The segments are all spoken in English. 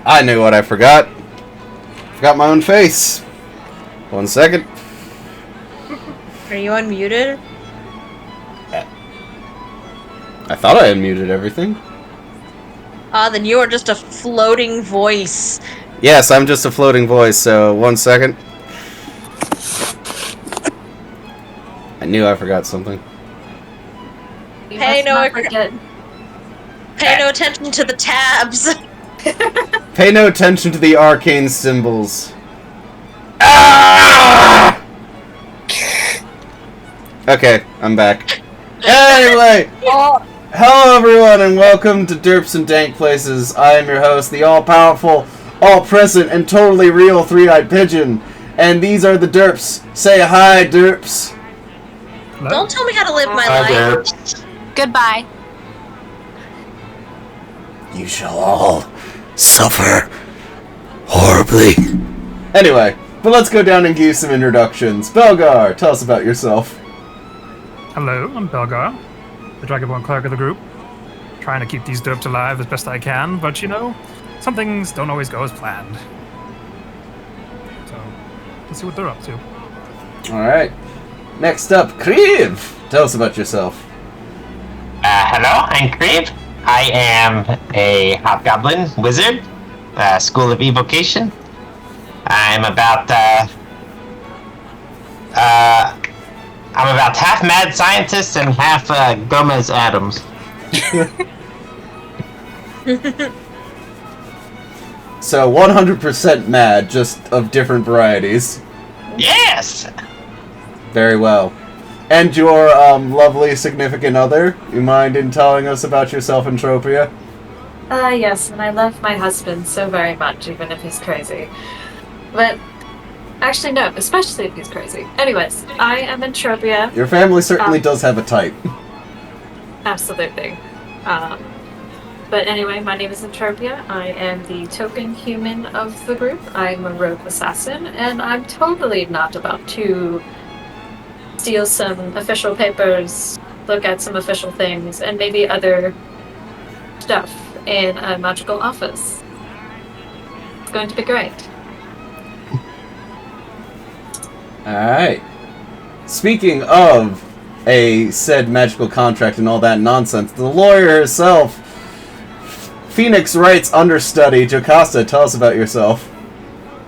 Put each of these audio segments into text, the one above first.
I knew what I forgot. Forgot my own face. 1 second. Are you unmuted? I thought I unmuted everything. Then you are just a floating voice. Yes, I'm just a floating voice, so 1 second. I knew I forgot something. Pay no attention to the tabs. Pay no attention to the arcane symbols. Ah! Okay, I'm back. Anyway, hello everyone and welcome to Derps and Dank Places. I am your host, the all-powerful, all-present, and totally real three-eyed pigeon. And these are the Derps. Say hi, Derps. Hello? Don't tell me how to live my life. Goodbye. You shall all suffer horribly. Anyway, but let's go down and give some introductions. Belgar, tell us about yourself. Hello, I'm Belgar, the Dragonborn clerk of the group. Trying to keep these derps alive as best I can, but you know, some things don't always go as planned. So, let's see what they're up to. Alright. Next up, Kriv. Tell us about yourself. Hello, I'm Crave. I am a hobgoblin wizard, School of Evocation. I'm about half mad scientist and half Gomez Adams. So 100% mad, just of different varieties. Yes! Very well. And your lovely significant other, you mind in telling us about yourself, Entropia? Yes, and I love my husband so very much, even if he's crazy. But, actually no, especially if he's crazy. Anyways, I am Entropia. Your family certainly does have a type. Absolutely. But anyway, my name is Entropia. I am the token human of the group. I'm a rogue assassin, and I'm totally not about to steal some official papers, look at some official things, and maybe other stuff in a magical office. It's going to be great. Alright. Speaking of a said magical contract and all that nonsense, the lawyer herself, Phoenix Wright's understudy, Jocasta, tell us about yourself.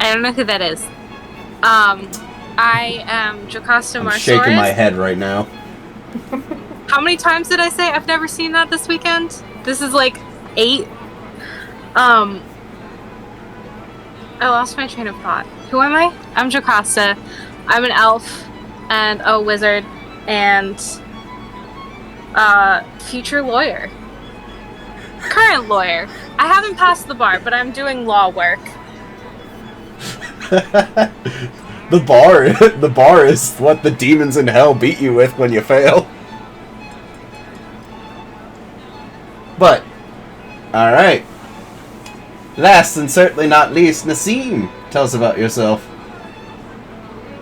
I don't know who that is. I am Jocasta I'm Marsaurus. shaking my head right now. How many times did I say I've never seen that this weekend? This is like 8. I lost my train of thought. Who am I? I'm Jocasta. I'm an elf and a wizard and future lawyer. Current lawyer. I haven't passed the bar, but I'm doing law work. The bar is what the demons in hell beat you with when you fail. But, alright. Last and certainly not least, Nassim. Tell us about yourself.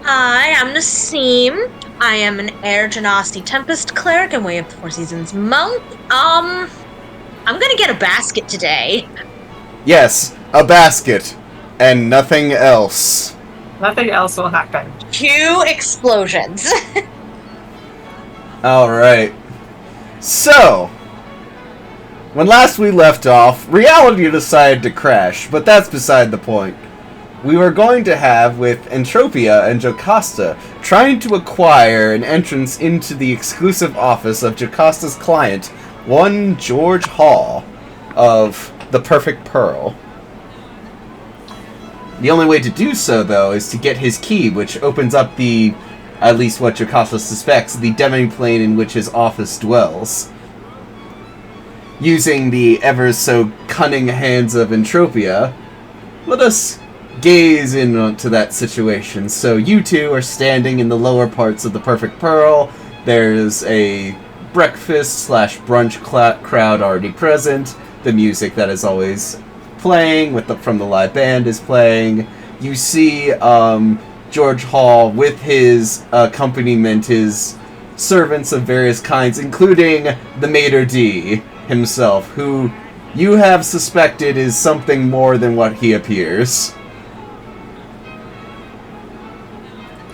Hi, I'm Nassim. I am an Air Genasi Tempest cleric and Way of the Four Seasons monk. I'm gonna get a basket today. Yes, a basket. And nothing else. Nothing else will happen. 2 explosions. Alright. So, when last we left off, reality decided to crash, but that's beside the point. We were going to have, with Entropia and Jocasta, trying to acquire an entrance into the exclusive office of Jocasta's client, one George Hall, of the Perfect Pearl. The only way to do so, though, is to get his key, which opens up the, at least what Jocasta suspects, the demi-plane in which his office dwells. Using the ever-so-cunning hands of Entropia, let us gaze into that situation. So you two are standing in the lower parts of the Perfect Pearl. There's a breakfast/brunch crowd already present. The music that is always playing from the live band is playing. You see George Hall with his accompaniment, his servants of various kinds, including the Maître D' himself, who you have suspected is something more than what he appears.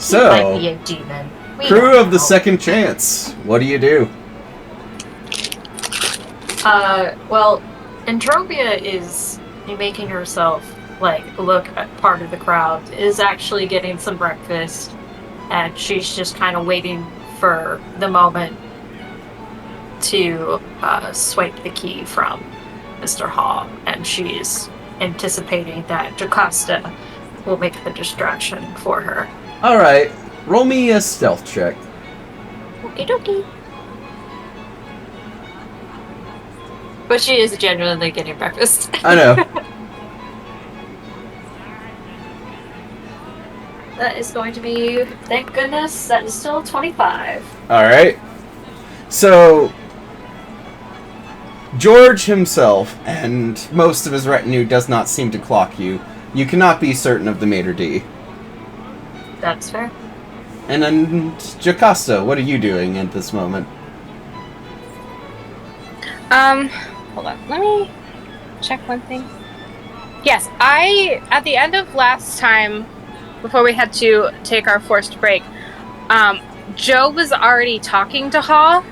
He might be So, a demon. We crew don't of the know. Second Chance, what do you do? Well, Entropia is making herself, like, look at part of the crowd, is actually getting some breakfast, and she's just kind of waiting for the moment to swipe the key from Mr. Hall, and she's anticipating that Jocasta will make the distraction for her. Alright, roll me a stealth check. Okie dokie. But she is genuinely getting breakfast. I know. That is going to be, thank goodness, that is still 25. Alright. So, George himself and most of his retinue does not seem to clock you. You cannot be certain of the maitre d'. That's fair. And then, Jocasta, what are you doing at this moment? Hold on. Let me check one thing. Yes, at the end of last time, before we had to take our forced break, Joe was already talking to Hall.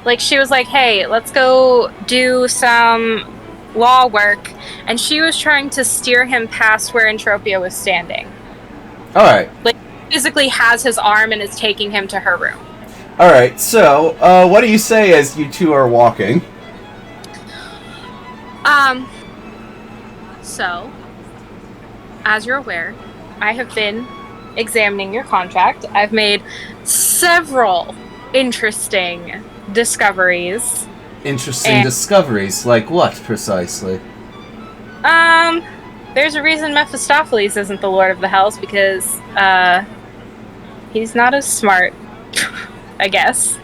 Like, she was like, hey, let's go do some law work. And she was trying to steer him past where Entropia was standing. Alright. Like, physically has his arm and is taking him to her room. Alright, so, what do you say as you two are walking? So, as you're aware, I have been examining your contract. I've made several interesting discoveries. Interesting discoveries, like what, precisely? There's a reason Mephistopheles isn't the Lord of the Hells, because, he's not as smart, I guess.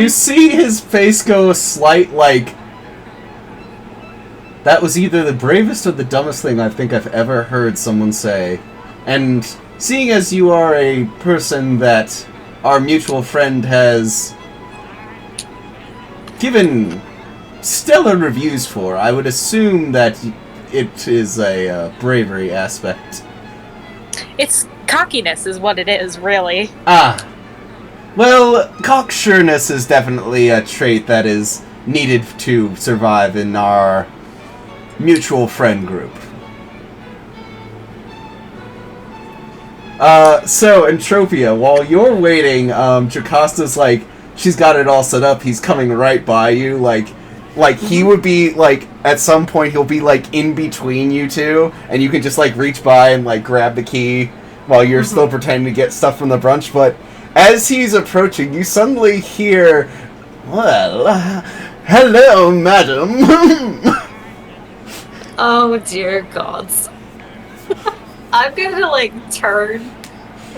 You see his face go a slight, like... That was either the bravest or the dumbest thing I think I've ever heard someone say. And seeing as you are a person that our mutual friend has given stellar reviews for, I would assume that it is a bravery aspect. It's cockiness is what it is, really. Ah. Well, cocksureness is definitely a trait that is needed to survive in our mutual friend group. So, Entropia, while you're waiting, Jocasta's like, she's got it all set up, he's coming right by you, like he would be, like, at some point he'll be, like, in between you two, and you can just, like, reach by and, like, grab the key while you're still pretending to get stuff from the brunch, but as he's approaching, you suddenly hear, well, hello, madam. Oh dear gods. I'm gonna, like, turn.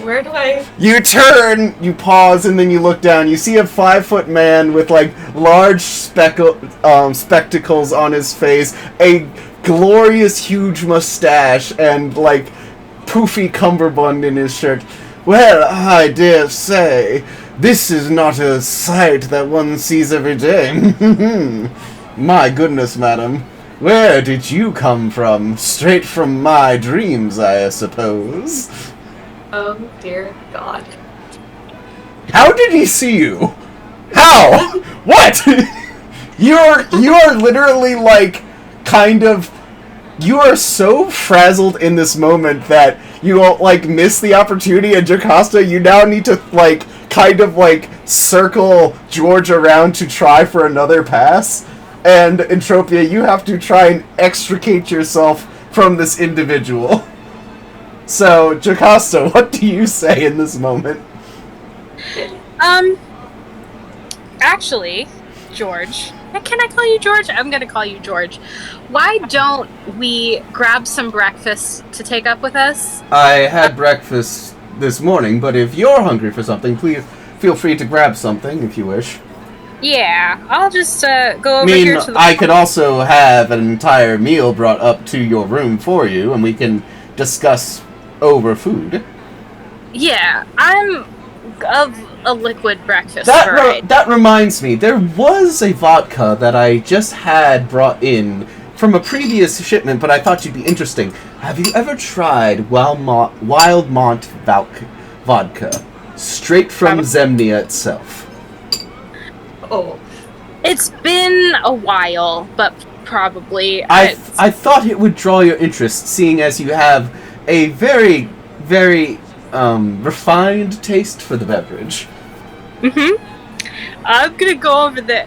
Where do I... You turn, you pause, and then you look down. You see a 5-foot man with, like, large spectacles on his face, a glorious huge mustache, and, like, poofy cummerbund in his shirt. Well, I dare say, this is not a sight that one sees every day. My goodness, madam. Where did you come from? Straight from my dreams, I suppose. Oh dear god. How did he see you? How? What? You are literally, like, kind of... You are so frazzled in this moment that you will, like, miss the opportunity, and Jocasta, you now need to, like, kind of, like, circle George around to try for another pass. And, Entropia, you have to try and extricate yourself from this individual. So, Jocasta, what do you say in this moment? Actually, George, can I call you George? I'm gonna call you George. Why don't we grab some breakfast to take up with us? I had breakfast this morning, but if you're hungry for something, please feel free to grab something if you wish. Yeah, I'll just go over I mean, here to the... I could also have an entire meal brought up to your room for you, and we can discuss over food. Yeah, I'm of a liquid breakfast That variety. reminds me, there was a vodka that I just had brought in from a previous shipment, but I thought you'd be interesting. Have you ever tried Wildmont vodka? Straight from Zemnia itself. Oh, It's been a while, but probably. I thought it would draw your interest, seeing as you have a very, very refined taste for the beverage. I'm gonna go over the.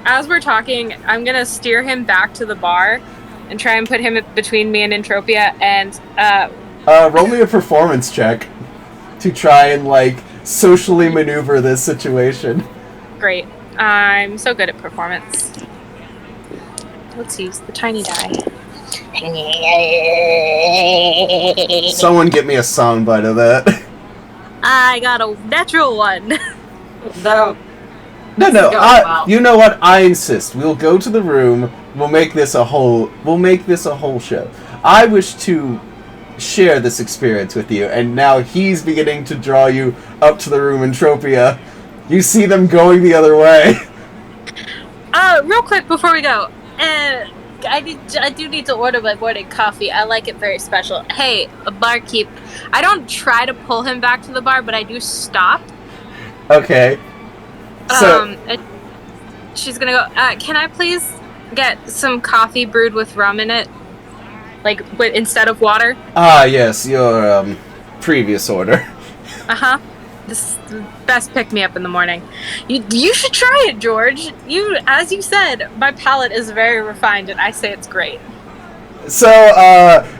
As we're talking, I'm gonna steer him back to the bar and try and put him between me and Entropia. And Roll me a performance check to try and like socially maneuver this situation. great. I'm so good at performance. Let's use the tiny die. Someone get me a soundbite of that. I got a natural one. no. No, Go, wow. you know what? I insist. We'll go to the room. We'll make this a whole show. I wish to share this experience with you, and now he's beginning to draw you up to the room in Tropia. You see them going the other way. Real quick before we go, I do need to order my morning coffee. I like it very special. Hey, a barkeep. I don't try to pull him back to the bar, but I do stop. Okay. So, she's gonna go, can I please get some coffee brewed with rum in it? Like, instead of water? yes, your, previous order. Uh-huh. This is the best pick-me-up in the morning. You should try it, George. As you said, my palate is very refined, and I say it's great. So,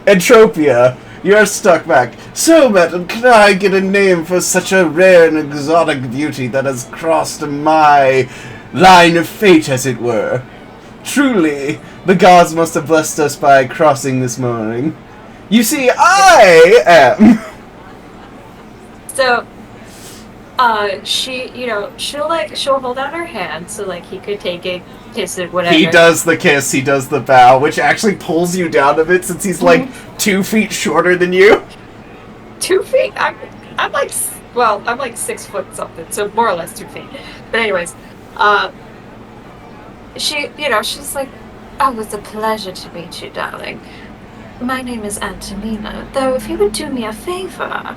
Entropia, you're stuck back. So, madam, can I get a name for such a rare and exotic beauty that has crossed my line of fate, as it were? Truly, the gods must have blessed us by crossing this morning. You see, I am... So, she'll hold out her hand so, like, he could take it, kiss it, whatever. He does the kiss, he does the bow, which actually pulls you down a bit since he's, like, 2 feet shorter than you. 2 feet? I'm like 6 foot something, so more or less 2 feet. But anyways, she's like, oh, it's a pleasure to meet you, darling. My name is Antonina, though if you would do me a favor...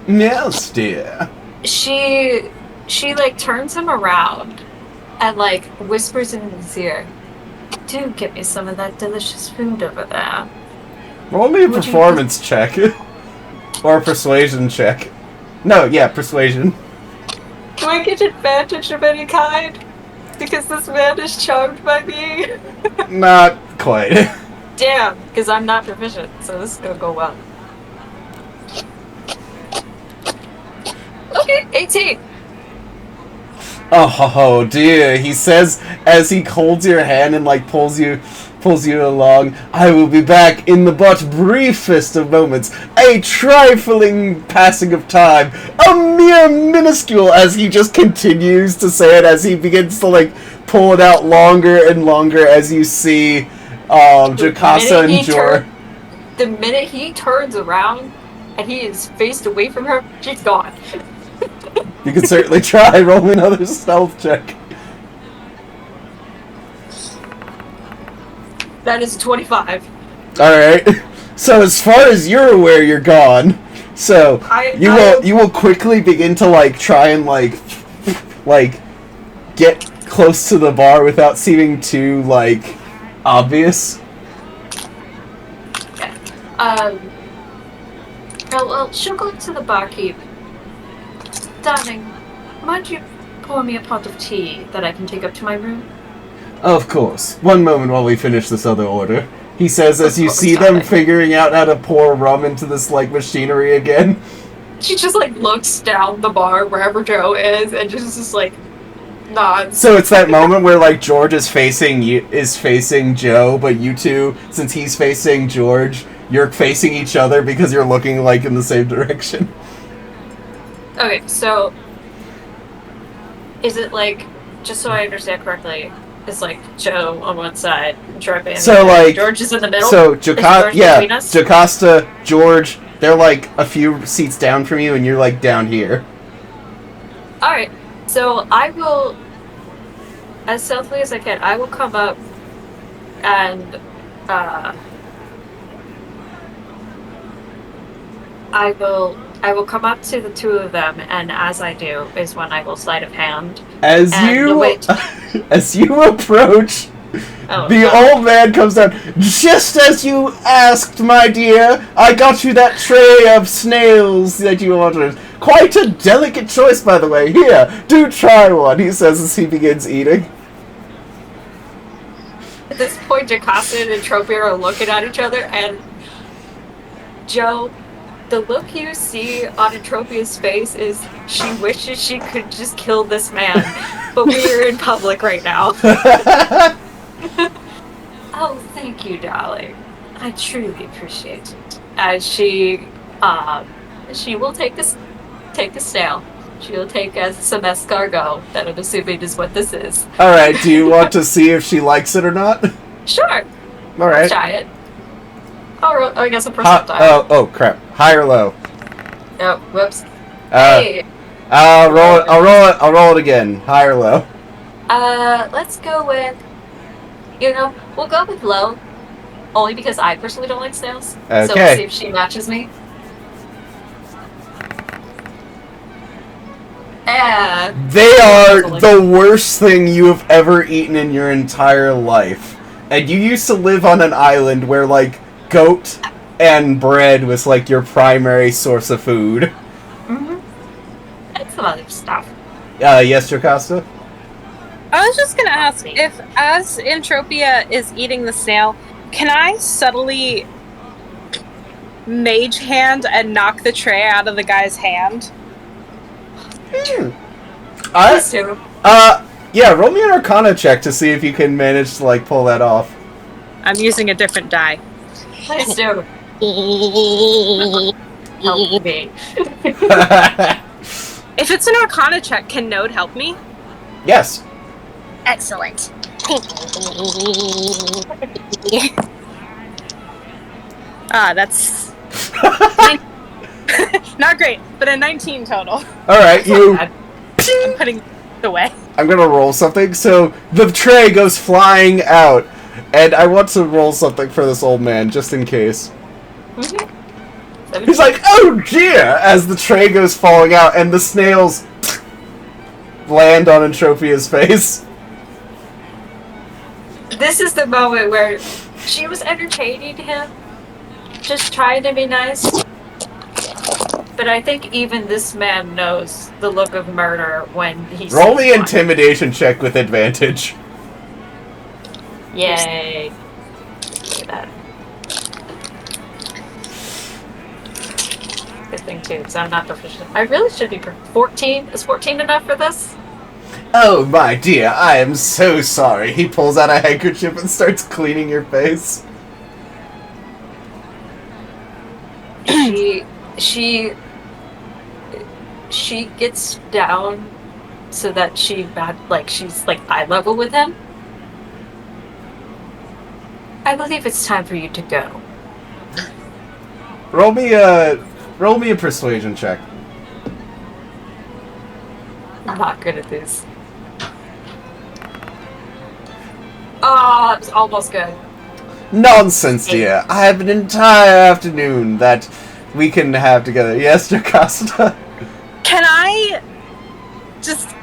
Yes, dear. She like turns him around and like whispers in his ear, do get me some of that delicious food over there. Roll me a performance check. Or a persuasion check. No, yeah, persuasion. Do I get advantage of any kind? Because this man is charmed by me? Not quite. Damn, because I'm not proficient, so this is gonna go well. Okay, 18. Oh dear, he says as he holds your hand and like pulls you along. I will be back in the but briefest of moments. A trifling passing of time. A mere minuscule, as he just continues to say it, as he begins to like pull it out longer and longer as you see Jocasta and Jor. The minute he turns around and he is faced away from her, she's gone. You can certainly try. Roll another stealth check. That is 25. Alright. So as far as you're aware, you're gone. So you will quickly begin to like try and like get close to the bar without seeming too like obvious. Okay. Well, she'll go to the barkeep. Darling, might you pour me a pot of tea that I can take up to my room? Of course. One moment while we finish this other order. He says as you see them darling. figuring out how to pour rum into this like machinery again. She just like looks down the bar wherever Joe is and just like nods. So it's that moment where like George is facing Joe, but you two, since he's facing George, you're facing each other because you're looking like in the same direction. Okay, so is it like, just so I understand correctly, it's like Joe on one side, Jordan, so like George is in the middle? So Is George between us? Jocasta, George, they're like a few seats down from you and you're like down here. Alright, so I will, as stealthily as I can, I will come up and I will come up to the two of them, and as I do is when I will sleight of hand. As And you the way as you approach, Oh, the no. old man comes down. Just as you asked, my dear, I got you that tray of snails that you ordered. Quite a delicate choice, by the way. Here, do try one, he says as he begins eating. At this point, Jocasta and Entropia are looking at each other, and Joe, the look you see on Entropia's face is she wishes she could just kill this man, but we are in public right now. Oh, thank you, darling. I truly appreciate it. As she will take a snail. She will take some escargot. That I'm assuming is what this is. Alright, do you want to see if she likes it or not? Sure. Alright. Try it. I guess a percentile. Oh, crap. High or low? Oh, whoops. Hey! I'll roll it again. High or low? Let's go with, we'll go with low. Only because I personally don't like snails. Okay. So we'll see if she matches me. And They are the worst thing you have ever eaten in your entire life. And you used to live on an island where, like, goat and bread was, like, your primary source of food. Mm-hmm. And some other stuff. Yes, Jocasta? I was just gonna ask, if as Entropia is eating the snail, can I subtly mage hand and knock the tray out of the guy's hand? Please do. Yeah, roll me an Arcana check to see if you can manage to, like, pull that off. I'm using a different die. Please do. Help me. If it's an Arcana check, can Node help me? Yes. Excellent. That's not great, but a 19 total. Alright, you... I'm putting it away. I'm gonna roll something. So, the tray goes flying out. And I want to roll something for this old man, just in case. Mm-hmm. He's like, oh dear! As the tray goes falling out, and the snails land on Entropia's face. This is the moment where she was entertaining him, just trying to be nice. But I think even this man knows the look of murder when he Roll sees the one. intimidation check with advantage. Yay. Look at that. Good thing too, because I'm not proficient. I really should be 14. Is 14 enough for this? Oh my dear, I am so sorry. He pulls out a handkerchief and starts cleaning your face. She gets down so that she's eye level with him. I believe it's time for you to go. Roll me a persuasion check. I'm not good at this. Oh, it was almost good. Nonsense, dear. I have an entire afternoon that we can have together. Yes, Jocasta? Can I just,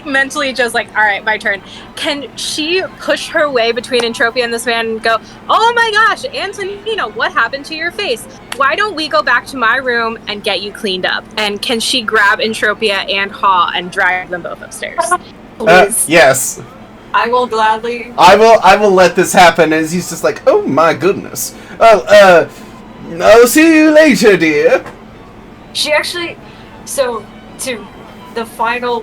mentally just, alright, my turn. Can she push her way between Entropia and this man and go, oh my gosh, Antonino, what happened to your face? Why don't we go back to my room and get you cleaned up? And can she grab Entropia and Haw and drag them both upstairs? Please. Yes. I will gladly. I will let this happen as he's just like, oh my goodness. Well, I'll see you later, dear. She actually, so to the final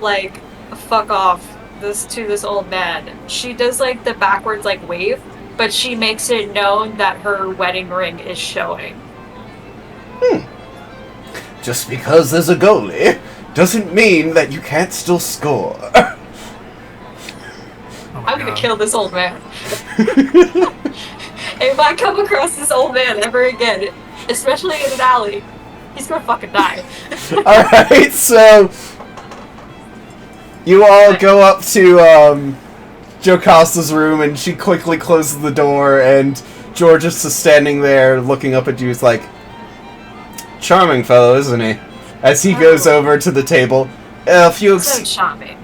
fuck off to this old man. She does the backwards wave, but she makes it known that her wedding ring is showing. Just because there's a goalie doesn't mean that you can't still score. Oh my I'm gonna God. kill this old man. If I come across this old man ever again, especially in an alley, he's gonna fucking die. Alright, so You all go up to Jocasta's room, and she quickly closes the door, and Georges is standing there looking up at you. He's like, charming fellow, isn't he? As he goes over to the table. If you So charming.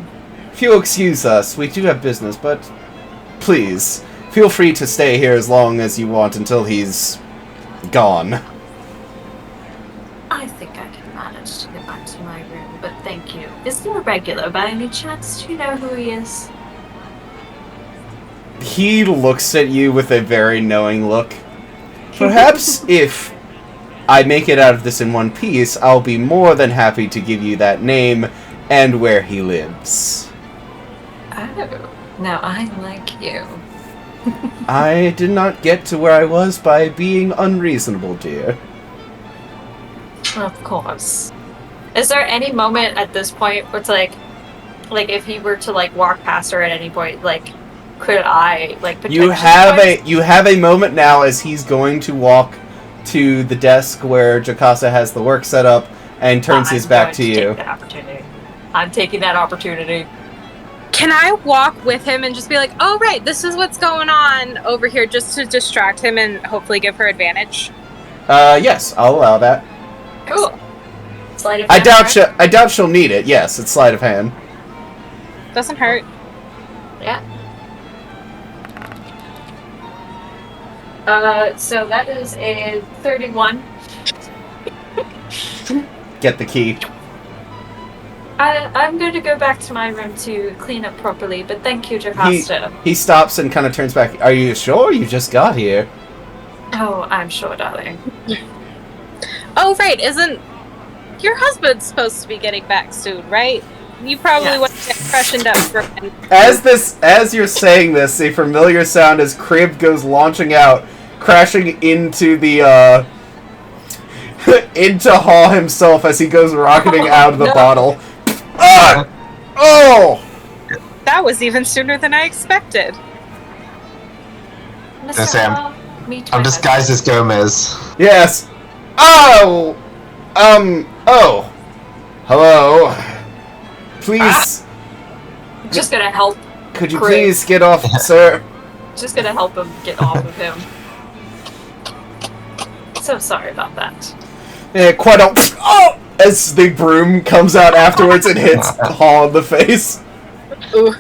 If you'll excuse us, we do have business, but please, feel free to stay here as long as you want until he's gone. I think I can manage to get back to my room, but thank you. Is he a regular by any chance? Do you know who he is? He looks at you with a very knowing look. Perhaps if I make it out of this in one piece, I'll be more than happy to give you that name and where he lives. Oh, now I like you. I did not get to where I was by being unreasonable, dear. Of course. Is there any moment at this point where it's like if he were to like walk past her at any point, like could I like potentially You have a moment now as he's going to walk to the desk where Jocasta has the work set up and turns his back to you. Take that opportunity. I'm taking that opportunity. Can I walk with him and just be like, oh, right, this is what's going on over here, just to distract him and hopefully give her advantage? Yes, I'll allow that. Cool. Sleight of I hand, right? doubt she'll need it. Yes, it's sleight of hand. Doesn't hurt. Yeah. So that is a 31. Get the key. I'm going to go back to my room to clean up properly, but thank you, Jocasta. He stops and kind of turns back. Are you sure you just got here? Oh, I'm sure, darling. Oh, right, isn't your husband supposed to be getting back soon, right? You probably Yes. want to get freshened up for him. As you're saying this, a familiar sound as Crib goes launching out, crashing into the into Hall himself as he goes rocketing out of the bottle. Ah! Oh! That was even sooner than I expected. Mr. Sam, Hall, meet I'm my disguised as Gomez. Yes. Oh. Oh. Hello. Please. husband. Just gonna help. Could you Crib. please get off, sir? Just gonna help him get off of him. So sorry about that. Yeah, quite a. Oh! As the broom comes out afterwards and hits Hall in the face. Ooh.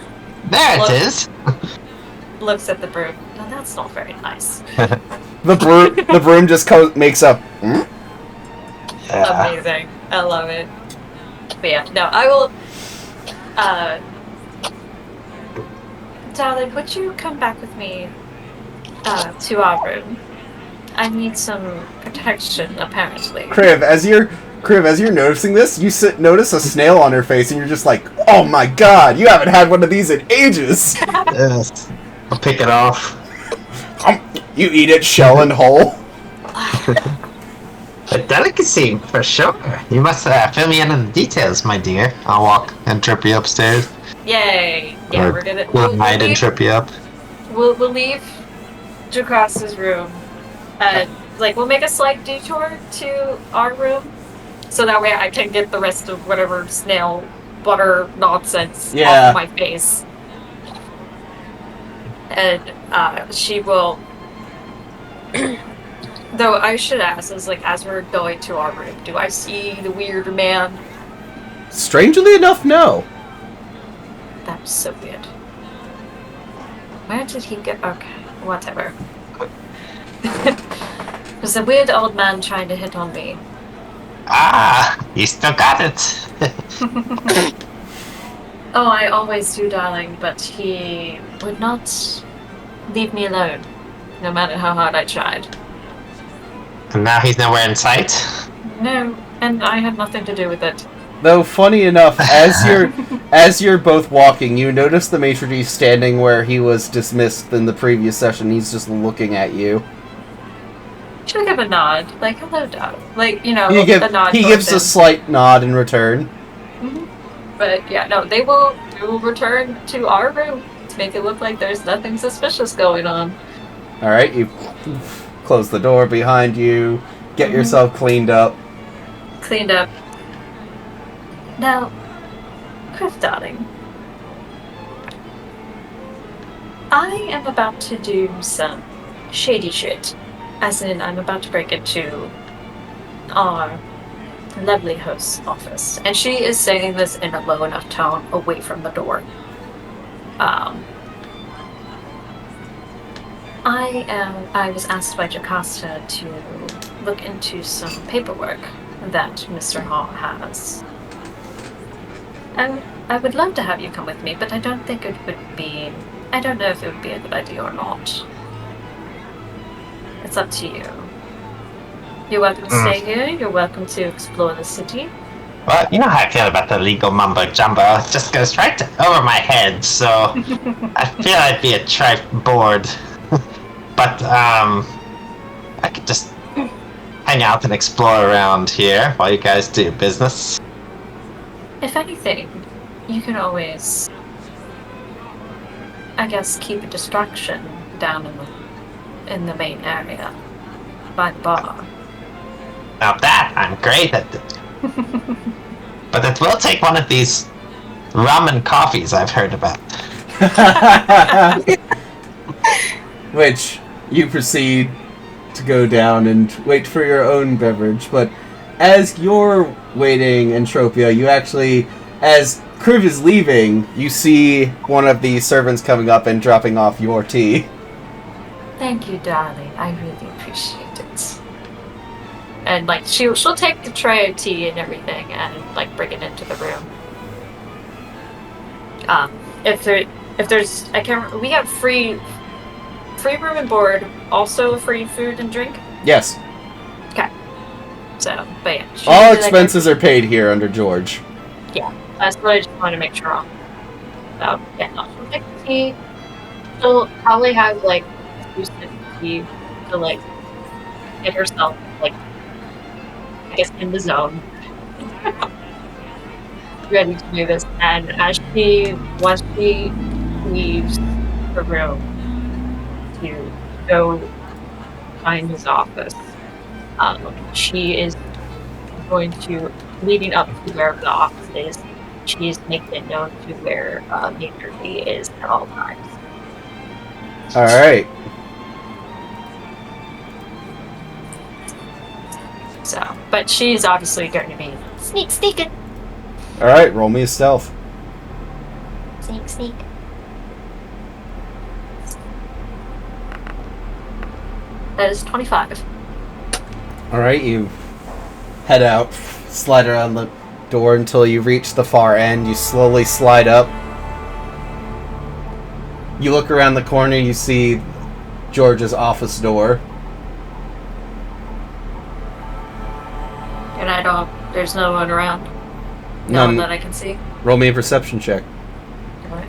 There Look. it is. Looks at the broom. No, that's not very nice. The broom just makes up. Hmm? Yeah. Amazing. I love it. But yeah, no, I will. Darling, would you come back with me to our room? I need some protection, apparently. Kriv, as you're noticing this, you notice a snail on her face, and you're just like, "Oh my god, you haven't had one of these in ages." Yes. I'll pick it off. You eat it shell and whole. A delicacy, for sure. You must fill me in on the details, my dear. I'll walk and trip you upstairs. Yay! Yeah, Or we're gonna. We'll hide and trip you up. We'll leave Jacasta's room. We'll make a slight detour to our room, so that way I can get the rest of whatever snail butter nonsense off Yeah. of my face. And she will. Though I should ask, as we're going to our room, do I see the weird man? Strangely enough, no. That was so weird. Where did he go? Okay, whatever. There's a weird old man trying to hit on me. Ah, you still got it. Oh, I always do, darling, but he would not leave me alone, no matter how hard I tried. And now he's nowhere in sight. No, and I had nothing to do with it. Though funny enough, as you're both walking, you notice the maitre d' standing where he was dismissed in the previous session. He's just looking at you. Should I give a nod? Like, hello, dog. Like, a nod. He towards gives him. a slight nod in return. But yeah, no, they will return to our room to make it look like there's nothing suspicious going on. All right, you close the door behind you. Get yourself cleaned up. Cleaned up. Now, Cliff, darling, I am about to do some shady shit. As in, I'm about to break into our lovely host's office. And she is saying this in a low enough tone away from the door. I was asked by Jocasta to look into some paperwork that Mr. Hall has. And I would love to have you come with me, but I don't think it would be... I don't know if it would be a good idea or not. It's up to you. You're welcome to stay here. You're welcome to explore the city. Well, you know how I feel about the legal mumbo jumbo. It just goes right over my head, so I feel I'd be a trifle bored. But, I could just hang out and explore around here while you guys do your business. If anything, you can always, I guess, keep a distraction down in the main area by the bar. Now that, I'm great at it. But it will take one of these rum and coffees I've heard about. Which you proceed to go down and wait for your own beverage. But as you're waiting, Entropia, you actually, as Kriv is leaving, you see one of the servants coming up and dropping off your tea. Thank you, darling. I really appreciate it. And like she'll take the tray of tea and everything and like bring it into the room. If there's we have free room and board, also free food and drink. Yes. Okay. So, but yeah. All expenses are paid here under George. Yeah, that's what I just wanted to make sure on. So yeah, no, she'll take the tea. She'll probably have like tea to like get herself like I guess in the zone. Ready to do this, and once she leaves the room to go find his office, she is going to, leading up to where the office is, she is making it known to where Major Lee is at all times. Alright. So, but she's obviously going to be Sneaking. Alright, roll me a stealth. Sneak. that is 25. Alright, you head out, slide around the door until you reach the far end. You slowly slide up. You look around the corner, you see George's office door. And there's no one around? No one that I can see? Roll me a perception check. Alright.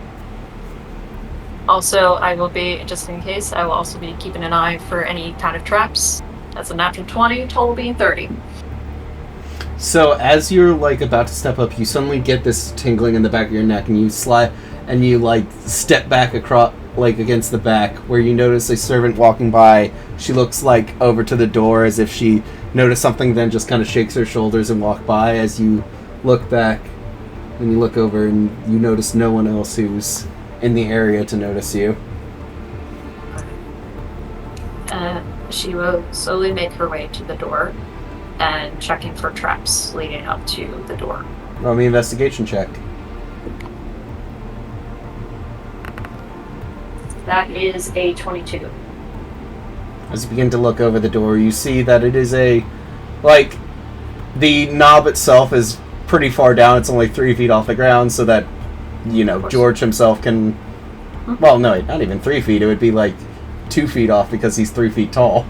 Also, I will be, just in case, I will also be keeping an eye for any kind of traps. That's a natural 20, total being 30. So as you're like about to step up, you suddenly get this tingling in the back of your neck, and you slide and you like step back across, like against the back, where you notice a servant walking by. She looks like over to the door as if she noticed something, then just kind of shakes her shoulders and walk by. As you look back and you look over, and you notice no one else who's in the area to notice you. She will slowly make her way to the door and checking for traps leading up to the door. Roll me an investigation check. That is a 22. As you begin to look over the door, you see that it is the knob itself is pretty far down. It's only 3 feet off the ground, so that, George himself can... Well, no, not even 3 feet. It would be like 2 feet off because he's 3 feet tall.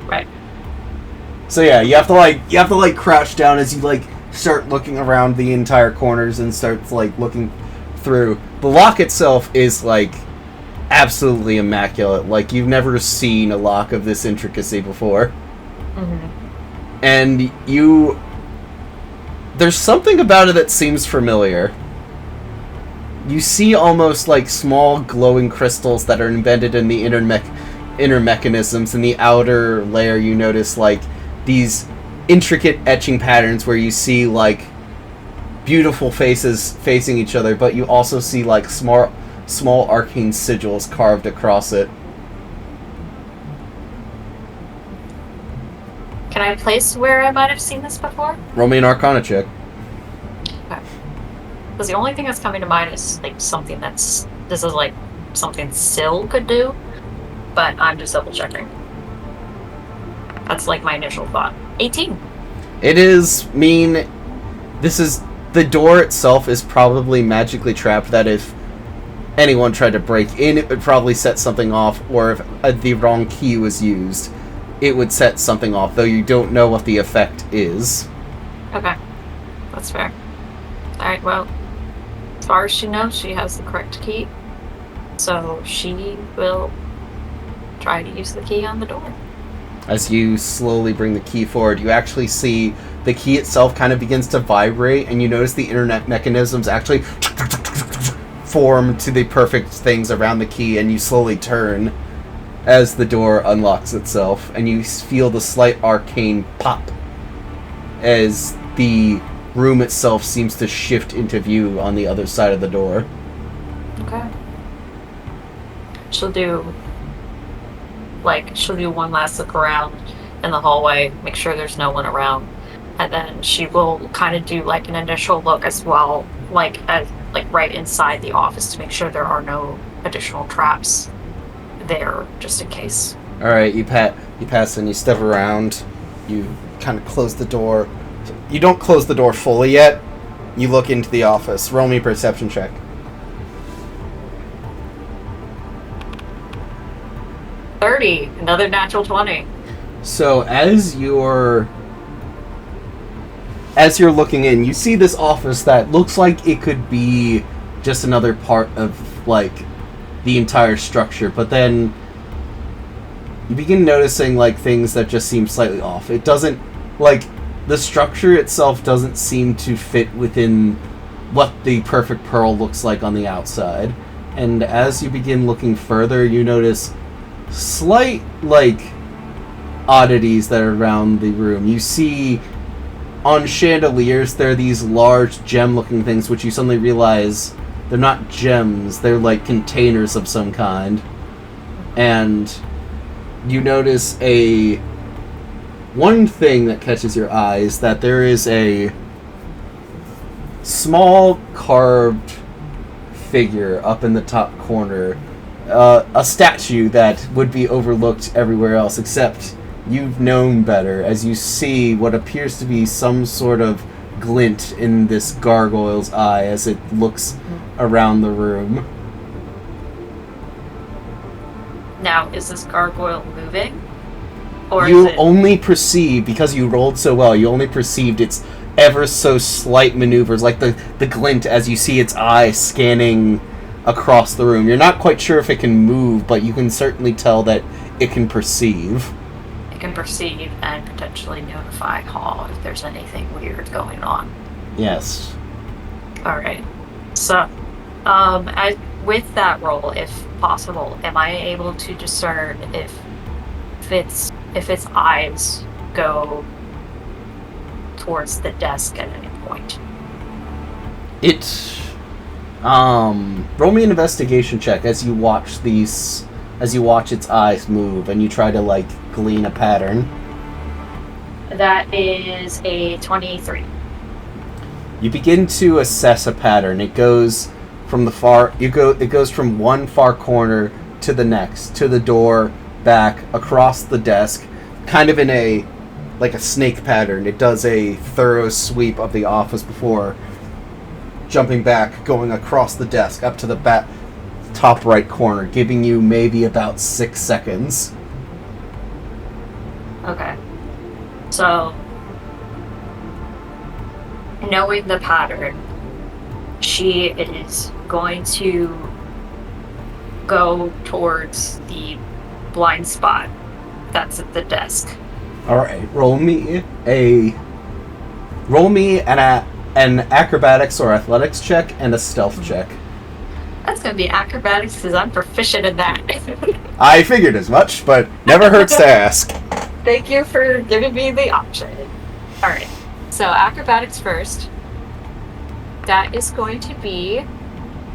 Right. So yeah, you have to crouch down as you start looking around the entire corners and start looking through. The lock itself is absolutely immaculate. You've never seen a lock of this intricacy before. Mm-hmm. And there's something about it that seems familiar. You see almost small glowing crystals that are embedded in the inner mechanisms. In the outer layer, you notice these intricate etching patterns where you see beautiful faces facing each other, but you also see small arcane sigils carved across it. Can I place where I might have seen this before? Roll me an Arcana check. Because the only thing that's coming to mind is like something this is like something Syl could do, but I'm just double checking. That's like my initial thought. 18. It is the door itself is probably magically trapped, that if anyone tried to break in, it would probably set something off, or if the wrong key was used, it would set something off, though you don't know what the effect is. Okay. That's fair. Alright, well, as far as she knows, she has the correct key. So she will try to use the key on the door. As you slowly bring the key forward, you actually see the key itself kind of begins to vibrate, and you notice the internet mechanisms actually form to the perfect things around the key, and you slowly turn as the door unlocks itself, and you feel the slight arcane pop as the room itself seems to shift into view on the other side of the door. Okay. She'll do one last look around in the hallway, make sure there's no one around, and then she will kind of do like an initial look as well, like right inside the office to make sure there are no additional traps there, just in case. All right, you pass and you step around. You kind of close the door. You don't close the door fully yet. You look into the office. Roll me a perception check. 30, another natural 20. So as you're looking in, you see this office that looks like it could be just another part of like the entire structure, but then you begin noticing like things that just seem slightly off. It doesn't, like, the structure itself doesn't seem to fit within what the perfect pearl looks like on the outside. And as you begin looking further, you notice slight, like, oddities that are around the room. You see on chandeliers there are these large gem-looking things, which you suddenly realize they're not gems, they're like containers of some kind. And you notice one thing that catches your eye is that there is a small carved figure up in the top corner, a statue that would be overlooked everywhere else, except you've known better as you see what appears to be some sort of glint in this gargoyle's eye as it looks around the room. Now, is this gargoyle moving? Or You is it... only perceive, because you rolled so well, you only perceived its ever so slight maneuvers, like the glint as you see its eye scanning across the room. You're not quite sure if it can move, but you can certainly tell that it can perceive. It can perceive and potentially notify Hall if there's anything weird going on. Yes. Alright. So, with that roll, if possible, am I able to discern if its eyes go towards the desk at any point? Roll me an investigation check as you watch its eyes move and you try to, like, glean a pattern. That is a 23. You begin to assess a pattern. It goes from it goes from one far corner to the next, to the door, back, across the desk, kind of in a snake pattern. It does a thorough sweep of the office before jumping back, going across the desk, up to the top right corner, giving you maybe about 6 seconds. Okay. So, knowing the pattern, she is going to go towards the blind spot that's at the desk. Alright, roll me an acrobatics or athletics check and a stealth check. That's going to be acrobatics because I'm proficient in that. I figured as much, but never hurts to ask. Thank you for giving me the option. Alright, so acrobatics first. That is going to be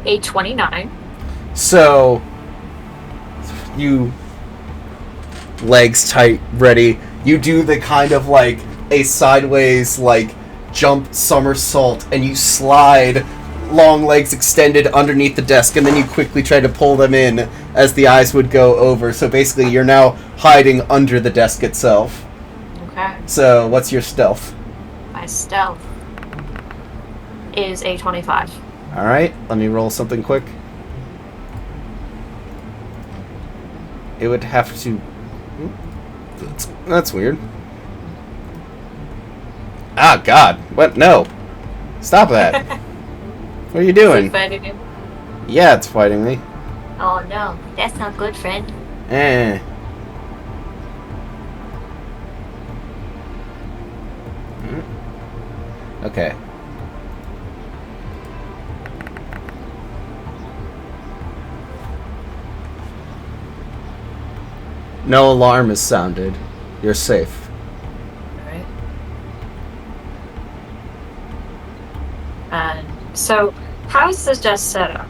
a 29. So, you legs tight, ready. You do the kind of like a sideways like jump somersault, and you slide, long legs extended underneath the desk, and then you quickly try to pull them in as the eyes would go over. So basically, you're now hiding under the desk itself. Okay. So, what's your stealth? My stealth is a 25. All right, let me roll something quick. It would have to. That's weird. Ah, God! What? No! Stop that! What are you doing? Is it fighting you? Yeah, it's fighting me. Oh no, that's not good, friend. Eh. Okay. No alarm is sounded. You're safe. Alright. And so, how is this desk set up?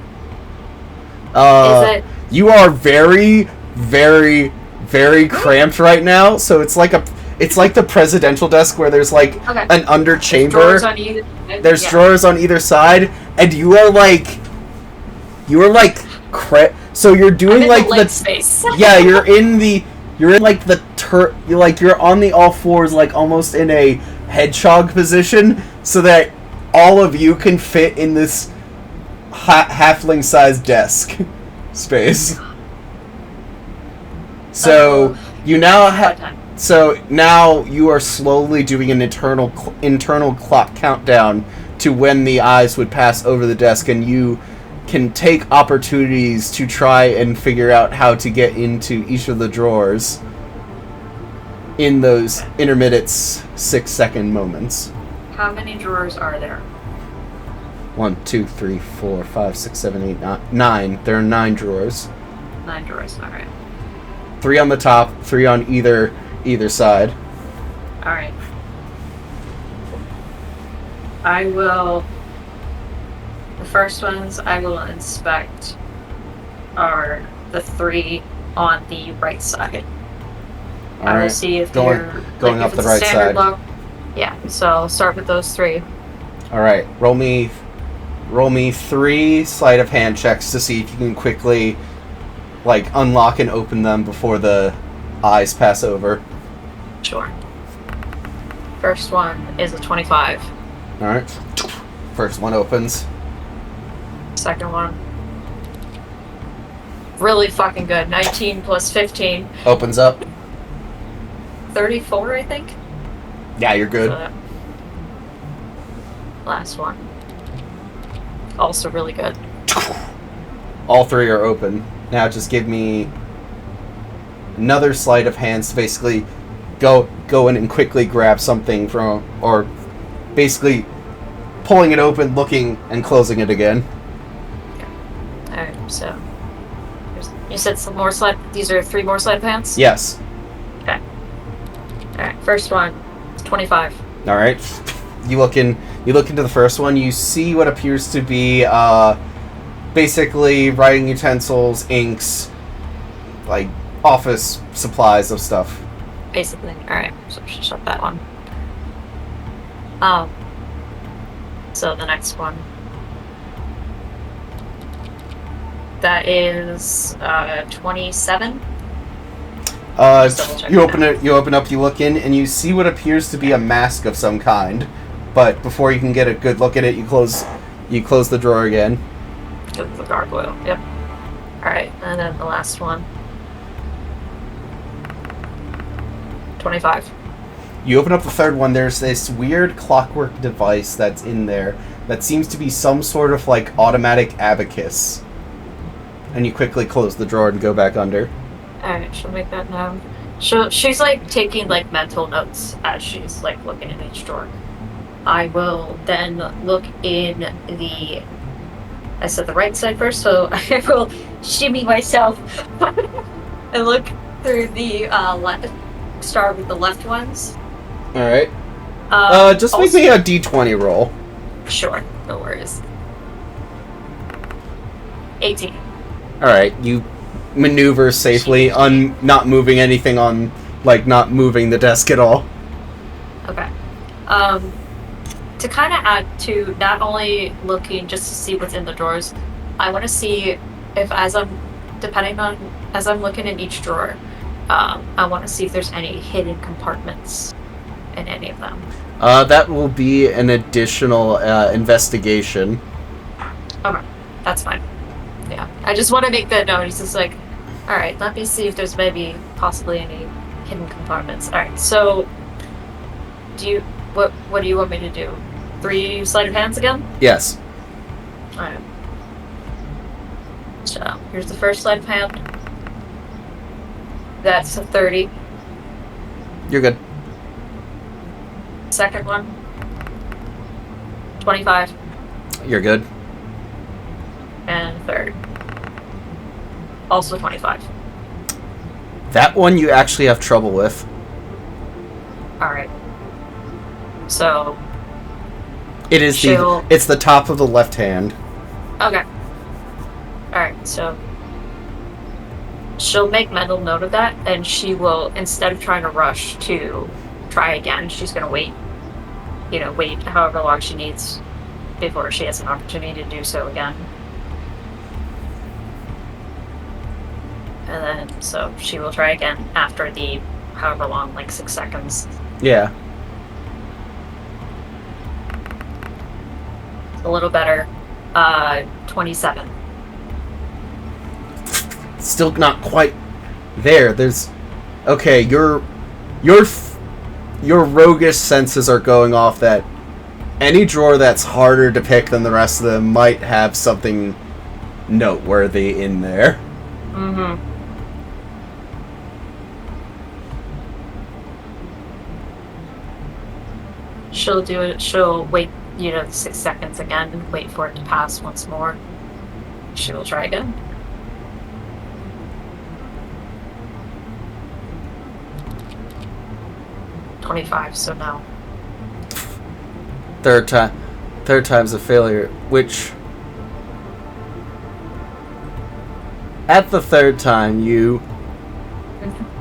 Is it... You are very, very, very cramped right now. So it's like the presidential desk where there's like Okay. an under chamber. Drawers on either side? There's Yeah. drawers on either side, and you are like, so you're doing I'm in like the leg space. yeah, you're in like the you're on the all fours, like almost in a hedgehog position, so that all of you can fit in this halfling sized desk space. So you now So now you are slowly doing an internal clock countdown to when the eyes would pass over the desk, and you can take opportunities to try and figure out how to get into each of the drawers in those intermittent 6-second moments. How many drawers are there? 1, 2, 3, 4, 5, 6, 7, 8, 9. There are 9 drawers. 9 drawers, alright. 3 on the top, 3 on either side. Alright. I will... The first ones I will inspect are the 3 on the right side. I will Alright, see if going they're... up if the it's a right standard side. lock. Yeah, so I'll start with those 3. Alright, roll me 3 sleight of hand checks to see if you can quickly like unlock and open them before the eyes pass over. Sure. First one is a 25. Alright. First one opens. Second one. Really fucking good. 19 plus 15. Opens up. 34, I think? Yeah, you're good. So, last one. Also really good. All 3 are open. Now just give me another sleight of hands to basically go in and quickly grab something from, or basically pulling it open, looking, and closing it again. Alright, so... You said some more slide... These are 3 more sleight of hands? Yes. Okay. Alright, first one. It's 25. Alright. You look into the first one, you see what appears to be basically writing utensils, inks, like office supplies of stuff. Basically. Alright, so I should shut that one. So the next one. That is 27. Just double check You it open it. You open up. You look in, and you see what appears to be a mask of some kind. But before you can get a good look at it, you close the drawer again. Go to the gargoyle. Yep. Alright, and then the last one. 25. You open up the third one. There's this weird clockwork device that's in there that seems to be some sort of like automatic abacus. And you quickly close the drawer and go back under. Alright, she'll make that known. She's like taking like mental notes as she's like looking in each drawer. I will then look in the... I said the right side first, so I will shimmy myself and look through the left. Start with the left ones. Alright. Just make also- me a d20 roll. Sure, no worries. 18. Alright, you maneuver safely, not moving anything on, like, not moving the desk at all. Okay. To kind of add to not only looking just to see what's in the drawers, I want to see if as I'm looking in each drawer, I want to see if there's any hidden compartments in any of them. That will be an additional investigation. Okay, that's fine. Yeah, I just want to make that note. He's just like, all right, let me see if there's maybe possibly any hidden compartments. All right, so what do you want me to do? 3 sleight of hands again? Yes. All right. So here's the first sleight of hand. That's a 30. You're good. Second one. 25. You're good. And third. Also 25. That one you actually have trouble with. Alright. So It is it's the top of the left hand. okay. Alright, so she'll make mental note of that, and she will, instead of trying to rush to try again, she's gonna wait however long she needs before she has an opportunity to do so again. And then, so she will try again after the however long, like 6 seconds. Yeah. A little better. 27. Still not quite there. There's... Okay, your roguish senses are going off that any drawer that's harder to pick than the rest of them might have something noteworthy in there. Mm-hmm. She'll do it. She'll wait, 6 seconds again and wait for it to pass once more. She will try again. $25, so no. Third time's a failure, which... At the third time, you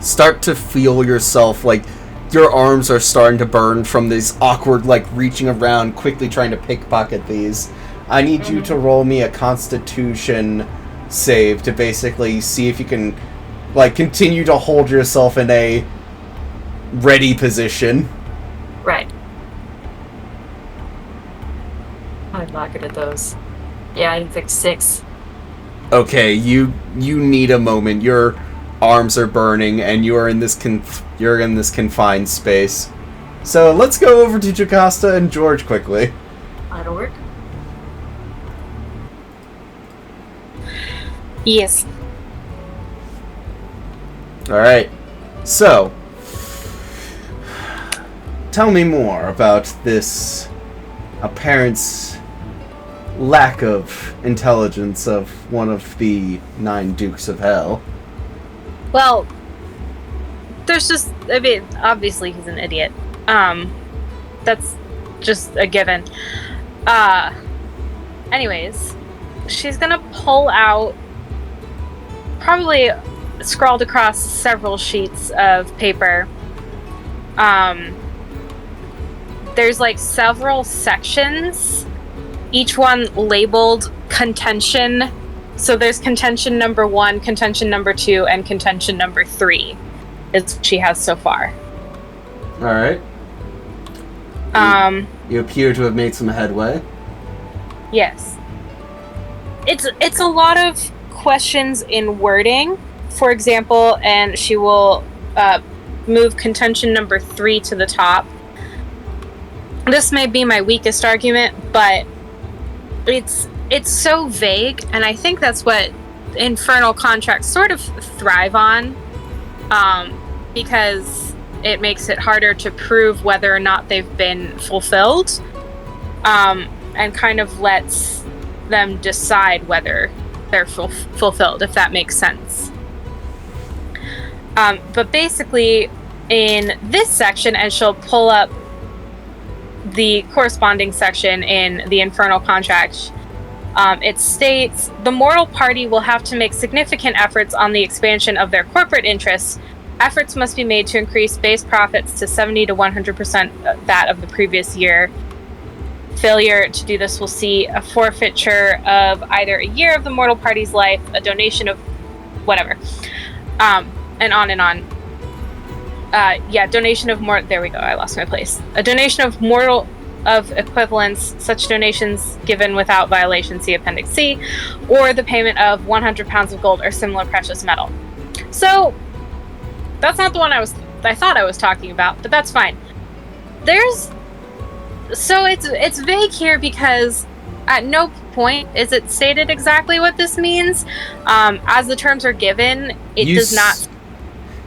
start to feel yourself, like, your arms are starting to burn from these awkward, like, reaching around, quickly trying to pickpocket these. I need you to roll me a Constitution save to basically see if you can, like, continue to hold yourself in a ready position. Right. I'm not good at those. Yeah, I think 6. Okay, you need a moment. Your arms are burning, and you are in this confined space. So let's go over to Jocasta and George quickly. That'll work. Yes. All right. So, tell me more about this apparent lack of intelligence of one of the 9 Dukes of Hell. Well, there's just, obviously he's an idiot. That's just a given. Anyways, she's gonna pull out, probably scrawled across several sheets of paper. There's like several sections, each one labeled contention. So there's contention number 1, contention number 2, and contention number 3 is what she has so far. Alright. You appear to have made some headway. Yes. It's a lot of questions in wording, for example, and she will move contention number 3 to the top. This may be my weakest argument, but it's so vague, and I think that's what infernal contracts sort of thrive on, because it makes it harder to prove whether or not they've been fulfilled, and kind of lets them decide whether they're fulfilled, if that makes sense. But basically, in this section, and she'll pull up the corresponding section in the infernal contract, It states the Mortal Party will have to make significant efforts on the expansion of their corporate interests. Efforts must be made to increase base profits to 70 to 100% that of the previous year. Failure to do this will see a forfeiture of either a year of the Mortal Party's life, a donation of whatever, and on and on. Donation of more. There we go. I lost my place. A donation of mortal of equivalence. Such donations given without violation. See Appendix C, or the payment of 100 pounds of gold or similar precious metal. So that's not the one I thought I was talking about, but that's fine. So it's vague here because at no point is it stated exactly what this means. As the terms are given, it does not.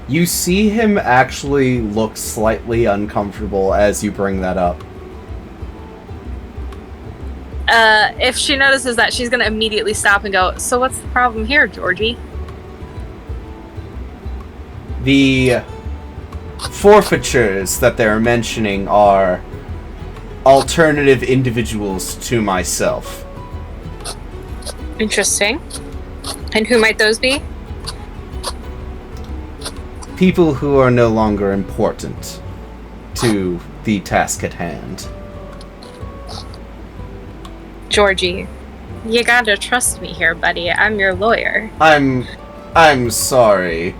You see him actually look slightly uncomfortable as you bring that up. If she notices that, she's going to immediately stop and go, so what's the problem here, Georgie? The forfeitures that they're mentioning are alternative individuals to myself. Interesting. And who might those be? People who are no longer important to the task at hand. Georgie, you gotta trust me here, buddy. I'm your lawyer. I'm sorry,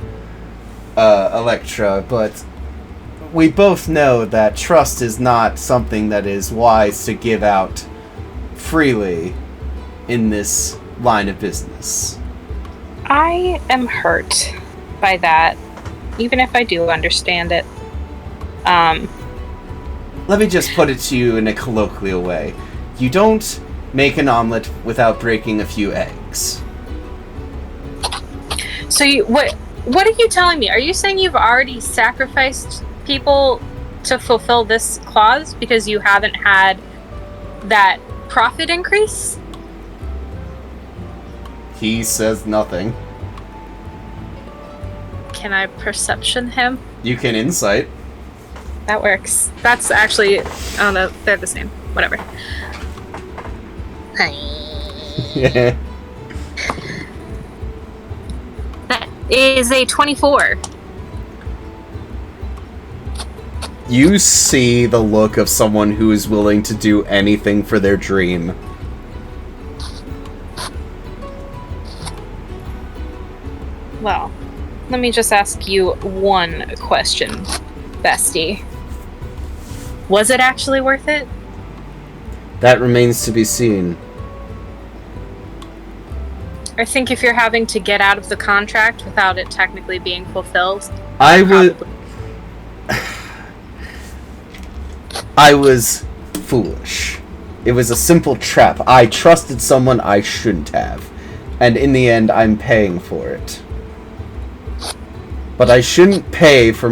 Electra, but we both know that trust is not something that is wise to give out freely in this line of business. I am hurt by that, even if I do understand it. Let me just put it to you in a colloquial way. You don't make an omelet without breaking a few eggs. So what are you telling me? Are you saying you've already sacrificed people to fulfill this clause because you haven't had that profit increase? He says nothing. Can I perception him? You can insight. That works. That's actually, I don't know, they're the same. Whatever. Yeah. That is a 24. You see the look of someone who is willing to do anything for their dream. Well, let me just ask you one question, bestie. Was it actually worth it? That remains to be seen. I think if you're having to get out of the contract without it technically being fulfilled, I was foolish. It was a simple trap. I trusted someone I shouldn't have. And in the end, I'm paying for it. But I shouldn't pay with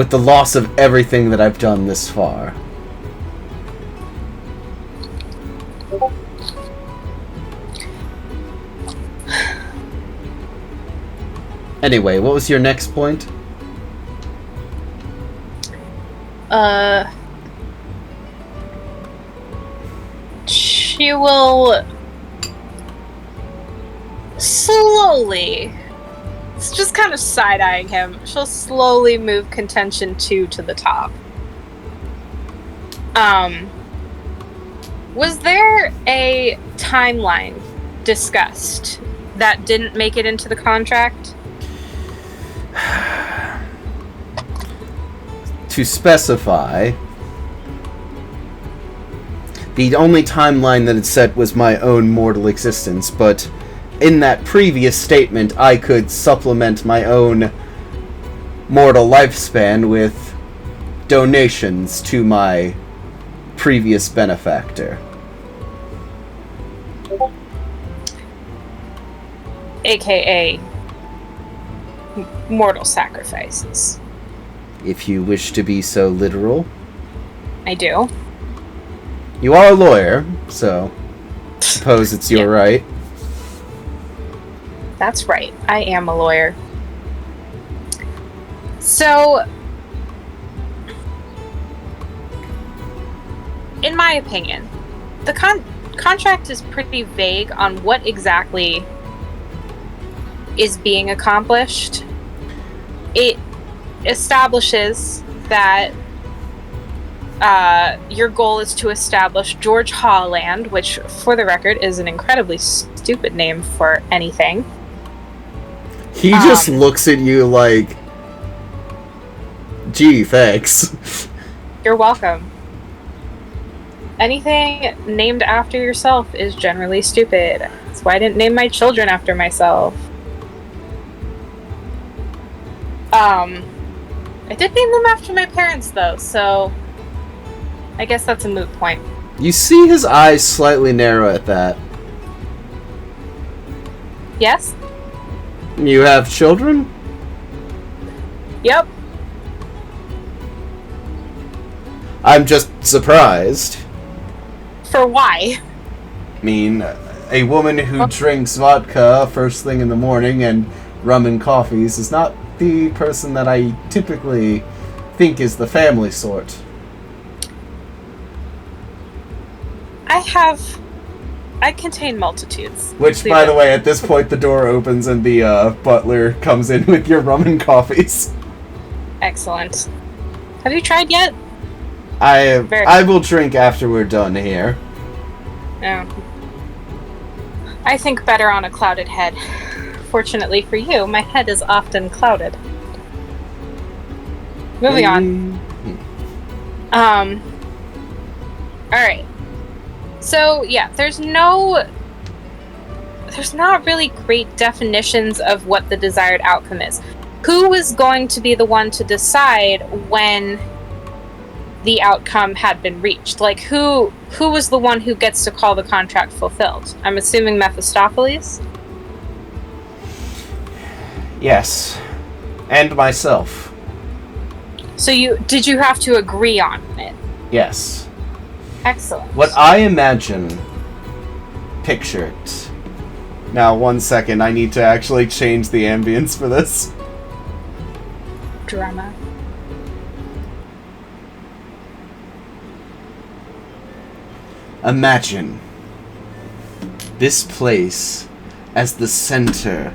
the loss of everything that I've done this far. Anyway, what was your next point? She will slowly, it's just kind of side-eyeing him, she'll slowly move contention 2 to the top. Was there a timeline discussed that didn't make it into the contract? To specify, the only timeline that it said was my own mortal existence, but in that previous statement, I could supplement my own mortal lifespan with donations to my previous benefactor. AKA mortal sacrifices. If you wish to be so literal. I do. You are a lawyer, so suppose it's your right. That's right. I am a lawyer. So, in my opinion, the contract is pretty vague on what exactly is being accomplished. It establishes that your goal is to establish George Hawland, which, for the record, is an incredibly stupid name for anything. He just looks at you like, gee, thanks. You're welcome. Anything named after yourself is generally stupid. That's why I didn't name my children after myself. I did name them after my parents, though, so I guess that's a moot point. You see his eyes slightly narrow at that. Yes? You have children? Yep. I'm just surprised. For why? I mean, a woman who drinks vodka first thing in the morning and rum and coffees is not the person that I typically think is the family sort. I contain multitudes. Which, by the way, at this point the door opens and the butler comes in with your rum and coffees. Excellent. Have you tried yet? I will drink after we're done here. No. I think better on a clouded head. Fortunately for you, my head is often clouded. Moving on. Alright. So, yeah, there's not really great definitions of what the desired outcome is. Who is going to be the one to decide when the outcome had been reached? Like, who was the one who gets to call the contract fulfilled? I'm assuming Mephistopheles? Yes. And myself. So did you have to agree on it? Yes. Excellent. What I imagine pictured. Now, 1 second, I need to actually change the ambience for this. Drama. Imagine this place as the center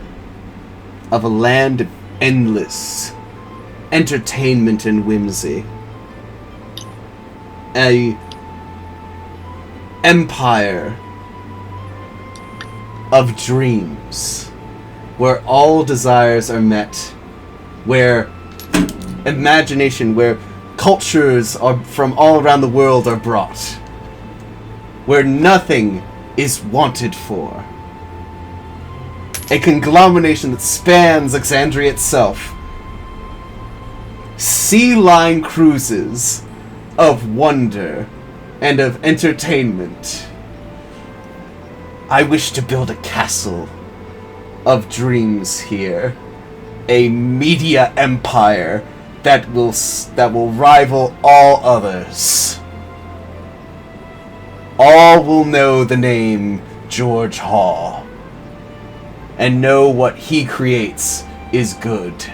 of a land of endless entertainment and whimsy. A empire of dreams, where all desires are met, where imagination, where cultures from all around the world are brought, where nothing is wanted for. A conglomeration that spans Exandria itself. Sea line cruises of wonder and of entertainment. I wish to build a castle of dreams here. A media empire that will rival all others. All will know the name George Hall and know what he creates is good.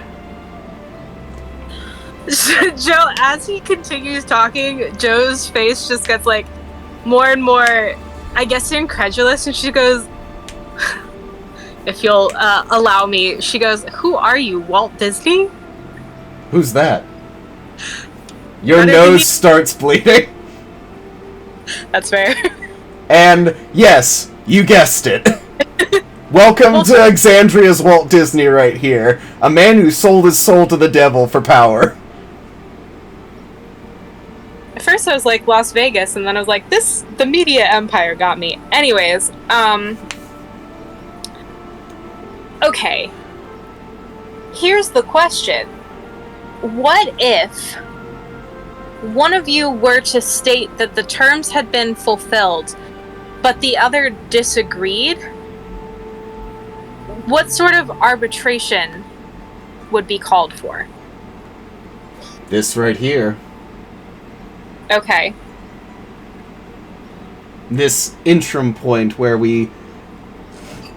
Joe, as he continues talking, Joe's face just gets like more and more, I guess, incredulous, and she goes, if you'll allow me, she goes, "Who are you, Walt Disney?" Who's that? Your nose starts bleeding. That's fair. And yes, you guessed it. Welcome to Exandria's Walt Disney right here. A man who sold his soul to the devil for power. At first I was like Las Vegas, and then I was like, the media empire got me. Anyways, okay. Here's the question. What if one of you were to state that the terms had been fulfilled, but the other disagreed? What sort of arbitration would be called for? This right here. Okay. This interim point where we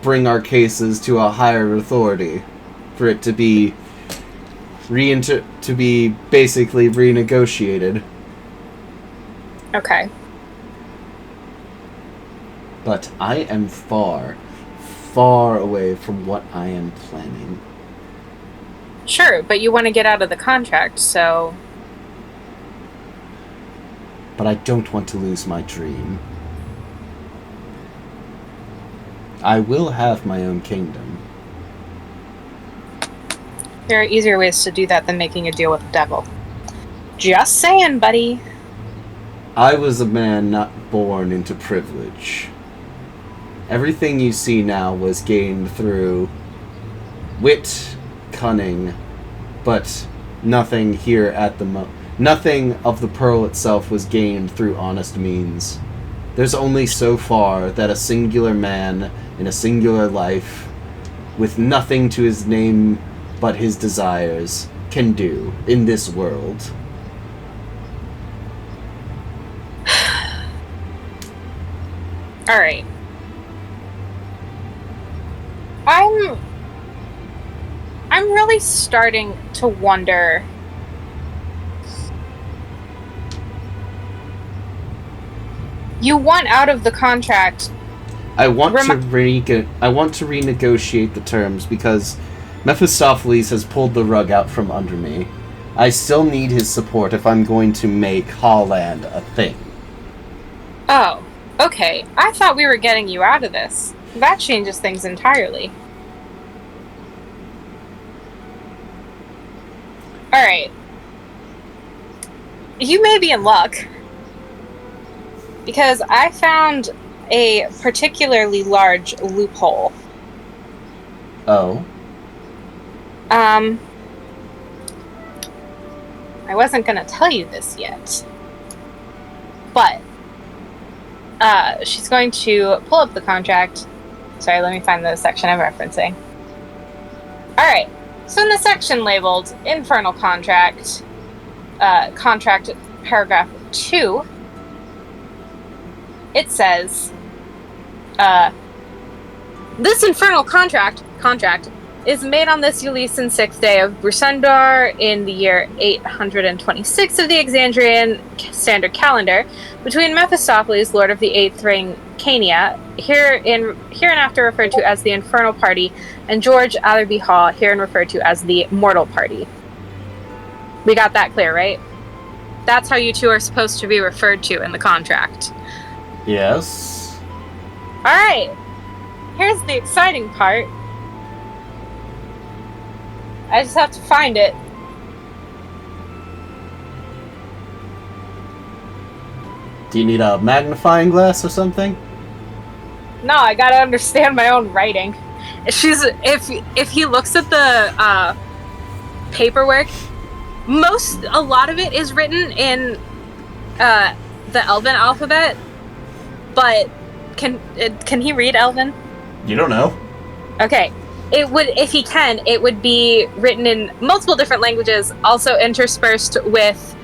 bring our cases to a higher authority for it to be basically renegotiated. Okay. But I am far, far away from what I am planning. Sure, but you want to get out of the contract, so... But I don't want to lose my dream. I will have my own kingdom. There are easier ways to do that than making a deal with the devil. Just saying, buddy. I was a man not born into privilege. Everything you see now was gained through wit, cunning, but nothing here at the nothing of the pearl itself was gained through honest means. There's only so far that a singular man in a singular life, with nothing to his name but his desires, can do in this world. Alright. I'm really starting to wonder... You want out of the contract. I want to renegotiate the terms because Mephistopheles has pulled the rug out from under me. I still need his support if I'm going to make Holland a thing. Oh, okay. I thought we were getting you out of this. That changes things entirely. Alright. You may be in luck. Because I found a particularly large loophole. Oh? I wasn't gonna tell you this yet. But, she's going to pull up the contract. Sorry, let me find the section I'm referencing. Alright, so in the section labeled Infernal Contract, contract paragraph 2, it says, this infernal contract is made on this Ulyssan 6th day of Brusendar in the year 826 of the Exandrian Standard Calendar, between Mephistopheles, Lord of the Eighth Ring, Cania, hereinafter referred to as the Infernal Party, and George Atherby Hall, herein referred to as the Mortal Party. We got that clear, right? That's how you two are supposed to be referred to in the contract. Yes. Alright. Here's the exciting part. I just have to find it. Do you need a magnifying glass or something? No, I gotta understand my own writing. If he looks at the paperwork, a lot of it is written in the Elven alphabet, but can he read Elven? You don't know. Okay. If he can, it would be written in multiple different languages, also interspersed with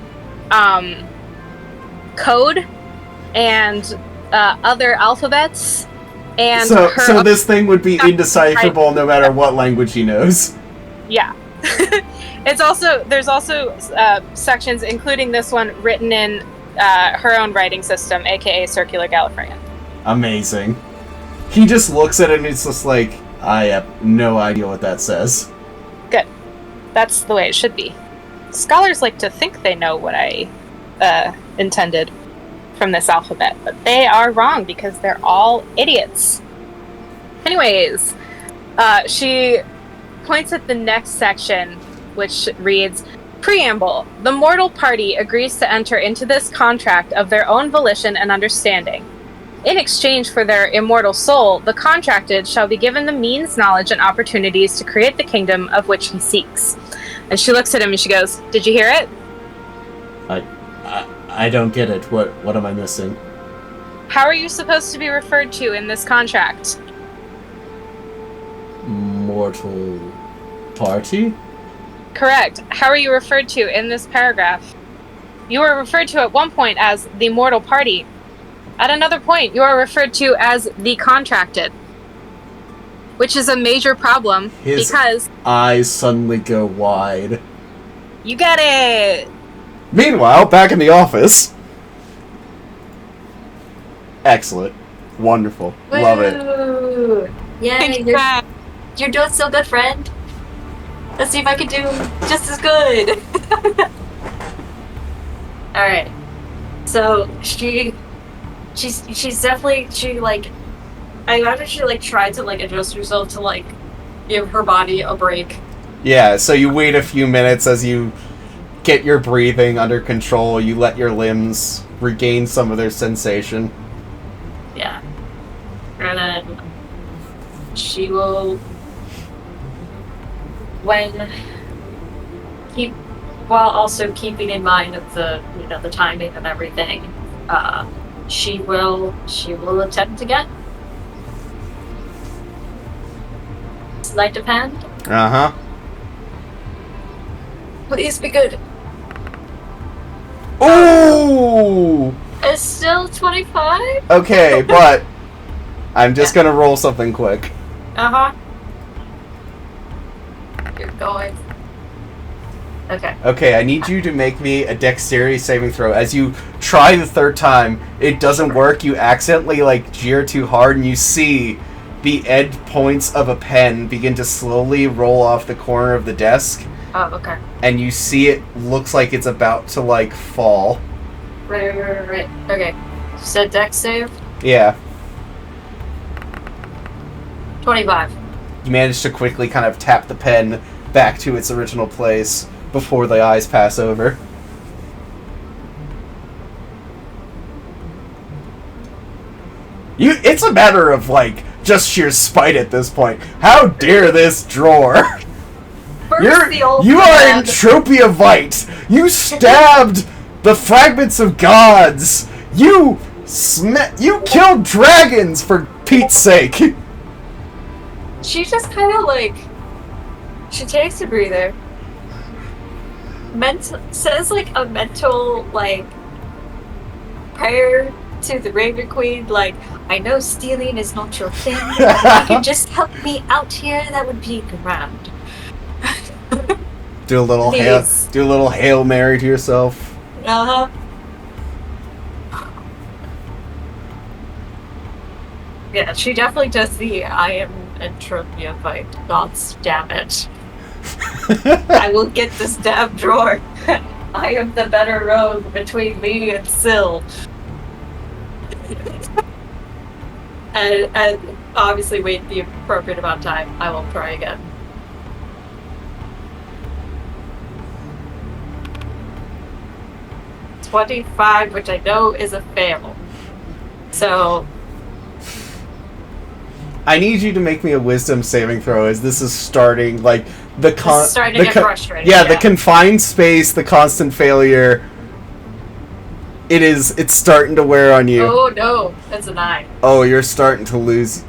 code and other alphabets. And so this thing would be indecipherable no matter what language he knows. Yeah. There's also sections, including this one, written in her own writing system, aka Circular Gallifreyan. Amazing. He just looks at it and he's just like, I have no idea what that says. Good. That's the way it should be. Scholars like to think they know what I intended from this alphabet, but they are wrong because they're all idiots. Anyways, she points at the next section, which reads, Preamble. The Mortal Party agrees to enter into this contract of their own volition and understanding. In exchange for their immortal soul, the contracted shall be given the means, knowledge, and opportunities to create the kingdom of which he seeks. And she looks at him and she goes, Did you hear it? I don't get it. What am I missing? How are you supposed to be referred to in this contract? Mortal Party? Correct. How are you referred to in this paragraph? You were referred to at one point as the Mortal Party. At another point, you are referred to as the Contracted. Which is a major problem, because... eyes suddenly go wide. You get it! Meanwhile, back in the office... Excellent. Wonderful. Love it. Woo! Yay, you're doing so good, friend. Let's see if I can do just as good. Alright. So she's definitely like I imagine she like tried to like adjust herself to like give her body a break. Yeah, so you wait a few minutes as you get your breathing under control, you let your limbs regain some of their sensation. Yeah. And then she will while also keeping in mind of the the timing and everything, she will attempt again. Sleight of hand. Uh-huh. Please be good. Ooh! It's still 25? Okay, but I'm just gonna roll something quick. Uh-huh. You're going. Okay. Okay, I need you to make me a dexterity saving throw. As you try the third time, it doesn't work. You accidentally, jeer too hard, and you see the end points of a pen begin to slowly roll off the corner of the desk. Oh, okay. And you see it looks like it's about to, fall. Right. Okay. You said dex save? Yeah. 25. You manage to quickly kind of tap the pen back to its original place before the eyes pass over. It's a matter of, just sheer spite at this point. How dare this drawer? You are Entropia Vite! You stabbed the fragments of gods! You killed dragons, for Pete's sake! She just kind of she takes a breather, says a mental prayer to the Raven Queen, I know stealing is not your thing, but if you could just help me out here, that would be grand. Do a little Hail Mary to yourself. Uh-huh. Yeah, she definitely does the I am Entropia fight. God damn it. I will get this damn drawer. I am the better rogue between me and Syl. and obviously wait the appropriate amount of time. I will try again. $25, which I know is a fail. So I need you to make me a wisdom saving throw as this is starting this is starting to get frustrating. Yeah, the confined space, the constant failure. It's starting to wear on you. Oh no, that's a 9. Oh, you're starting to lose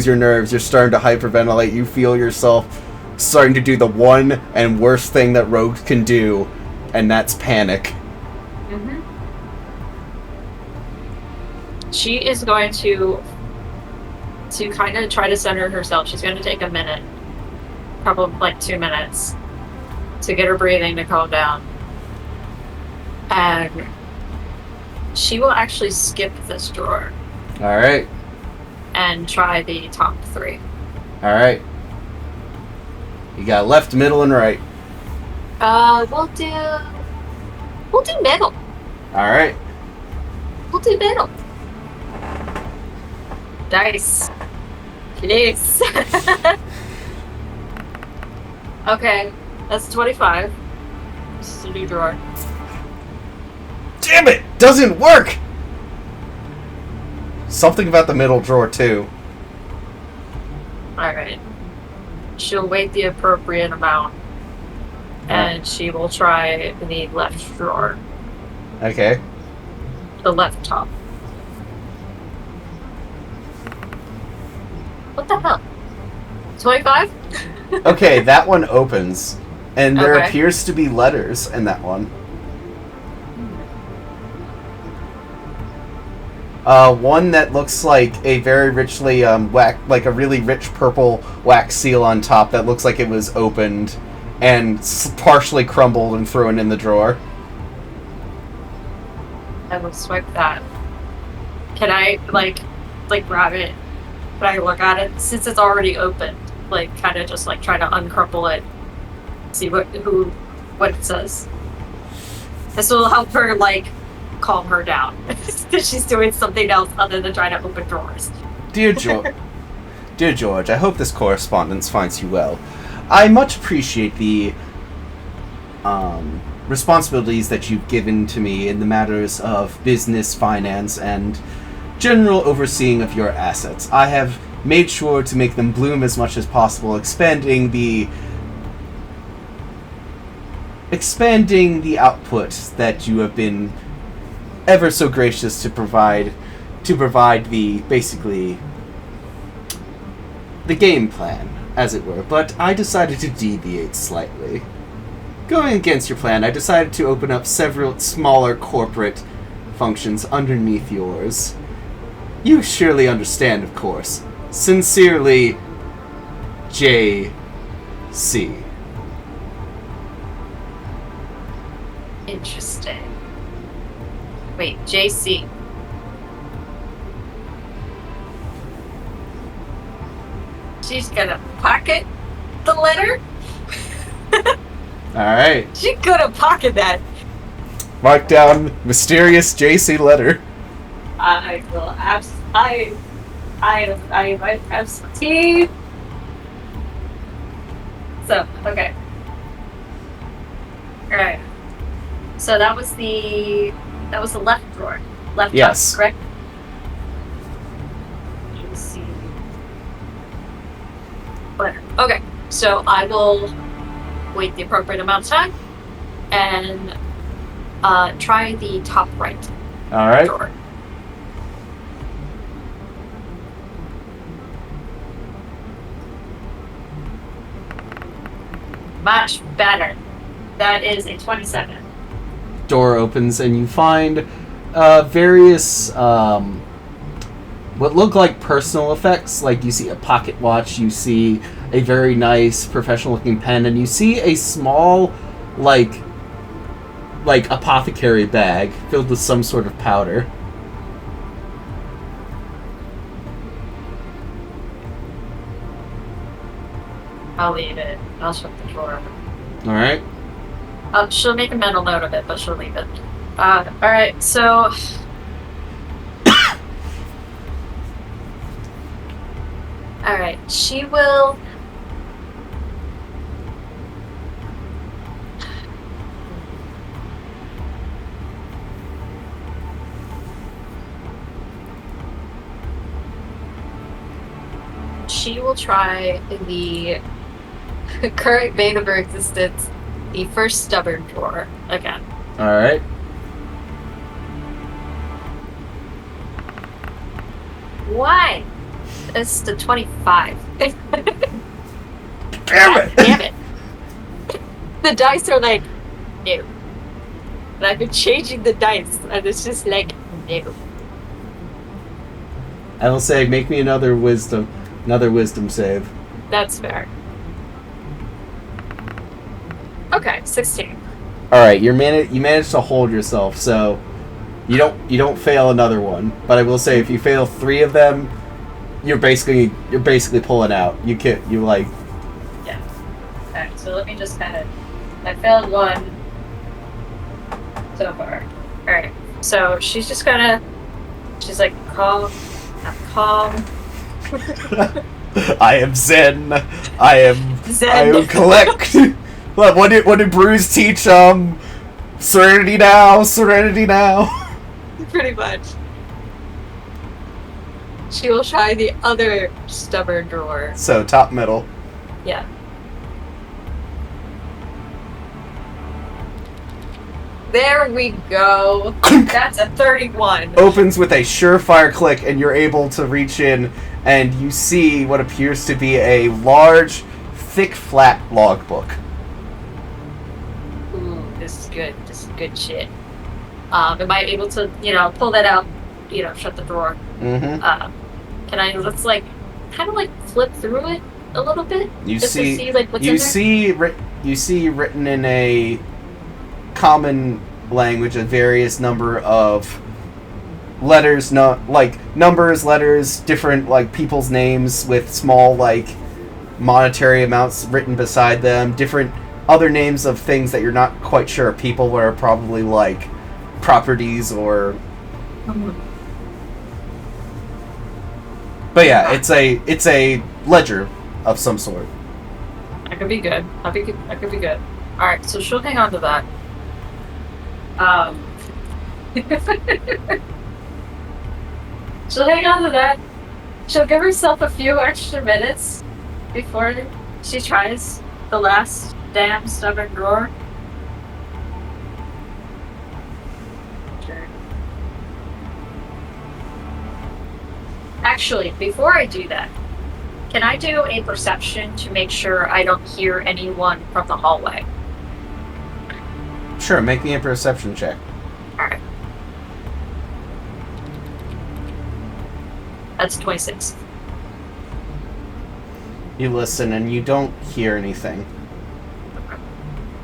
your nerves. You're starting to hyperventilate. You feel yourself starting to do the one and worst thing that rogues can do, and that's panic. Mm-hmm. She is going to kind of try to center herself. She's going to take a minute, probably 2 minutes, to get her breathing to calm down. And she will actually skip this drawer. Alright. And try the top 3. Alright. You got left, middle, and right. We'll do middle. Alright. We'll do middle. Dice. Please. Okay, that's 25. This is a new drawer. Damn it! Doesn't work! Something about the middle drawer, too. Alright. She'll wait the appropriate amount. And she will try the left drawer. Okay. The left top. What the hell? 25? Okay, that one opens. And there Okay. appears to be letters in that one. One that looks like a very richly a really rich purple wax seal on top that looks like it was opened and partially crumbled and thrown in the drawer. I will swipe that. Can I, like grab it, but I look at it since it's already opened. Like kind of just like try to uncrumple it, see what it says. This will help her like calm her down because she's doing something else other than trying to open drawers. Dear George, I hope this correspondence finds you well. I much appreciate the responsibilities that you've given to me in the matters of business, finance, and general overseeing of your assets. I have made sure to make them bloom as much as possible, expanding the output that you have been ever so gracious to provide the basically the game plan, as it were. But I decided to deviate slightly. Going against your plan, I decided to open up several smaller corporate functions underneath yours. You surely understand, of course. Sincerely, J.C. Interesting. Wait, JC. She's gonna pocket the letter? Alright. She could have pocketed that. Mark down mysterious JC letter. I will I might have some tea. So, okay. Alright. So that was the left drawer. Left Yes. top, correct? Let's see. Letter. Okay. So I will wait the appropriate amount of time and try the top right Alright. drawer. Much better. That is a 27. Door opens and you find various what look like personal effects. Like you see a pocket watch, you see a very nice professional looking pen, and you see a small like apothecary bag filled with some sort of powder. I'll leave it. I'll shut the drawer. Alright. She'll make a mental note of it, but she'll leave it. Alright, so... Alright, she will... She will try the current bane of her existence, the first stubborn drawer again. Alright. Why? It's the 25. Damn it! Damn it. The dice are like, no. And I've been changing the dice, and it's just like, no. I will say, make me another wisdom save. That's fair. Okay, 16. Alright, you managed to hold yourself, so you don't fail another one. But I will say, if you fail 3 of them, you're basically pulling out. Yeah. Alright, so let me just I failed 1 so far. Alright, so she's just she's like, calm. I'm calm. I am Zen. I am collect. What did Bruce teach? Serenity now. Pretty much. She will try the other stubborn drawer. So top middle. Yeah. There we go. That's a 31. Opens with a surefire click, and you're able to reach in, and you see what appears to be a large, thick, flat logbook. Ooh, this is good. This is good shit. Am I able to, pull that out, shut the drawer? Mm-hmm. Can I, let's kind of flip through it a little bit? You just see, to see, what's in there? you see written in a common language a various number of letters, not like numbers, letters, different like people's names with small like monetary amounts written beside them, different other names of things that you're not quite sure are people, but are probably like properties or. But yeah, it's a ledger of some sort. That could be good. That could be good. All right, so she'll hang on to that. She'll hang on to that. She'll give herself a few extra minutes before she tries the last damn stubborn drawer. Sure. Actually, before I do that, can I do a perception to make sure I don't hear anyone from the hallway? Sure, make me a perception check. Alright. That's 26. You listen and you don't hear anything.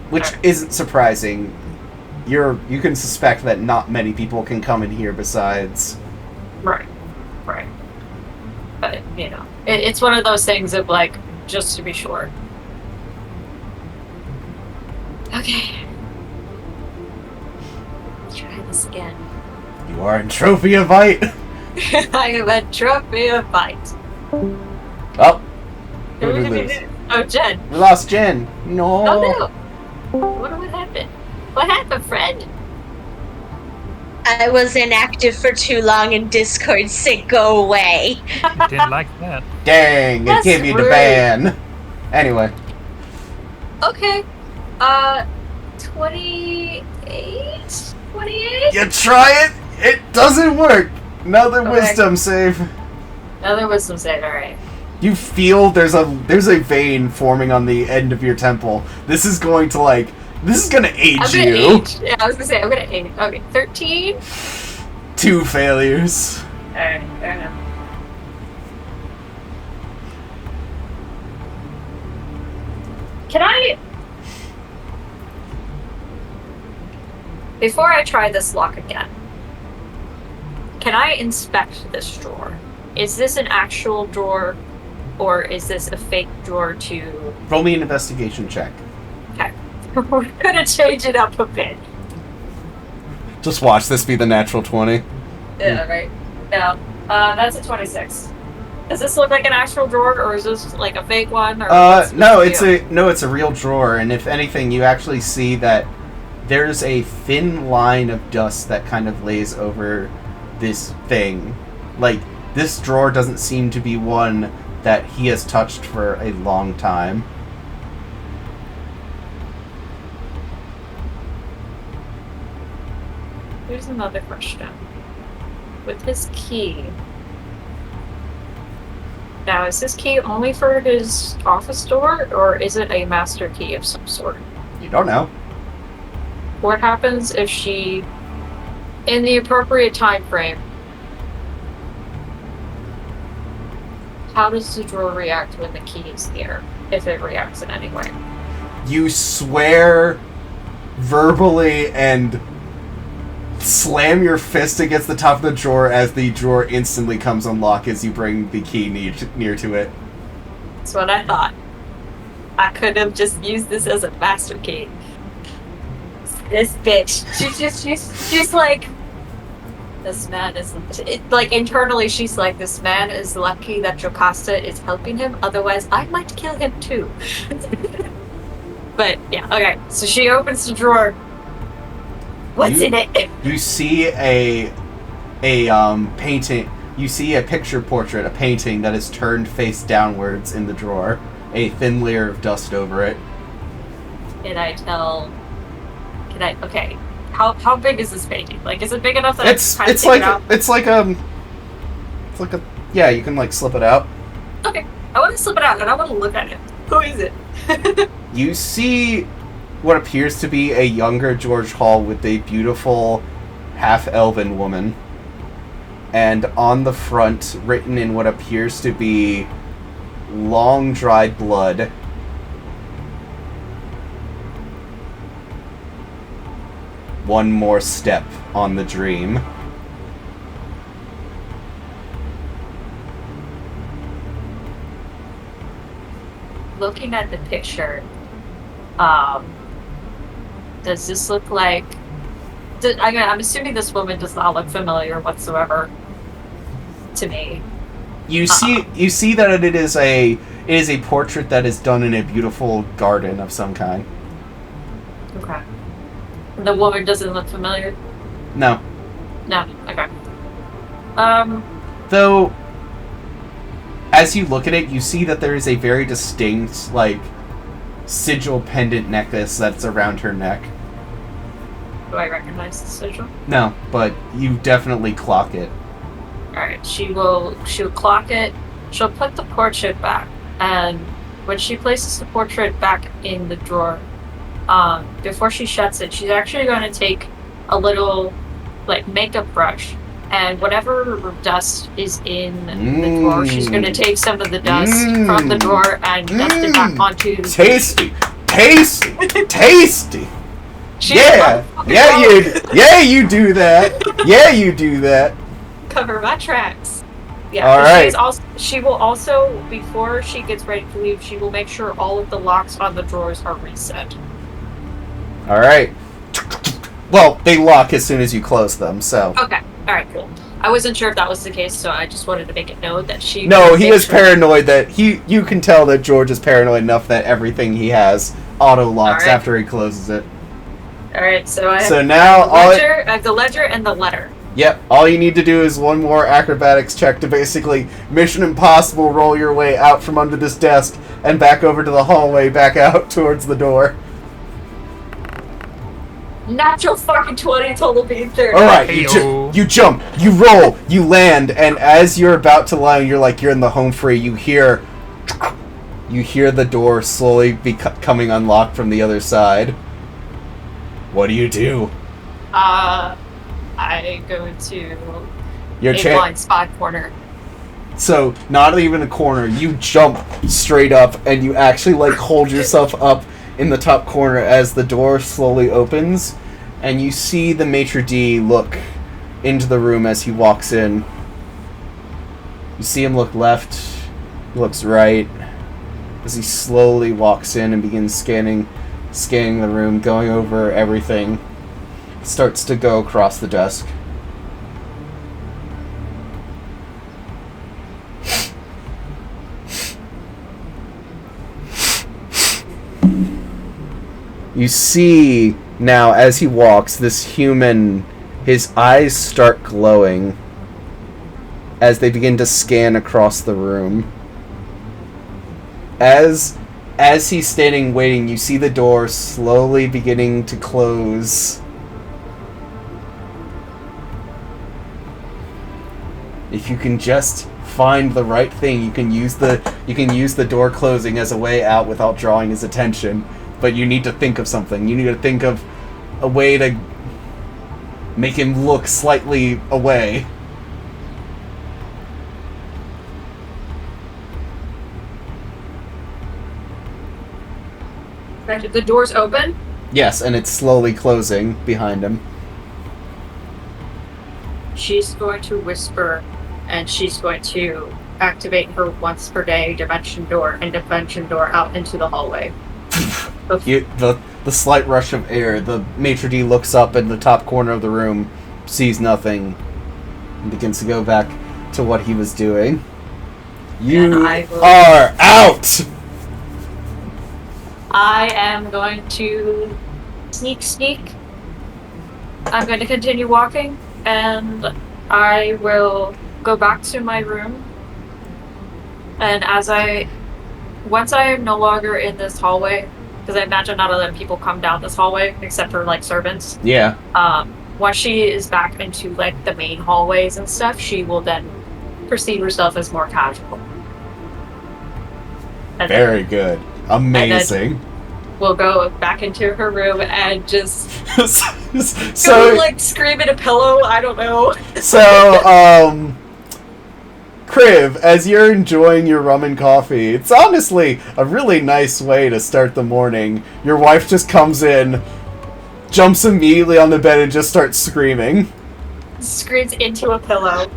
Which isn't surprising. You can suspect that not many people can come in here besides. Right. But, you know, it's one of those things of, like, just to be sure. Okay. Let's try this again. You are Entropiavite! I am a Entropiavite. Oh. Who did we lose? Oh, Jen. We lost Jen. No. Oh, no. What happened? What happened, friend? I was inactive for too long and Discord said go away. Didn't like that. Dang, That's it gave you the rude. ban. Anyway. Okay. 28? 28? You try it, it doesn't work. Another Okay. wisdom save. Another wisdom save, alright. You feel there's a vein forming on the end of your temple. This is going to age I'm gonna you. age. Yeah, I was gonna say, I'm gonna age. Okay, 13? 2 failures. Alright, fair enough. Can I... Before I try this lock again, can I inspect this drawer? Is this an actual drawer, or is this a fake drawer to... Roll me an investigation check. Okay. We're gonna change it up a bit. Just watch this be the natural 20. Yeah, right. No. That's a 26. Does this look like an actual drawer, or is this like a fake one? Or No, it's a real drawer, and if anything, you actually see that there's a thin line of dust that kind of lays over this thing. Like, this drawer doesn't seem to be one that he has touched for a long time. Here's another question. With his key... Now, is this key only for his office door, or is it a master key of some sort? You don't know. What happens if she, in the appropriate time frame, how does the drawer react when the key is there, if it reacts in any way? You swear verbally and slam your fist against the top of the drawer as the drawer instantly comes unlock as you bring the key near to it. That's what I thought. I could have just used this as a master key. This bitch. She's like, this man is... like, internally, she's like, this man is lucky that Jocasta is helping him, otherwise I might kill him too. But, yeah, okay. So she opens the drawer. What's in it? You see a painting. You see a picture portrait, a painting that is turned face downwards in the drawer. A thin layer of dust over it. Okay. How big is this painting? Like, is it big enough that It's I can it's take like it out? it's like a yeah. You can like slip it out. Okay. I want to slip it out and I want to look at it. Who is it? You see what appears to be a younger George Hall with a beautiful half-elven woman. And on the front, written in what appears to be long-dried blood, one more step on the dream. looking at the picture, does this look like... I'm assuming this woman does not look familiar whatsoever to me. You see that it is a portrait that is done in a beautiful garden of some kind. Okay. The woman doesn't look familiar? No. No, okay. Though, as you look at it, you see that there is a very distinct, like, sigil pendant necklace that's around her neck. Do I recognize the sigil? No, but you definitely clock it. Alright, she'll clock it, she'll put the portrait back, and when she places the portrait back in the drawer, before she shuts it, she's actually going to take a little, like, makeup brush, and whatever dust is in the drawer, she's going to take some of the dust from the drawer and dust it back onto... Tasty! Tasty! Tasty! She Yeah! You do that! Yeah, you do that! Cover my tracks. Yeah, all right. She will also, before she gets ready to leave, she will make sure all of the locks on the drawers are reset. Alright. Well, they lock as soon as you close them, so... Okay, alright, cool. I wasn't sure if that was the case, so I just wanted to make it known that she... No, he is paranoid that... You can tell that George is paranoid enough that everything he has auto-locks after he closes it. Alright, so I have, I have the ledger and the letter. Yep, all you need to do is one more acrobatics check to basically Mission Impossible roll your way out from under this desk and back over to the hallway, back out towards the door. Natural fucking 20, total being 30. Alright, you jump, you roll, you land, and as you're about to land, you're in the home free, you hear the door slowly becoming unlocked from the other side. What do you do? I go to a blind spot corner. So, not even a corner, you jump straight up, and you actually, like, hold yourself up in the top corner as the door slowly opens, and you see the maitre d' look into the room as he walks in. You see him look left, he looks right, as he slowly walks in and begins scanning the room, going over everything. Starts to go across the desk. You see now, as he walks, this human, his eyes start glowing as they begin to scan across the room. As he's standing waiting, you see the door slowly beginning to close. If you can just find the right thing, you can use the door closing as a way out without drawing his attention. But you need to think of something. You need to think of a way to make him look slightly away. The door's open? Yes, and it's slowly closing behind him. She's going to whisper, and she's going to activate her once per day dimension door out into the hallway. The slight rush of air, the maitre d' looks up in the top corner of the room, sees nothing, and begins to go back to what he was doing. You are out! I am going to sneak. I'm going to continue walking, and I will go back to my room. And once I am no longer in this hallway, because I imagine not a lot of people come down this hallway, except for, like, servants. Yeah. Once she is back into, like, the main hallways and stuff, she will then perceive herself as more casual. And very good. Amazing. We'll go back into her room and just so go, like, scream at a pillow. I don't know. So, Kriv, as you're enjoying your rum and coffee, it's honestly a really nice way to start the morning. Your wife just comes in, jumps immediately on the bed, and just starts screaming. Screams into a pillow.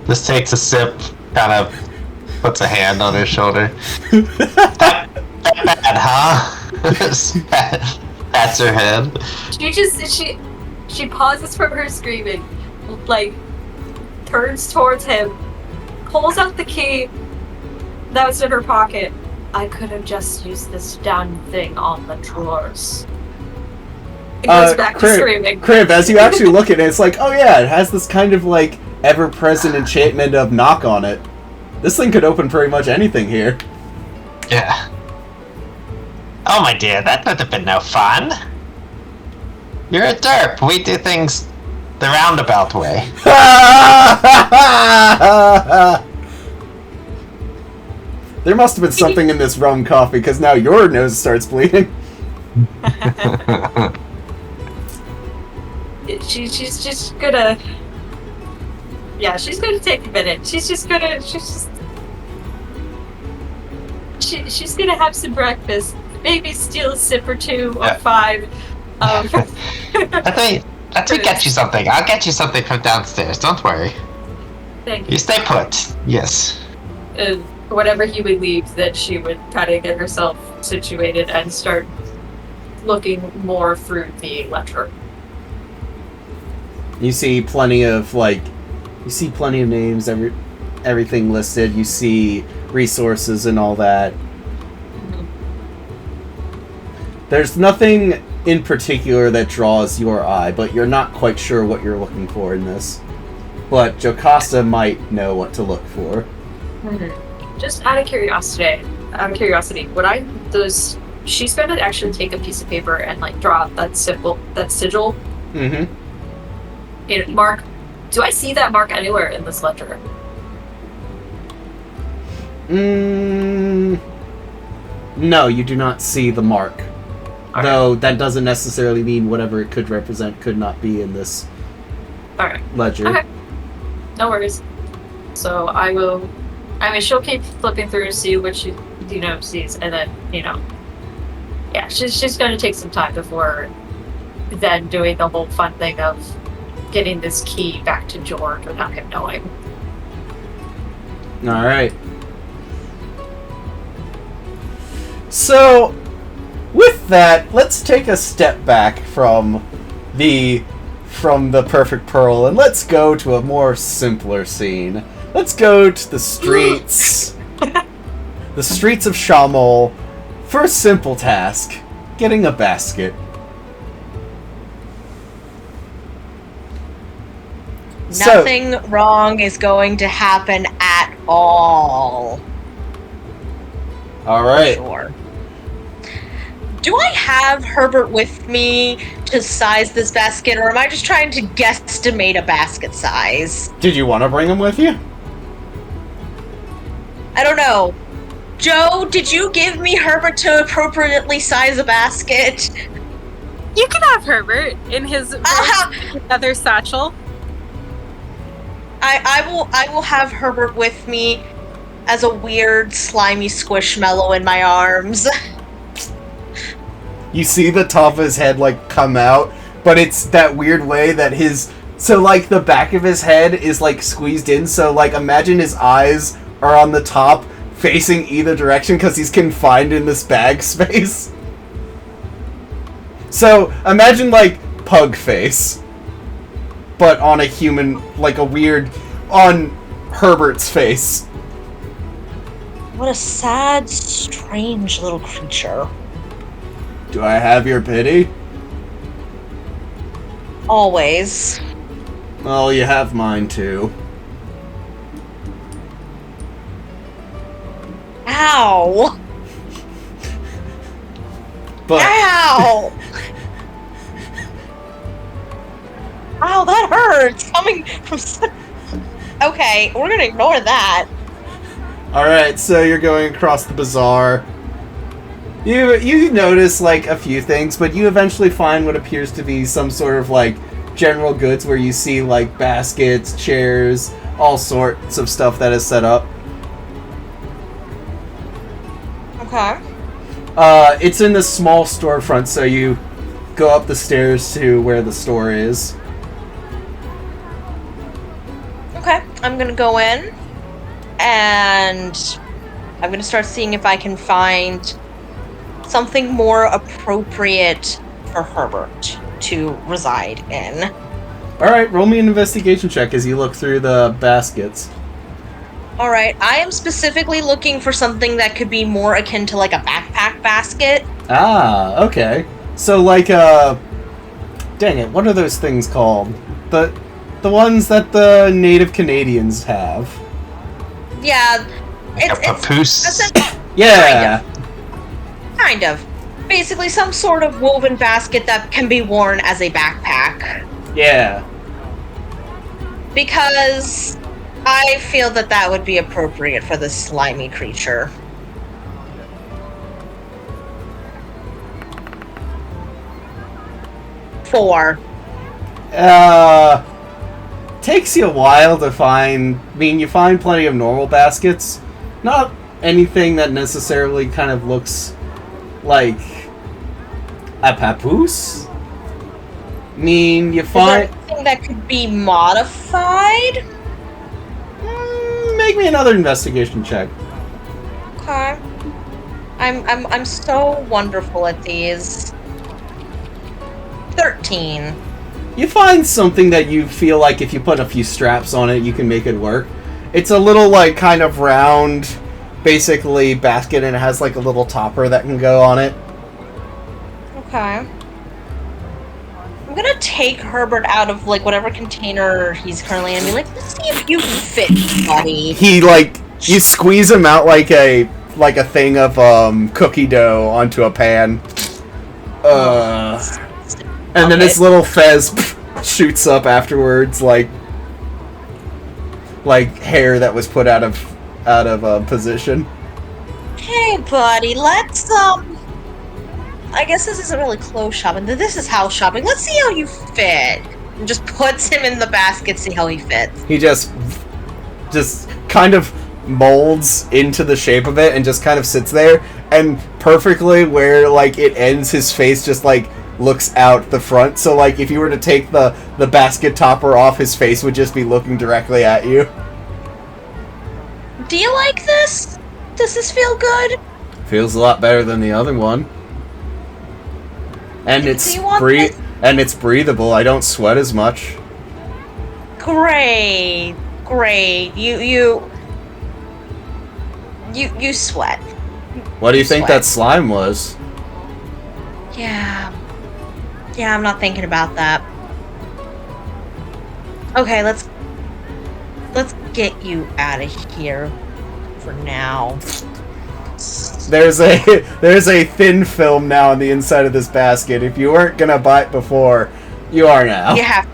Just takes a sip, kind of puts a hand on her shoulder. that bad, huh? Pats her head. She pauses from her screaming, like turns towards him, pulls out the key that was in her pocket. I could have just used this damn thing on the drawers. It goes back to screaming. Crib, as you actually look at it, it's like, oh yeah, it has this kind of like ever-present enchantment of knock on it. This thing could open pretty much anything here. Yeah. Oh my dear, that would have been no fun. You're a derp. We do things the roundabout way. There must have been something in this rum coffee, because now your nose starts bleeding. She's just gonna... Yeah, she's gonna take a minute. She's gonna have some breakfast. Maybe steal a sip or 2 or 5. Let me get you something. I'll get you something from downstairs. Don't worry. Thank you. You stay put. Yes. Whenever he would leave, that she would kind of get herself situated and start looking more through the ledger. You see plenty of names, everything listed. You see resources and all that. There's nothing in particular that draws your eye, but you're not quite sure what you're looking for in this. But Jocasta might know what to look for. Just out of curiosity, she's going to actually take a piece of paper and like draw out that sigil. Mm-hmm. Mark, do I see that mark anywhere in this ledger? No, you do not see the mark. Okay. Though that doesn't necessarily mean whatever it could represent could not be in this ledger. Okay. No worries. So she'll keep flipping through to see what she, sees, and then, yeah, she's going to take some time before then doing the whole fun thing of getting this key back to George without him knowing. Alright. So, with that, let's take a step back from the Perfect Pearl, and let's go to a more simpler scene. Let's go to the streets. The streets of Shamol for a simple task. Getting a basket. Nothing wrong is going to happen at all. Alright. Sure. Do I have Herbert with me to size this basket, or am I just trying to guesstimate a basket size? Did you want to bring him with you? I don't know. Joe, did you give me Herbert to appropriately size a basket? You can have Herbert in his leather satchel. I will have Herbert with me as a weird, slimy squishmallow in my arms. You see the top of his head, come out, but it's that weird way that the back of his head is, squeezed in, so, imagine his eyes are on the top, facing either direction, because he's confined in this bag space. So, imagine, pug face, but on a human, on Herbert's face. What a sad, strange little creature. Do I have your pity? Always. Well, you have mine, too. Ow! But... Ow! Ow, that hurts! Coming from... Okay, we're gonna ignore that. Alright, so you're going across the bazaar. You notice, a few things, but you eventually find what appears to be some sort of, general goods where you see, baskets, chairs, all sorts of stuff that is set up. Okay. It's in this small storefront, so you go up the stairs to where the store is. Okay. I'm gonna go in and I'm gonna start seeing if I can find something more appropriate for Herbert to reside in. Alright, roll me an investigation check as you look through the baskets. Alright, I am specifically looking for something that could be more akin to like a backpack basket. Ah, okay. So like dang it, what are those things called? The ones that the native Canadians have. Yeah, Like a papoose? Yeah. Kind of. Basically some sort of woven basket that can be worn as a backpack. Yeah. Because I feel that that would be appropriate for this slimy creature. Four. Takes you a while to find. I mean, you find plenty of normal baskets. Not anything that necessarily kind of looks like a papoose. I mean, you find. Is there anything that could be modified? Make me another investigation check. Okay. I'm so wonderful at these. 13. You find something that you feel like if you put a few straps on it, you can make it work. It's a little, like, kind of round, basically, basket, and it has, like, a little topper that can go on it. Okay. I'm gonna take Herbert out of, like, whatever container he's currently in and be like, let's see if you fit, buddy. He, like, you squeeze him out like a thing of, cookie dough onto a pan. And then his little fez shoots up afterwards, like hair that was put out of position. Hey, buddy, let's, I guess this isn't really clothes shopping. This is house shopping. Let's see how you fit. And just puts him in the basket, see how he fits. He just kind of molds into the shape of it and just kind of sits there, and perfectly where, like, it ends, his face just, like, looks out the front. So, like, if you were to take the basket topper off, his face would just be looking directly at you. Do you like this? Does this feel good? Feels a lot better than the other one. And Do it's you want this? and it's breathable. I don't sweat as much. Great. You sweat. What do you think Sweat. that slime was? Yeah, I'm not thinking about that. Okay, let's get you out of here for now. There's a thin film now on the inside of this basket. If you weren't gonna buy it before, you are now. You have.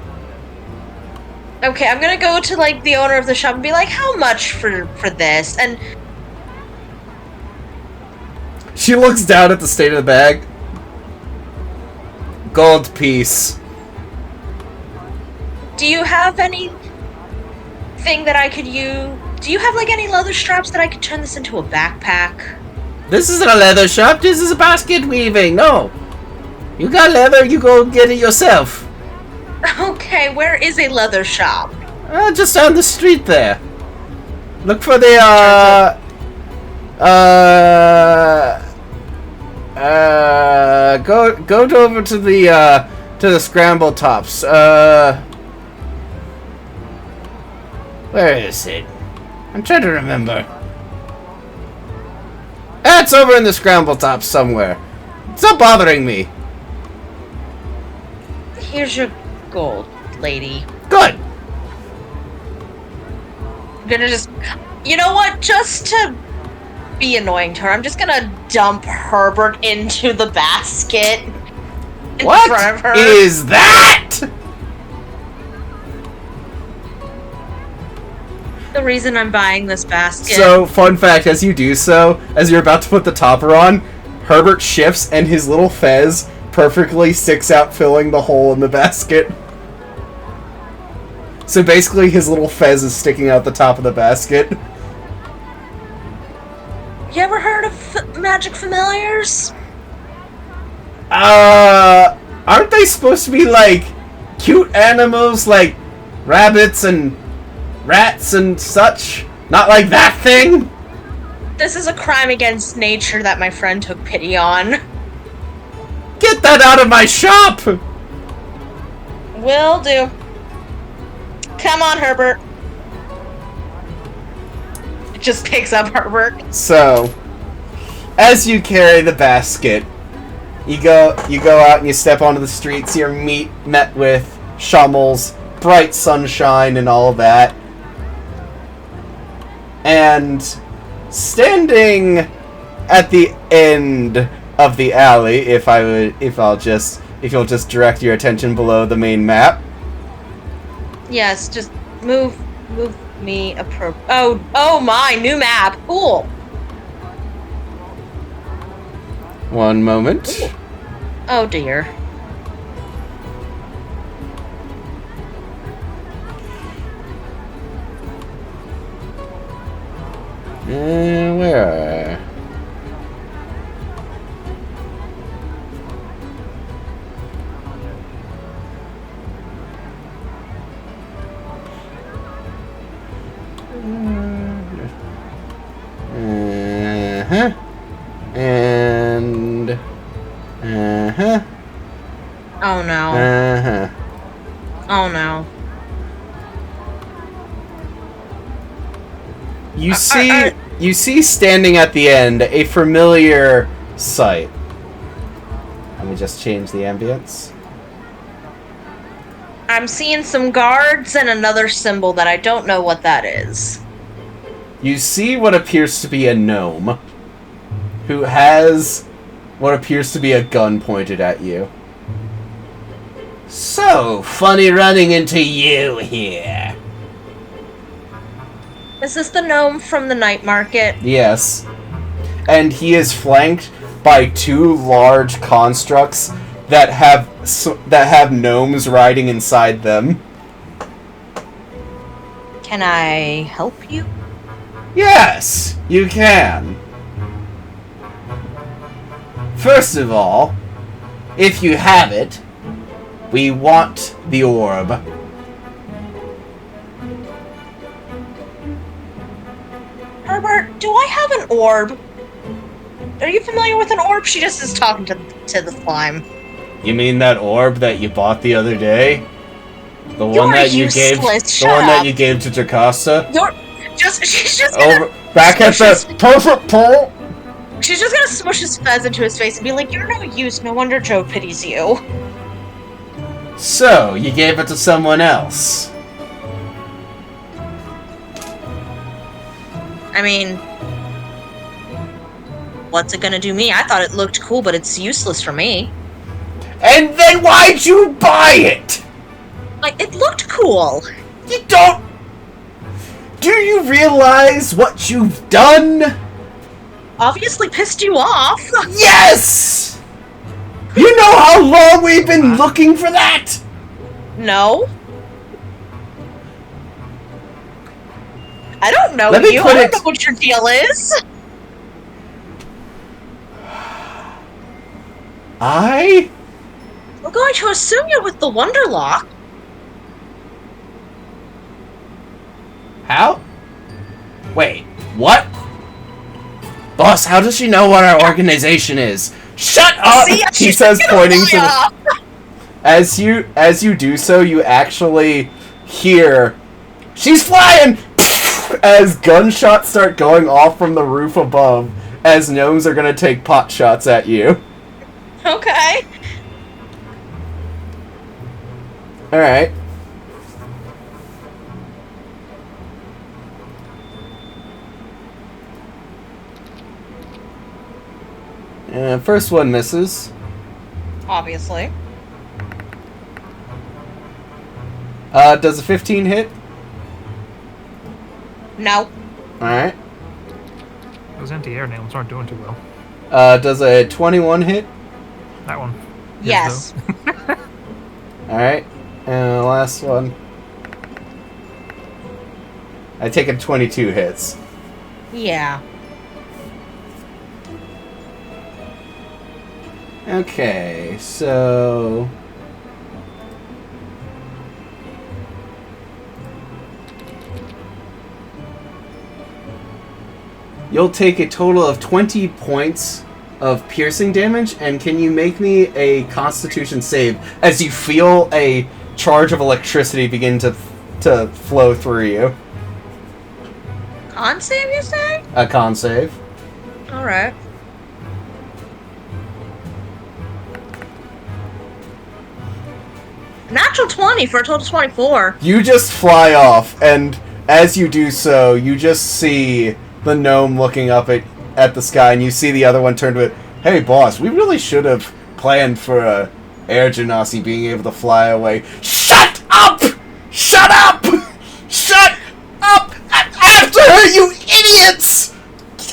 Okay, I'm gonna go to, like, the owner of the shop and be like, how much for this? And She looks down at the state of the bag. Gold piece. do you have anything that I could use? Do you have, like, any leather straps that I could turn this into a backpack? This isn't a leather shop. This is a basket weaving. No. You got leather. You go get it yourself. Okay, where is a leather shop? Just down the street there. Look for the, go over to the scramble tops. Where is it? I'm trying to remember. It's over in the scramble tops somewhere. Stop bothering me. Here's your gold, lady. Good. I'm gonna just... You know what? Just to be annoying to her, I'm just gonna dump Herbert into the basket in front of her. What is that? The reason I'm buying this basket. So, fun fact, as you do so, as you're about to put the topper on, Herbert shifts and his little fez perfectly sticks out, filling the hole in the basket. So basically his little fez is sticking out the top of the basket. You ever heard of magic familiars? Aren't they supposed to be, like, cute animals, like rabbits and rats and such? Not like that thing? This is a crime against nature that my friend took pity on. Get that out of my shop! Will do. Come on, Herbert. It just picks up Herbert. So, as you carry the basket, you go out and you step onto the streets. You're met with Shummel's bright sunshine and all that. And standing at the end of the alley, if you'll just direct your attention below the main map. Yes, just move me Oh my, new map. Cool. One moment. Oh dear. Where? And Oh no. Oh no. You see standing at the end a familiar sight. Let me just change the ambience. I'm seeing some guards and another symbol that I don't know what that is. You see what appears to be a gnome who has what appears to be a gun pointed at you. So, funny running into you here. Is this the gnome from the night market? Yes. And he is flanked by two large constructs that have gnomes riding inside them. Can I help you? Yes, you can. First of all, if you have it, we want the orb. Herbert, do I have an orb? Are you familiar with an orb? She just is talking to the slime. You mean that orb that you bought the other day? The one You're that you gave useless. the Shut one that up. you gave to Jocasta? She's just gonna Back at the perfect pull. She's just gonna smush his fez into his face and be like, "You're no use, no wonder Joe pities you." So, you gave it to someone else. I mean, what's it gonna do me? I thought it looked cool, but it's useless for me. And then why'd you buy it? Like, it looked cool. You don't... Do you realize what you've done? Obviously pissed you off. Yes! You know how long we've been looking for that? No. I don't know Let me you. put I don't it- know what your deal is. We're going to assume you're with the Wonderlock. How? Wait, what? Boss, how does she know what our organization is? Shut up! See, He says, pointing to the... up. As you do so, you actually hear... She's flying! As gunshots start going off from the roof above, as gnomes are gonna take pot shots at you. Okay. Alright. First one misses. Obviously. Does a 15 hit? No. Alright. Those anti-air nails aren't doing too well. Does a 21 hit? That one. Yes. Alright. And the last one. I take a 22 hits. Yeah. Okay, so... you'll take a total of 20 points of piercing damage, and can you make me a Constitution save as you feel a charge of electricity begin to flow through you? Con save, you say? A con save. Alright. Natural 20 for a total of 24. You just fly off, and as you do so, you just see the gnome looking up at the sky, and you see the other one turn to it. Hey, boss, we really should have planned for Air Genasi being able to fly away. Shut up! Shut up! Shut up! After her, you idiots!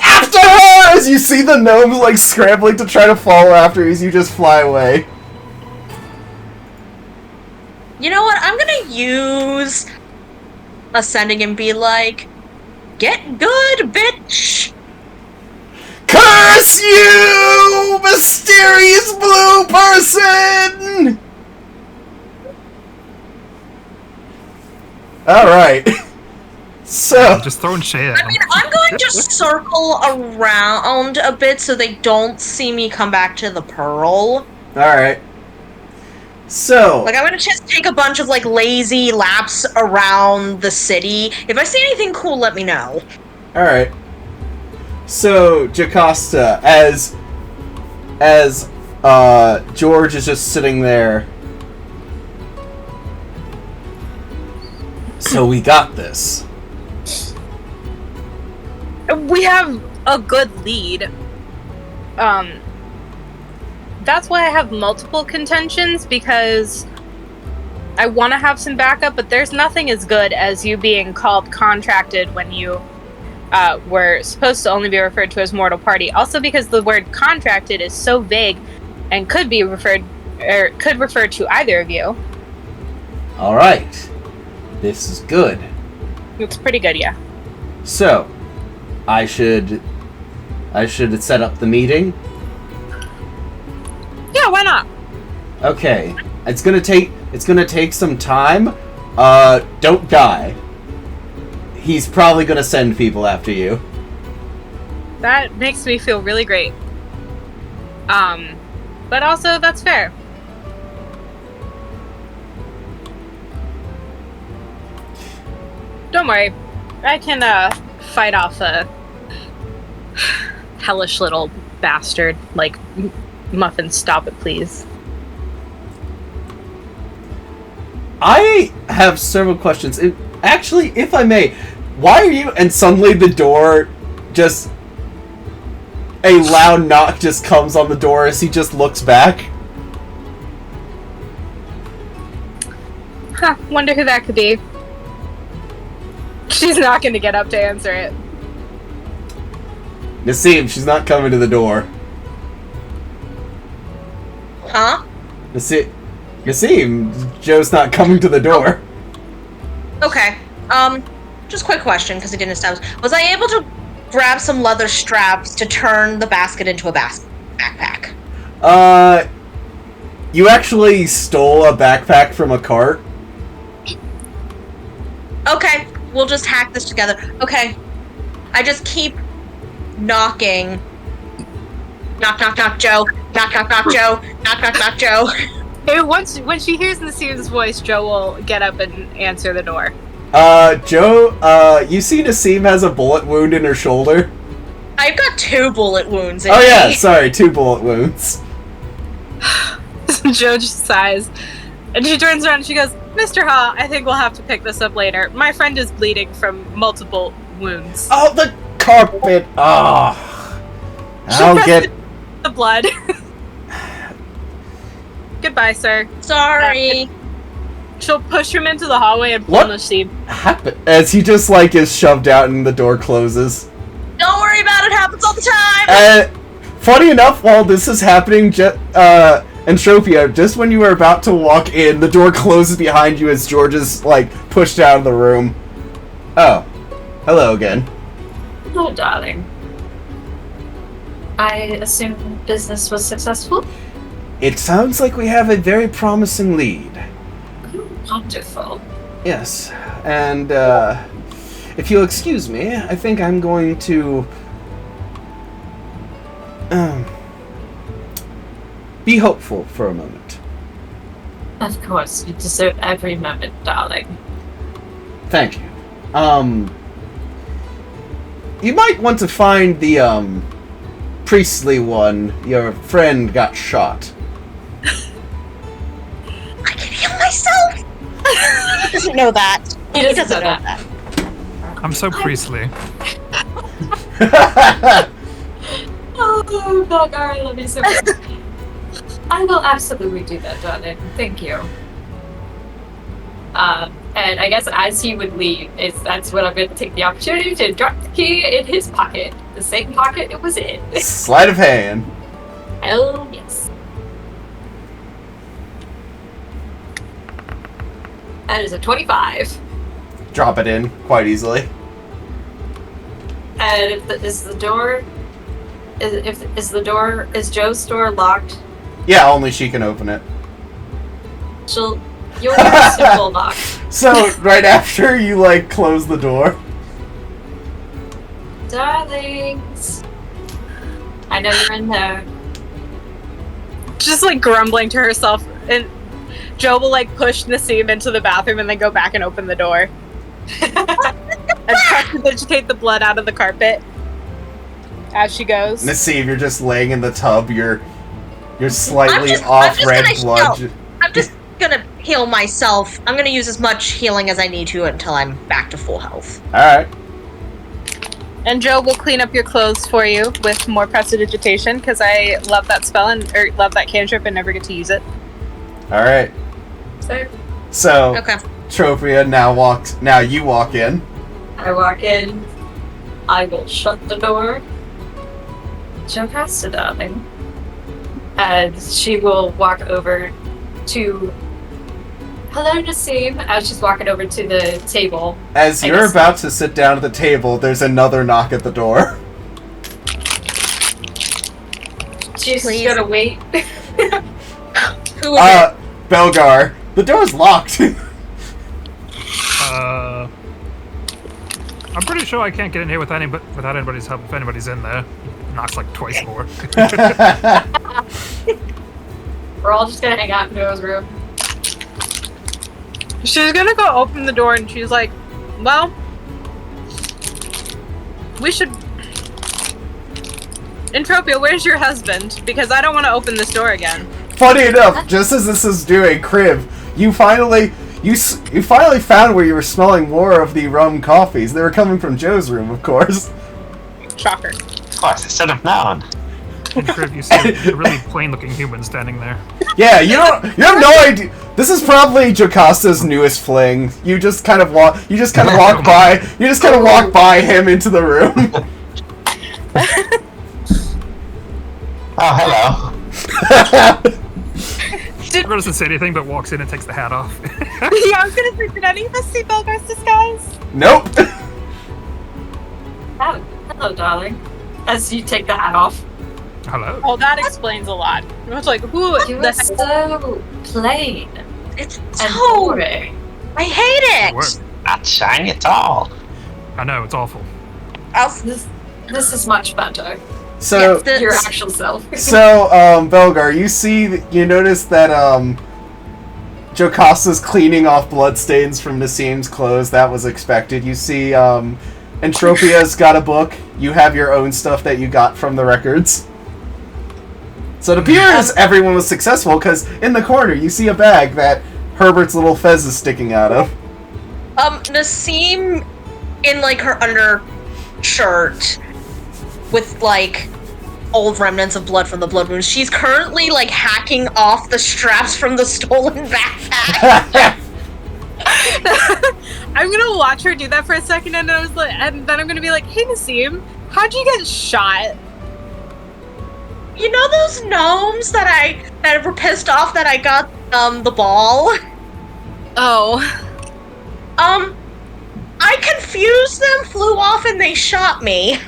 After her! As you see the gnomes, like, scrambling to try to follow after you as you just fly away. You know what? I'm gonna use Ascending and be like, get good, bitch! Curse you, mysterious blue person! Alright. So... Just throwing shade I mean, I'm going to circle around a bit so they don't see me come back to the Pearl. Alright. So... Like, I'm gonna just take a bunch of, like, lazy laps around the city. If I see anything cool, let me know. Alright. So, Jocasta, as George is just sitting there. So we got this. We have a good lead. That's why I have multiple contentions, because I want to have some backup, but there's nothing as good as you being called contracted when you were supposed to only be referred to as mortal party. Also because the word contracted is so vague and could refer to either of you. Alright. This is good. It's pretty good, yeah. So, I should set up the meeting. Yeah, why not? Okay. It's gonna take some time. Don't die. He's probably gonna send people after you. That makes me feel really great. But also, that's fair. Don't worry. I can, fight off a hellish little bastard. Like, Muffin, stop it, please. I have several questions. Actually, if I may, why are you... And suddenly the door just... A loud knock just comes on the door as he just looks back. Huh, wonder who that could be. She's not going to get up to answer it. Nassim, she's not coming to the door. Huh? Nassim, Joe's not coming to the door. Okay. Just quick question, because he didn't establish. Was I able to grab some leather straps to turn the basket into a backpack? You actually stole a backpack from a cart? Okay, we'll just hack this together. Okay. I just keep knocking. Knock, knock, knock, Joe. Knock, knock, knock, Joe. Knock, knock, knock, Joe. Hey, when she hears Nassim's voice, Joe will get up and answer the door. Joe, you see Nassim has a bullet wound in her shoulder? I've got 2 bullet wounds in Oh me. yeah, sorry, 2 bullet wounds. Joe just sighs. And she turns around and she goes, Mr. Ha, I think we'll have to pick this up later. My friend is bleeding from multiple wounds. Oh, the carpet! Oh. I'll get... the blood. Goodbye, sir. Sorry. She'll push him into the hallway and pull Nassim. Happen as he just like is shoved out and the door closes. Don't worry about it. Happens all the time. Funny enough, while this is happening, Entropia, just when you were about to walk in, the door closes behind you as George is like pushed out of the room. Oh, hello again. Oh, darling. I assume business was successful? It sounds like we have a very promising lead. Wonderful. Yes, and if you'll excuse me, I think I'm going to Be hopeful for a moment. Of course, you deserve every moment, darling. Thank you. You might want to find the, priestly one. Your friend got shot. I can heal myself! He doesn't know that. He doesn't know that. I'm so priestly. Oh, Belgar, I love you so much. I will absolutely do that, darling. Thank you. And I guess as he would leave, that's when I'm going to take the opportunity to drop the key in his pocket. The same pocket it was in. Sleight of hand. Hell yes. That is a 25. Drop it in quite easily. And is Joe's door locked? Yeah, only she can open it. You'll hear a simple knock. So, right after you, close the door. Darlings, I know you're in there. Just grumbling to herself, and Joe will push Nassim into the bathroom and then go back and open the door. And try to vegetate the blood out of the carpet as she goes. Nassim, you're just laying in the tub. You're slightly off red blood. I'm just gonna heal myself. I'm gonna use as much healing as I need to until I'm back to full health. Alright. And Joe will clean up your clothes for you with more prestidigitation, because I love that spell or love that cantrip and never get to use it. Alright. So So, Tropia now you walk in. I walk in. I will shut the door. Jocasta, darling. And she will walk over to... Hello, Nassim. As she's walking over to the table. As you're about to sit down at the table, there's another knock at the door. She's gonna wait. Who is it? Belgar. The door's locked. I'm pretty sure I can't get in here without anybody's help if anybody's in there. Knocks twice more. We're all just gonna hang out in Joe's room. She's gonna go open the door and she's like, well, we should... Entropia, where's your husband? Because I don't want to open this door again. Funny enough, just as this is doing, Crib, you finally found where you were smelling more of the rum coffees. They were coming from Joe's room, of course. Shocker. Of course, I should have known. And Triv, you see a really plain-looking human standing there. Yeah, you have no idea. This is probably Jocasta's newest fling. You just kind of walk by him into the room. Oh, hello. Belgar doesn't say anything, but walks in and takes the hat off. Yeah, I was gonna say, did any of us see Belgar's disguise? Nope. Oh, hello, darling. As you take the hat off. Hello. Oh, that explains a lot. I was like, who You the are so plain It's and so... boring. I hate Work. it! Not shiny at all. I know, it's awful. This is much better. So, Your actual self. Belgar, you notice that, Jocasta's cleaning off bloodstains from Nassim's clothes. That was expected. You see, Entropia's got a book. You have your own stuff that you got from the records. So it appears everyone was successful, because in the corner you see a bag that Herbert's little fez is sticking out of. Nassim, in, her undershirt, with, old remnants of blood from the blood wounds, she's currently, hacking off the straps from the stolen backpack. I'm gonna watch her do that for a second, and then I'm gonna be like, "Hey, Nassim, how'd you get shot?" You know those gnomes that were pissed off that I got the ball? Oh. I confused them, flew off, and they shot me.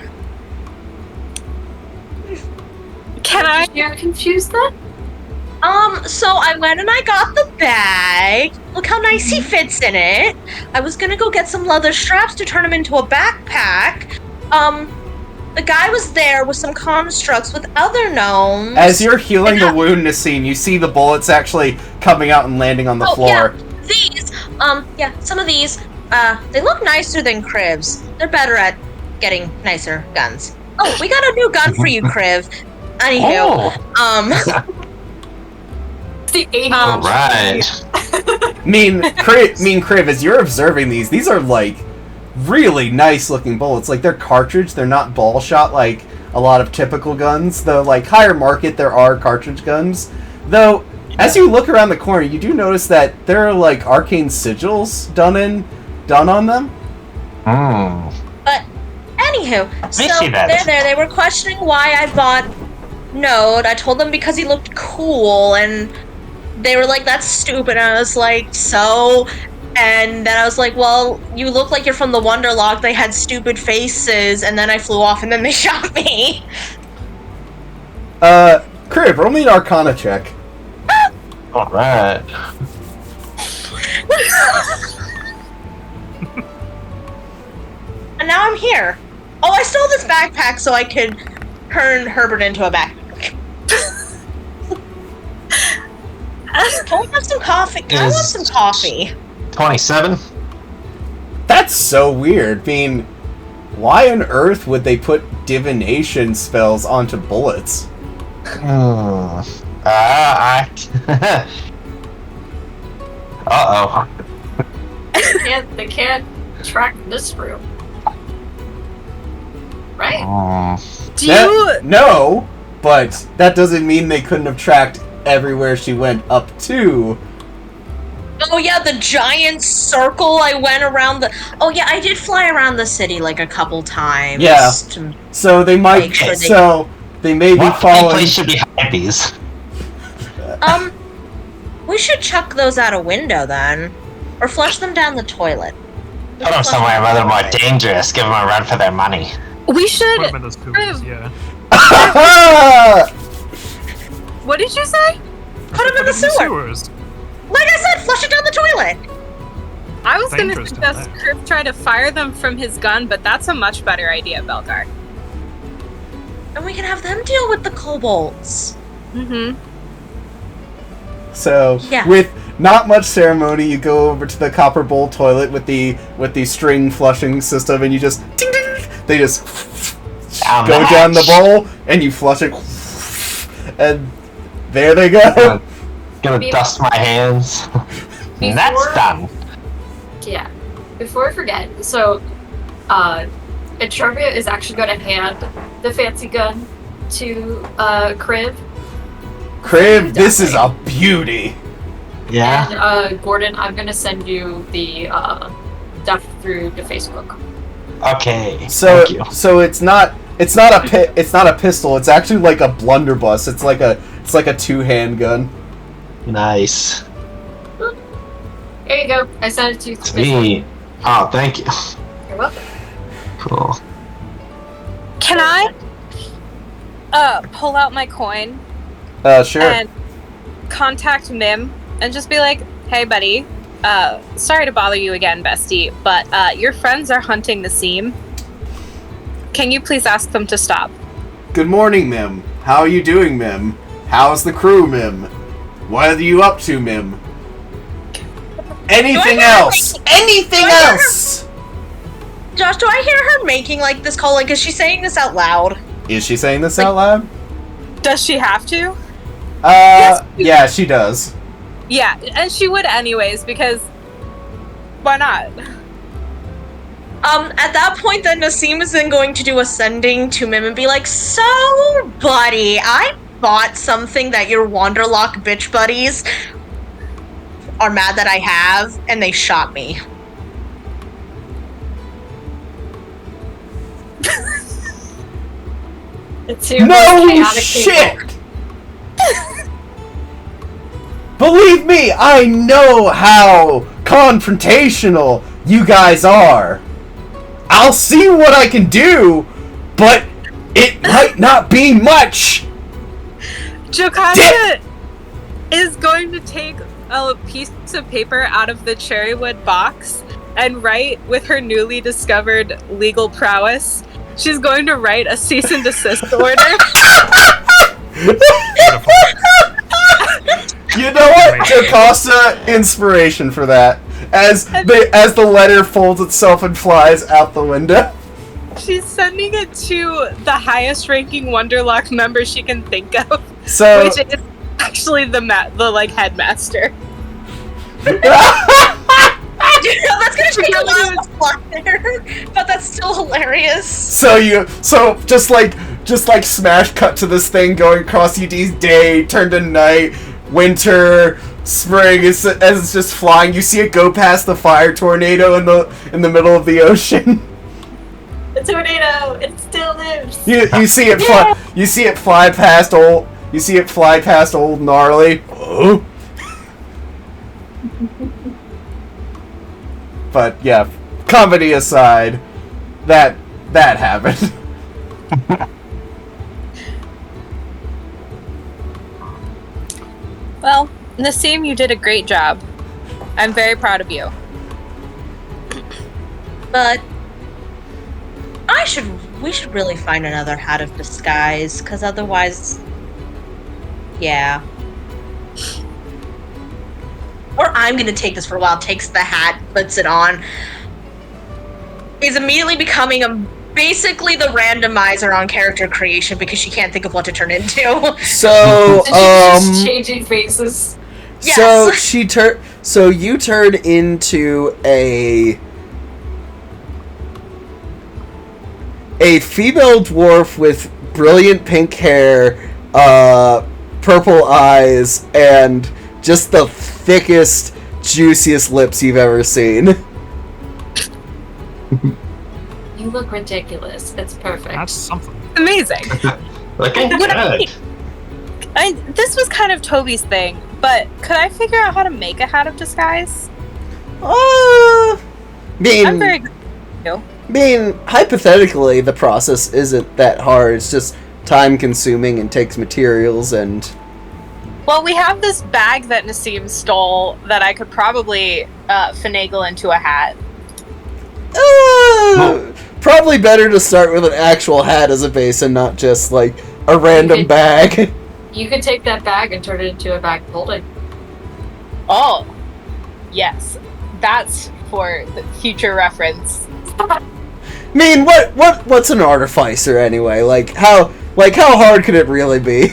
Can I? You're confused then? So I went and I got the bag. Look how nice he fits in it. I was gonna go get some leather straps to turn him into a backpack. the guy was there with some constructs with other gnomes. As you're healing the wound, Nassim, you see the bullets actually coming out and landing on the floor. Yeah, these, some of these, they look nicer than Crib's. They're better at getting nicer guns. Oh, we got a new gun for you, Criv. Anywho, the 80s. Alright. Criv, as you're observing these are like really nice looking bullets. Like they're cartridge, they're not ball shot like a lot of typical guns. Though like higher market there are cartridge guns. Though as you look around the corner, you do notice that there are like arcane sigils done on them. But anywho, so they're there. They were questioning why I bought Node. I told them because he looked cool, and they were like, "That's stupid." And I was like, "So?" And then I was like, "Well, you look like you're from the Wonderlock. They had stupid faces." And then I flew off, and then they shot me. Crib, roll me an Arcana check. Alright. And now I'm here. Oh, I stole this backpack so I could turn Herbert into a backpack. Don't have some coffee. I want some coffee. 27? That's so weird. Why on earth would they put divination spells onto bullets? Uh-oh. They can't track this room. Right? No, but that doesn't mean they couldn't have tracked everywhere she went up to. Oh yeah, the giant circle I went around the... Oh yeah, I did fly around the city like a couple times. Yeah. So they might... Sure they may be following... What place should be hide these? We should chuck those out a window then. Or flush them down the toilet. Put them somewhere a little more dangerous. Give them a run for their money. We should... Put them in those coolers, yeah. What did you say? Put them in the sewers. Like I said, flush it down the toilet. I was going to suggest Crip try to fire them from his gun, but that's a much better idea, Belgar. And we can have them deal with the kobolds. Mm-hmm. So, with not much ceremony, you go over to the copper bowl toilet with the string flushing system, and you just... Ding, ding, they just go down the bowl, and you flush it, and there they go. Gonna dust my hands. And that's done. Yeah. Before I forget, so Etrovia is actually going to hand the fancy gun to Crib. Crib, this is a beauty. Yeah. And Gordon, I'm going to send you the stuff through the Facebook. Okay. So thank you. so it's not a pistol. It's actually like a blunderbuss. It's like a two-hand gun. Nice. There you go. I sent it to you. Sweet. Oh, thank you. You're welcome. Cool. Can I pull out my coin Sure. and contact Mim and just be like, "Hey, buddy, sorry to bother you again, bestie, but your friends are hunting the seam. Can you please ask them to stop?" Good morning, Mim. How are you doing, Mim? How's the crew, Mim? What are you up to, Mim? Anything else? Anything else? Josh, do I hear her making like this call? Like, is she saying this out loud? Is she saying this out loud? Does she have to? Yeah, she does. Yeah, and she would anyways, because why not? At that point, then Nassim is then going to do ascending to Mim and be like, "So, buddy, I bought something that your Wanderlock bitch buddies are mad that I have, and they shot me." No shit! Believe me, I know how confrontational you guys are. I'll see what I can do, but it might not be much. Jocasta is going to take a piece of paper out of the cherrywood box and write with her newly discovered legal prowess, She's going to write a cease and desist order. Beautiful. You know what? Jocasta, inspiration for that. As the letter folds itself and flies out the window. She's sending it to the highest ranking Wonderlock member she can think of, So which is actually the headmaster. That's gonna take a while to fly there, but that's still hilarious. So just like smash cut to this thing going across UD's day, turned to night, winter, spring, as it's just flying. You see it go past the fire tornado in the middle of the ocean. The tornado, it still lives. You see it fly. You see it fly past old. You see it fly past old gnarly. Oh. But yeah, comedy aside, that happened. Well, Nassim, you did a great job. I'm very proud of you. But we should really find another hat of disguise, because otherwise, yeah. Or I'm gonna take this for a while, takes the hat, puts it on. Is immediately becoming basically the randomizer on character creation because she can't think of what to turn into. So, Just changing faces. Yes. So you turn into a female dwarf with brilliant pink hair, purple eyes, and just the thickest, juiciest lips you've ever seen. You look ridiculous. It's perfect. That's something. Amazing. Looking good. This was kind of Toby's thing, but could I figure out how to make a hat of disguise? I'm very hypothetically, the process isn't that hard. It's just time-consuming and takes materials and... Well, we have this bag that Nassim stole that I could probably finagle into a hat. Probably better to start with an actual hat as a base and not just, like, a random bag. You could take that bag and turn it into a bag of holding. Oh, yes. That's for the future reference. I mean, what's an artificer anyway? Like how hard could it really be?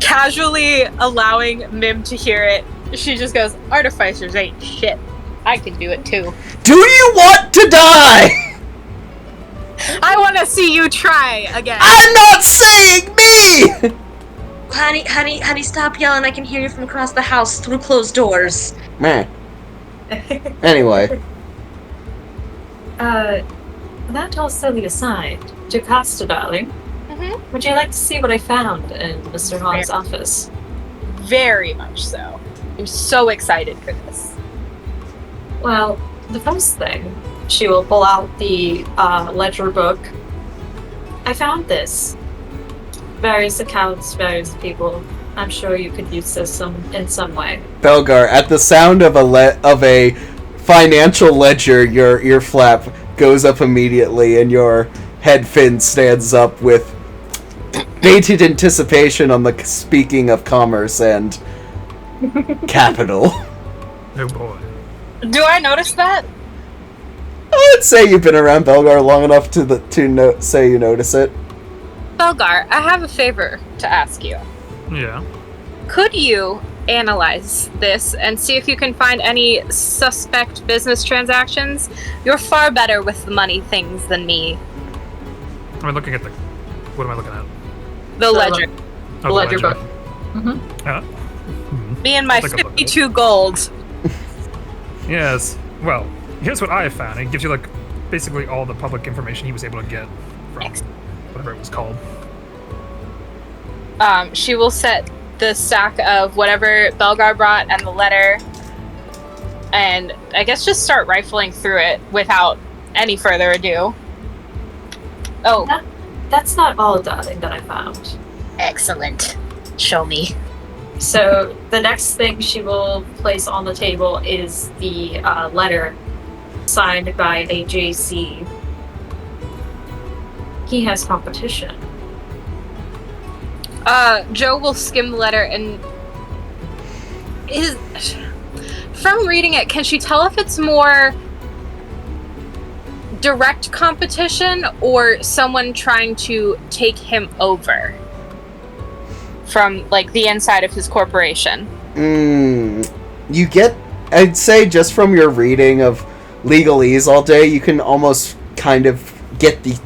Casually allowing Mim to hear it, she just goes, "Artificers ain't shit. I can do it too." Do you want to die? I want to see you try again. I'm not saying me. Honey, stop yelling. I can hear you from across the house through closed doors. Meh. Anyway. That all silly aside, Jocasta, darling, would you like to see what I found in Mr. Hahn's office? Very much so. I'm so excited for this. Well, the first thing, she will pull out the ledger book. I found this. Various accounts, various people. I'm sure you could use this in some way. Belgar, at the sound of a financial ledger, your flap goes up immediately, and your head fin stands up with bated anticipation on the speaking of commerce and capital. Oh boy. Do I notice that? I'd say you've been around Belgar long enough to say you notice it. Belgar, I have a favor to ask you. Yeah. Could you analyze this and see if you can find any suspect business transactions? You're far better with the money things than me. I'm looking at what am I looking at? The ledger. Oh, the ledger book. Me and my Take a look. 52 gold. Yes. Well, here's what I found. It gives you like basically all the public information he was able to get from whatever it was called. She will set the stack of whatever Belgar brought and the letter, and I guess just start rifling through it without any further ado. Oh, That's not all, darling, that I found. excellent. Show me. So the next thing she will place on the table is the letter signed by a JC. he has competition. Joe will skim the letter and from reading it, can she tell if it's more direct competition or someone trying to take him over from like the inside of his corporation? You get, I'd say, just from your reading of legalese all day, you can almost kind of get the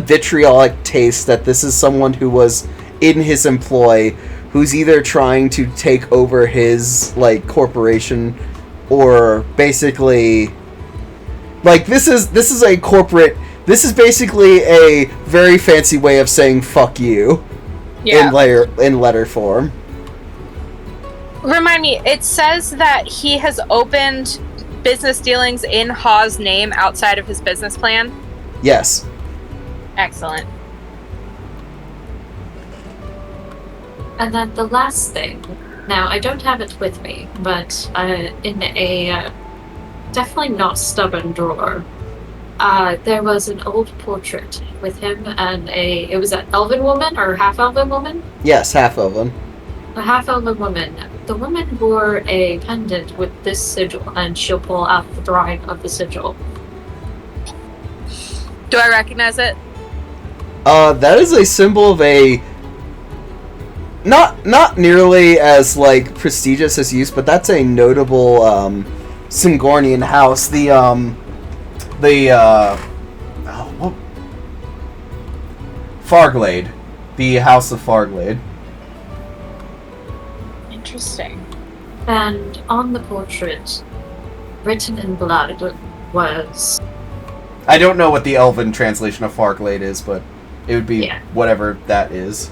vitriolic taste that this is someone who was in his employ, who's either trying to take over his, like, corporation, or basically, like, this is a corporate, this is basically a very fancy way of saying fuck you. Yeah. In letter form. Remind me, it says that he has opened business dealings in Haw's name outside of his business plan? Yes. Excellent. And then the last thing. Now, I don't have it with me, but in a definitely not stubborn drawer, there was an old portrait with him and it was an elven woman or half-elven woman? Yes, half of them. A half-elven woman. The woman wore a pendant with this sigil, and she'll pull out the drawing of the sigil. Do I recognize it? That is a symbol of a not nearly as like prestigious as used, but that's a notable Singornian house. Farglade, the House of Farglade. Interesting. And on the portrait, written in blood, was... I don't know what the Elven translation of Farglade is, but it would be whatever that is.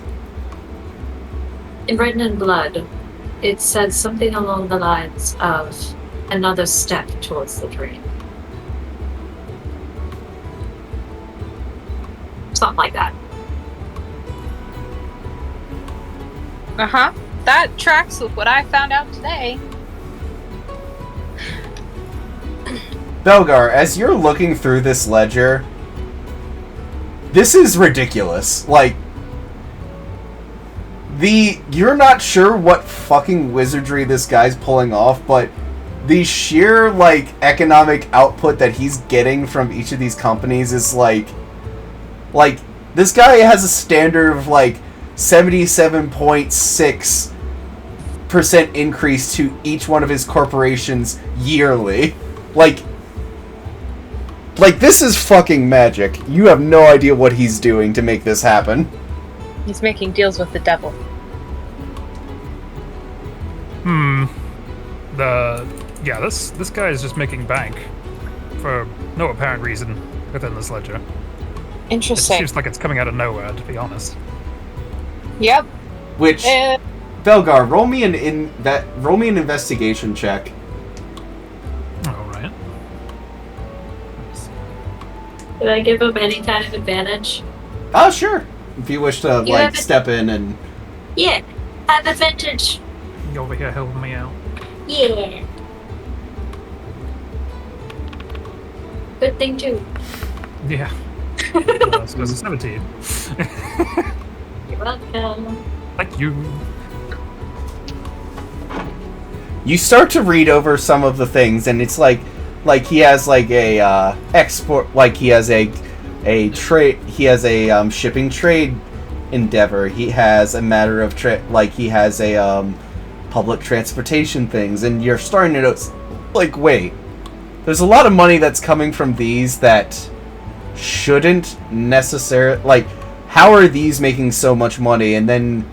Written in blood, it said something along the lines of another step towards the dream. Something like that. Uh-huh. That tracks with what I found out today. Belgar, as you're looking through this ledger, this is ridiculous. Like, you're not sure what fucking wizardry this guy's pulling off, but the sheer, like, economic output that he's getting from each of these companies is, like, this guy has a standard of, like, 77.6% increase to each one of his corporations yearly. Like, this is fucking magic. You have no idea what he's doing to make this happen. He's making deals with the devil. This guy is just making bank for no apparent reason within this ledger. Interesting. It seems like it's coming out of nowhere, to be honest. Yep. Which, Belgar, roll me an investigation check. All right. Did I give him any kind of advantage? Oh, sure. If you wish to, step in and... Yeah, have advantage. You over here helping me out. Yeah. Good thing, too. Yeah. I suppose it's 17. You're welcome. Thank you. You start to read over some of the things, and it's like he has like a export, like he has a trade, he has a shipping trade endeavor. He has a matter of he has a public transportation things, and you're starting to notice, like, wait, there's a lot of money that's coming from these that shouldn't necessarily, like, how are these making so much money? And then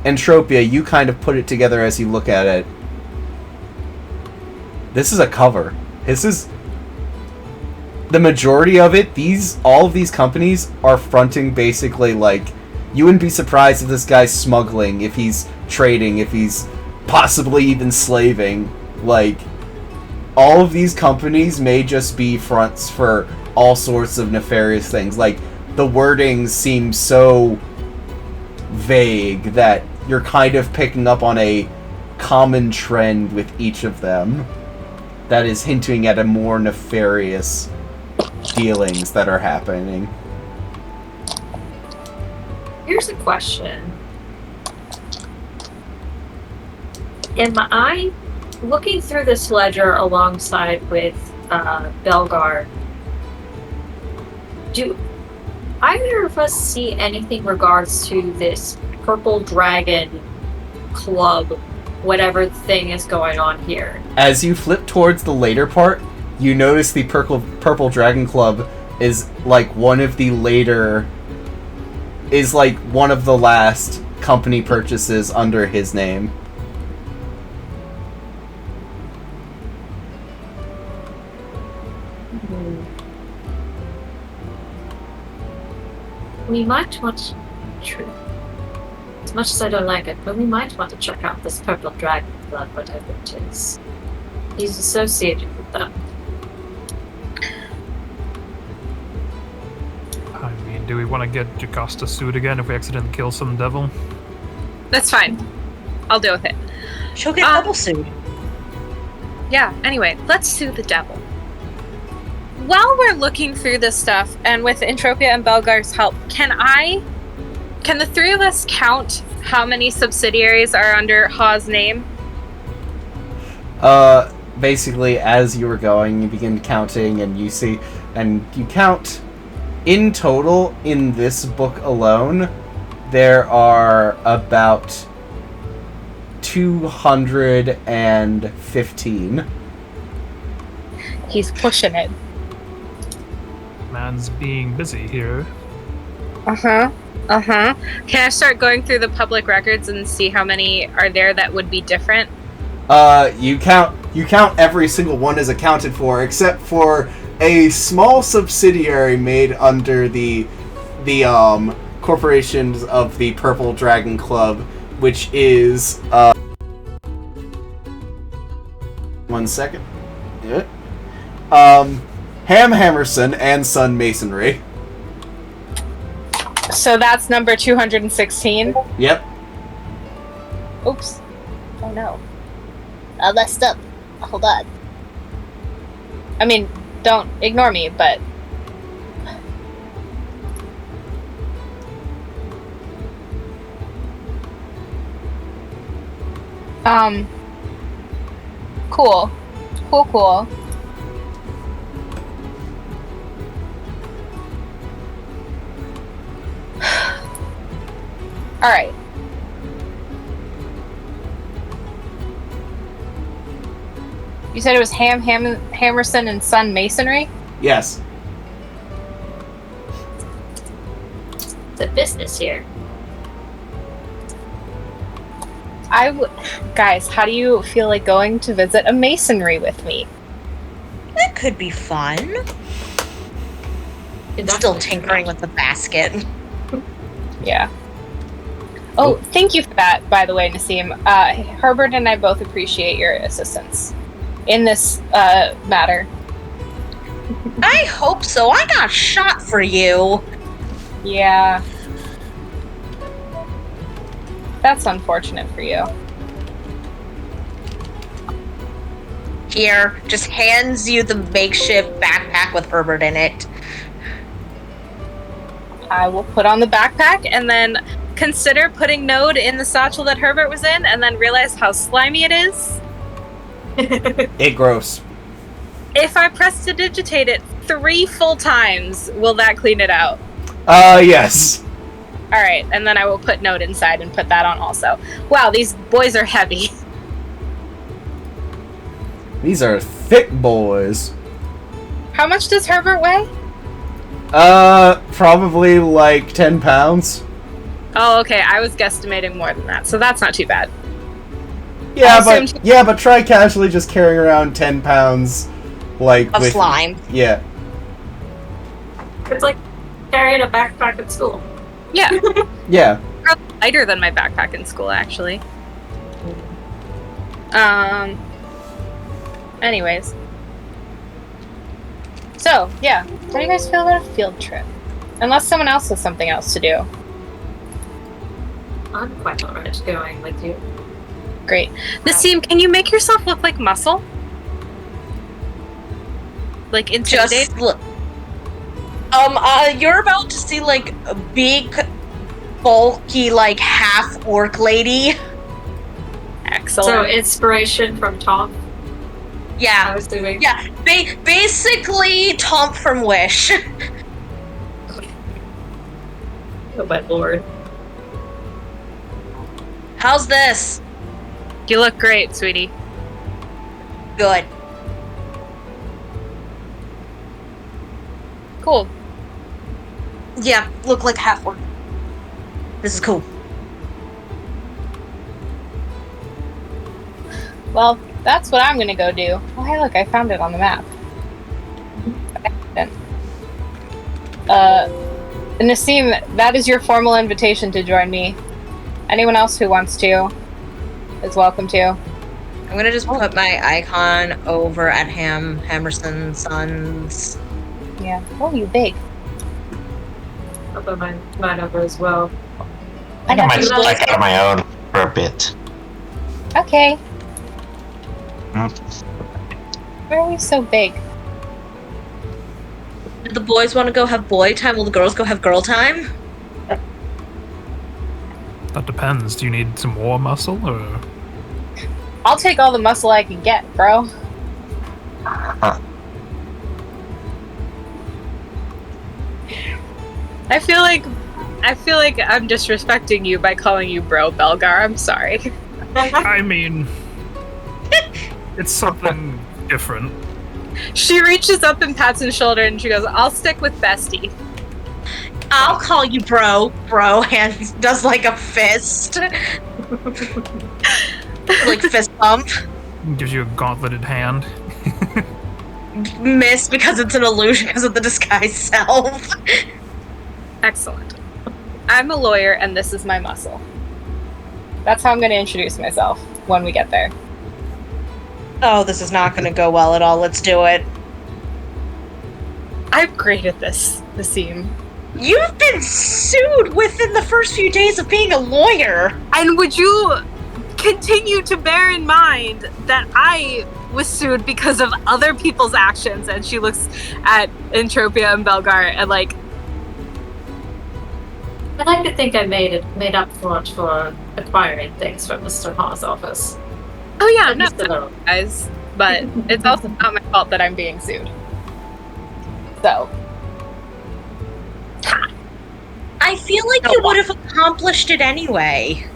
Entropia, you kind of put it together as you look at it. This is a cover. This is the majority of it. All of these companies are fronting basically, like, you wouldn't be surprised if this guy's smuggling, if he's trading, if he's possibly even slaving. Like, all of these companies may just be fronts for all sorts of nefarious things. Like, the wording seems so vague that you're kind of picking up on a common trend with each of them that is hinting at a more nefarious dealings that are happening. Here's a question. Am I looking through this ledger alongside with Belgar? Do either of us see anything regards to this Purple Dragon Club, whatever thing is going on here? As you flip towards the later part, you notice the Purple Dragon Club is like one of the last company purchases under his name. We might want to, as much as I don't like it, but we might want to check out this Purple Dragon Club, whatever it is. He's associated with them. I mean, do we want to get Jocasta sued again if we accidentally kill some devil? That's fine. I'll deal with it. She'll get double sued. Yeah, anyway, let's sue the devil. While we're looking through this stuff, and with Entropia and Belgar's help, can the three of us count how many subsidiaries are under Ha's name? Basically, as you were going, you begin counting, and you see, and you count, in total, in this book alone, there are about 215. He's pushing it. Man's being busy here. Can I start going through the public records and see how many are there that would be different? You count every single one is accounted for, except for a small subsidiary made under the corporations of the Purple Dragon Club, which is, 1 second. Yeah. Ham Hammerson and Sun Masonry. So that's number 216? Yep. Oops. Oh no. I messed up. Hold on. I mean, don't ignore me, but... Cool. Cool. Alright. You said it was Hammerson and Sun Masonry? Yes. The business here. Guys, how do you feel like going to visit a masonry with me? That could be fun. Still tinkering with the basket. Yeah. Oh, thank you for that, by the way, Nassim. Herbert and I both appreciate your assistance in this matter. I hope so. I got shot for you. Yeah. That's unfortunate for you. Here, just hands you the makeshift backpack with Herbert in it. I will put on the backpack and then consider putting Node in the satchel that Herbert was in and then realize how slimy it is. It gross. If I press to digitate it 3 full times, will that clean it out? Yes. Alright, and then I will put Node inside and put that on also. Wow, these boys are heavy. These are thick boys. How much does Herbert weigh? Probably like 10 pounds. Oh, okay, I was guesstimating more than that, so that's not too bad. Yeah, but try casually just carrying around 10 pounds, like, Of slime. Yeah. It's like carrying a backpack at school. Yeah. Yeah. Probably lighter than my backpack in school, actually. Anyways. So, yeah. How do you guys feel about a field trip? Unless someone else has something else to do. I'm quite alright going with you. Great. Nassim, can you make yourself look like muscle? Like intimidate? Just look. You're about to see like a big, bulky, like half orc lady. Excellent. So inspiration from Tom, I Yeah, was doing. yeah. Basically, Tomp from Wish. Oh my lord. How's this? You look great, sweetie. Good. Cool. Yeah, look like half orc. This is cool. Well, that's what I'm gonna go do. Oh, hey, look, I found it on the map. Nassim, that is your formal invitation to join me. Anyone else who wants to is welcome to. I'm gonna just put my icon over at Hammerson Sons. Yeah. Oh, you big. I'll put mine over as well. I think I might you. strike out my own for a bit. Okay. Hmm. Why are we so big? Do the boys want to go have boy time? Will the girls go have girl time? That depends. Do you need some more muscle, or I'll take all the muscle I can get, bro. I feel like I'm disrespecting you by calling you bro, Belgar. I'm sorry. I mean, it's something different. She reaches up and pats his shoulder and she goes, I'll stick with bestie. I'll call you bro. Bro, and does like a fist. Like fist bump. Gives you a gauntleted hand. Miss because it's an illusion because of the disguise self. Excellent. I'm a lawyer and this is my muscle. That's how I'm going to introduce myself when we get there. Oh, this is not gonna go well at all. Let's do it. I'm great at this, Nassim. You've been sued within the first few days of being a lawyer. And would you continue to bear in mind that I was sued because of other people's actions? And she looks at Entropia and Belgar and like, I like to think I made up for acquiring things from Mr. Hawes' office. oh yeah, no, Just a little. guys, but it's also not my fault that I'm being sued. So, I feel like you would have accomplished it anyway.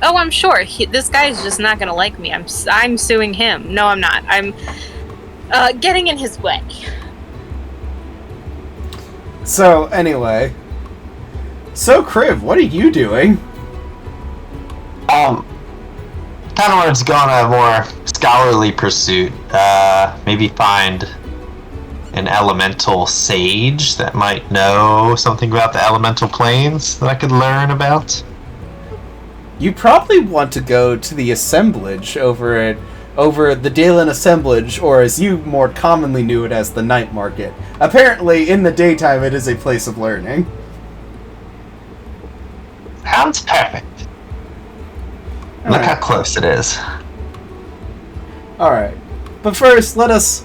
oh, I'm sure this guy's just not gonna like me. I'm suing him. No, I'm not. I'm getting in his way. So, anyway. So, Kriv, what are you doing? Kind of wanted to go on a more scholarly pursuit. Maybe find an elemental sage that might know something about the elemental planes that I could learn about. You probably want to go to the assemblage over the Dalen Assemblage, or as you more commonly knew it as the Night Market. Apparently, in the daytime, it is a place of learning. Sounds perfect. Look how close it is. Alright. But first, let us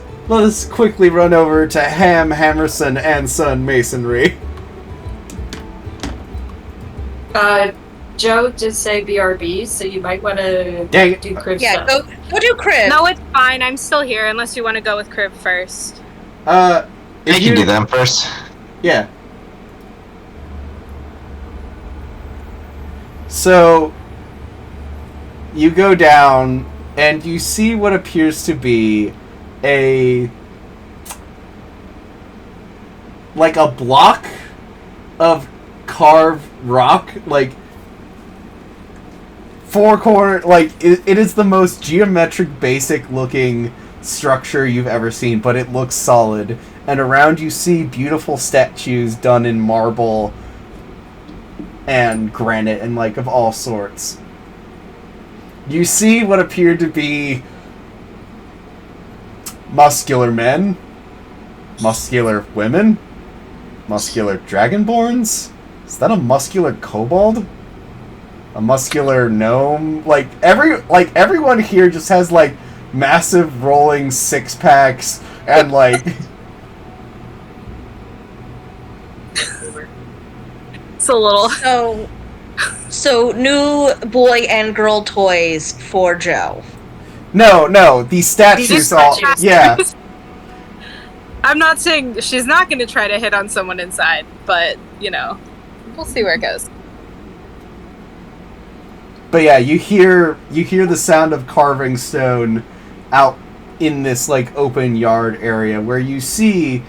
quickly run over to Hammerson and Son Masonry. Joe did say BRB, so you might want to Dang it. do crib Yeah, stuff. go do crib. No, it's fine. I'm still here unless you want to go with Crib first. You can do them first. Yeah. So, you go down, and you see what appears to be like a block of carved rock, like, four-corner, like, it is the most geometric, basic-looking structure you've ever seen, but it looks solid. And around you see beautiful statues done in marble and granite and, like, of all sorts. You see what appeared to be muscular men, muscular women, muscular dragonborns. Is that a muscular kobold? A muscular gnome? Like everyone here just has like massive rolling six packs and like It's a little. So So, new boy and girl toys for Joe. No, these statues all... statues. Yeah. I'm not saying she's not going to try to hit on someone inside, but, we'll see where it goes. But yeah, you hear the sound of carving stone out in this, like, open yard area where you see,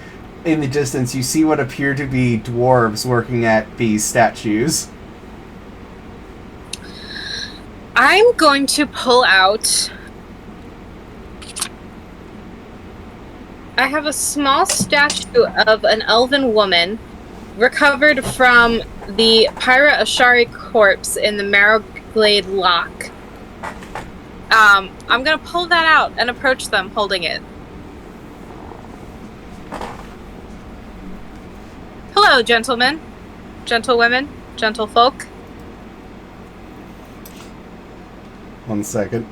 in the distance, you see what appear to be dwarves working at these statues. I'm going to pull out... I have a small statue of an elven woman recovered from the Pyra Ashari corpse in the Marrowglade Lock. I'm gonna pull that out and approach them holding it. Hello, gentlemen, gentlewomen, gentlefolk. 1 second.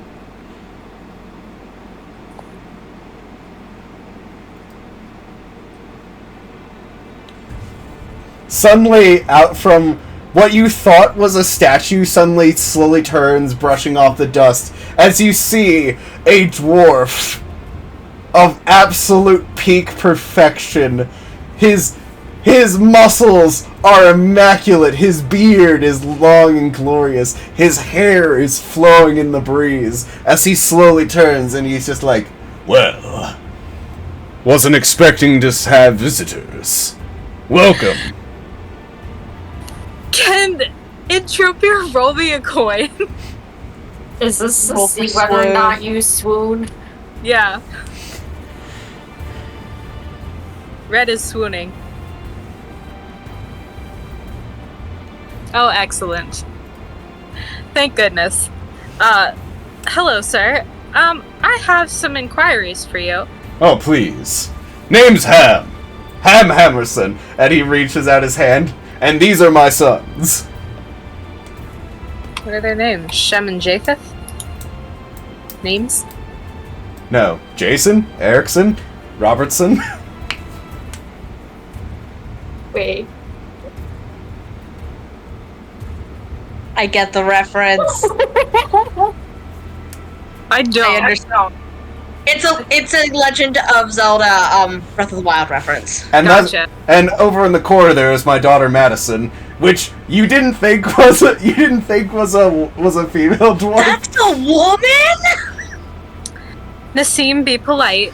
Suddenly, out from what you thought was a statue, suddenly slowly turns, brushing off the dust, as you see a dwarf of absolute peak perfection. His muscles are immaculate, his beard is long and glorious, his hair is flowing in the breeze, as he slowly turns and he's just like, "Well, wasn't expecting to have visitors. Welcome." Can Entropia roll me a coin? Is this to Roll see for whether or swoon. not you swoon? Yeah. Red is swooning. Oh, excellent. Thank goodness. Hello, sir. I have some inquiries for you. "Oh, please. Name's Ham. Ham Hammerson." And he reaches out his hand. "And these are my sons." What are their names? Shem and Japheth? Names? No. Jason, Erickson, Robertson. Wait. I get the reference. I don't. I understand. It's a Legend of Zelda, Breath of the Wild reference. And Gotcha. and over in the corner there is my daughter Madison, which you didn't think was a female dwarf. That's a woman? Nassim, be polite.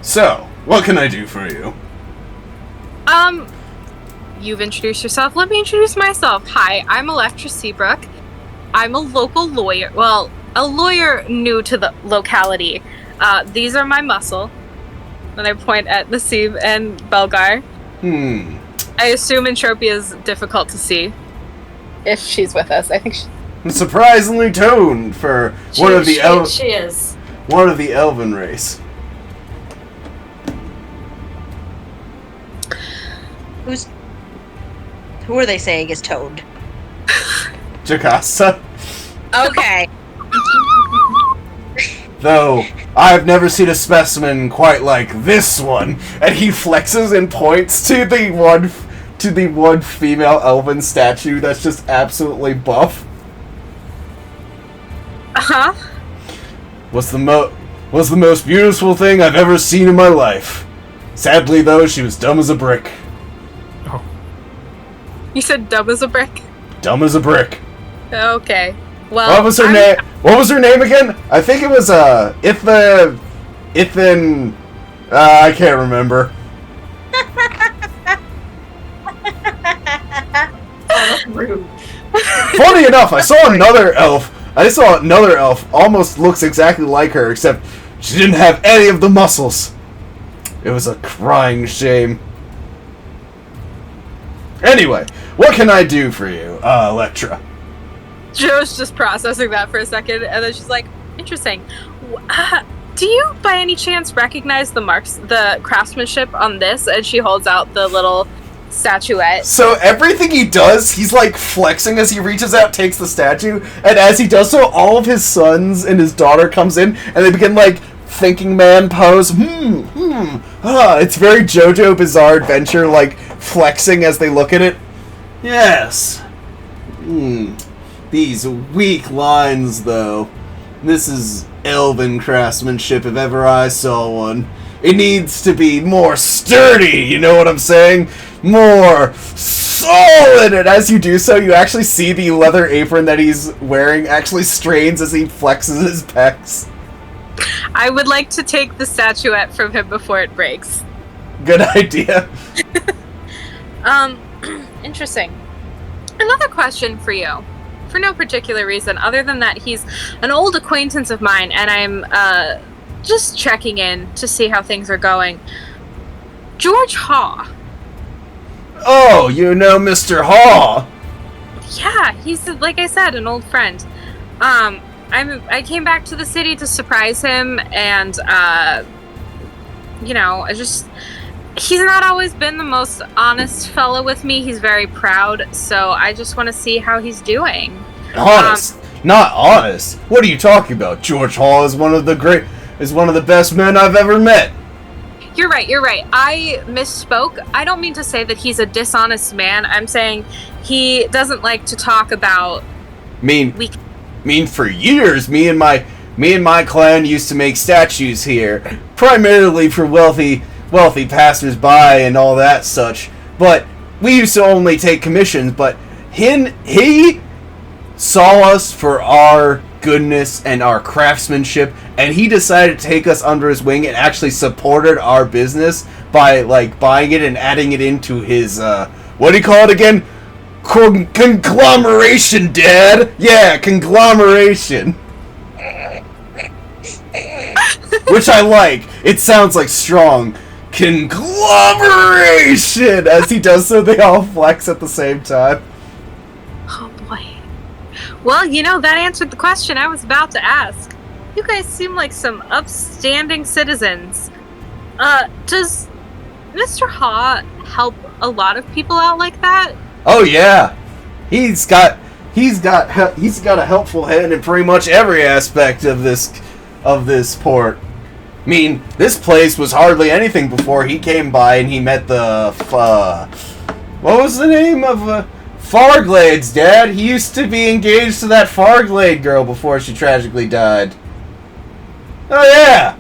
So, what can I do for you? You've introduced yourself. Let me introduce myself. Hi, I'm Electra Seabrook. I'm a local lawyer. Well, a lawyer new to the locality. These are my muscle. And I point at Nassim and Belgar. I assume Entropia is difficult to see. If she's with us. I think she... Surprisingly toned for one of the She is. one of the elven race. Who are they saying is Toad? Jocasta. Okay. Though I've never seen a specimen quite like this one. And he flexes and points to the one female elven statue that's just absolutely buff. Uh-huh. Was the most beautiful thing I've ever seen in my life. Sadly, though, she was dumb as a brick. Oh, You said dumb as a brick? Dumb as a brick. Okay. Well, What was her name? What was her name again? I think it was Ithin. I can't remember. Rude. Funny enough, I saw another elf. Almost looks exactly like her, except she didn't have any of the muscles. It was a crying shame. Anyway, what can I do for you, Electra? Joe's just processing that for a second, and then she's like, interesting. Do you, by any chance, recognize the craftsmanship on this? And she holds out the little statuette. So everything he does, he's like flexing as he reaches out, takes the statue, and as he does so, all of his sons and his daughter comes in, and they begin like thinking man pose. It's very JoJo Bizarre Adventure, like flexing as they look at it. Yes. These weak lines, though. This is elven craftsmanship if ever I saw one. It needs to be more sturdy, you know what I'm saying? More solid! And as you do so, you actually see the leather apron that he's wearing actually strains as he flexes his pecs. I would like to take the statuette from him before it breaks. Good idea. Interesting. Another question for you. For no particular reason, other than that he's an old acquaintance of mine, and I'm, just checking in to see how things are going. George Haw. Oh, you know Mr. Haw? Yeah, he's, like I said, an old friend. I came back to the city to surprise him, and, he's not always been the most honest fellow with me. He's very proud, so I just want to see how he's doing. Honest? Not honest? What are you talking about? George Haw is one of the best men I've ever met. You're right. I misspoke. I don't mean to say that he's a dishonest man. I'm saying he doesn't like to talk about... For years, me and my clan used to make statues here, primarily for wealthy passers-by and all that such. But we used to only take commissions, but he saw us for our goodness and our craftsmanship, and he decided to take us under his wing and actually supported our business by, like, buying it and adding it into his, what do you call it again? Conglomeration, Dad! Yeah, conglomeration! Which I like. It sounds like strong. Conglomeration! As he does so, they all flex at the same time. Oh boy. Well, that answered the question I was about to ask. You guys seem like some upstanding citizens. Does Mr. Haw help a lot of people out like that? Oh yeah. He's got a helpful hand in pretty much every aspect of this port. I mean, this place was hardly anything before he came by and he met the, what was the name of, Farglade's dad? He used to be engaged to that Farglade girl before she tragically died. Oh yeah!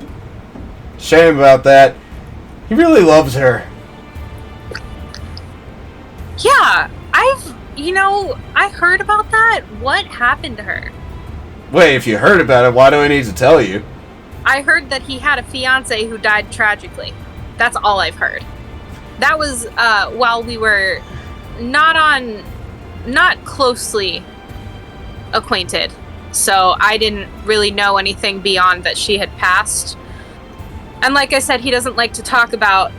Shame about that. He really loves her. Yeah, I heard about that. What happened to her? Wait, if you heard about it, why do I need to tell you? I heard that he had a fiance who died tragically. That's all I've heard. That was while we were not closely acquainted. So I didn't really know anything beyond that she had passed. And like I said, he doesn't like to talk about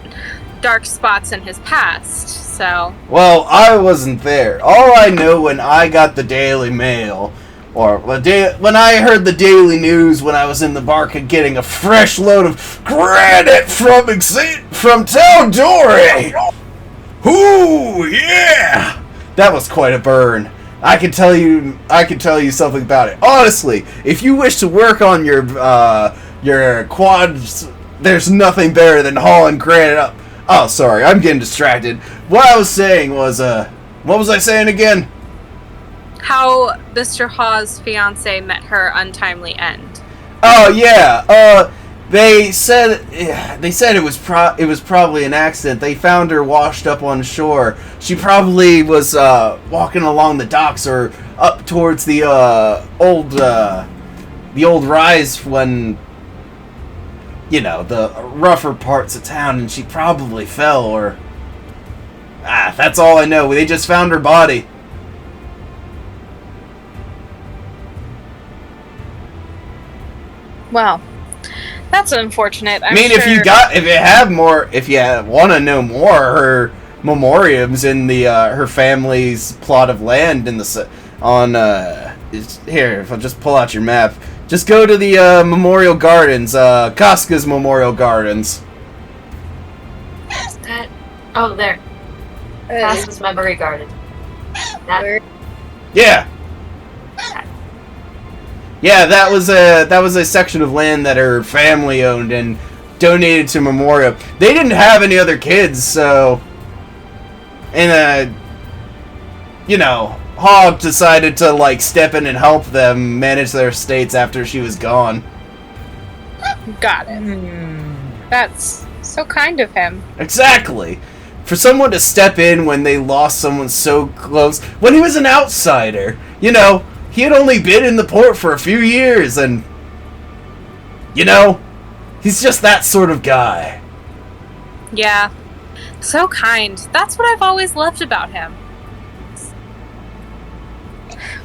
dark spots in his past, so... Well, I wasn't there. All I know when I got the Daily Mail, or when I heard the Daily News when I was in the market getting a fresh load of granite from Taldori! Ooh, yeah! That was quite a burn. I can tell you something about it. Honestly, if you wish to work on your quads, there's nothing better than hauling granite up. Oh, sorry, I'm getting distracted. What I was saying was, what was I saying again? How Mr. Haw's fiance met her untimely end. Oh yeah, they said it was probably an accident. They found her washed up on shore. She probably was walking along the docks or up towards the old rise when, the rougher parts of town, and she probably fell, or... that's all I know. They just found her body. Well, that's unfortunate. If you want to know more, her memoriam's in the her family's plot of land in the here. If I'll just pull out your map, just go to the Memorial Gardens, Casca's Memorial Gardens. Oh, there. Casca's Memory Garden. Yeah. Yeah, that was a section of land that her family owned and donated to Memorial. They didn't have any other kids, so... And, Hog decided to, like, step in and help them manage their estates after she was gone. Got it. That's so kind of him. Exactly. For someone to step in when they lost someone so close, when he was an outsider, he had only been in the port for a few years, and, he's just that sort of guy. Yeah. So kind. That's what I've always loved about him.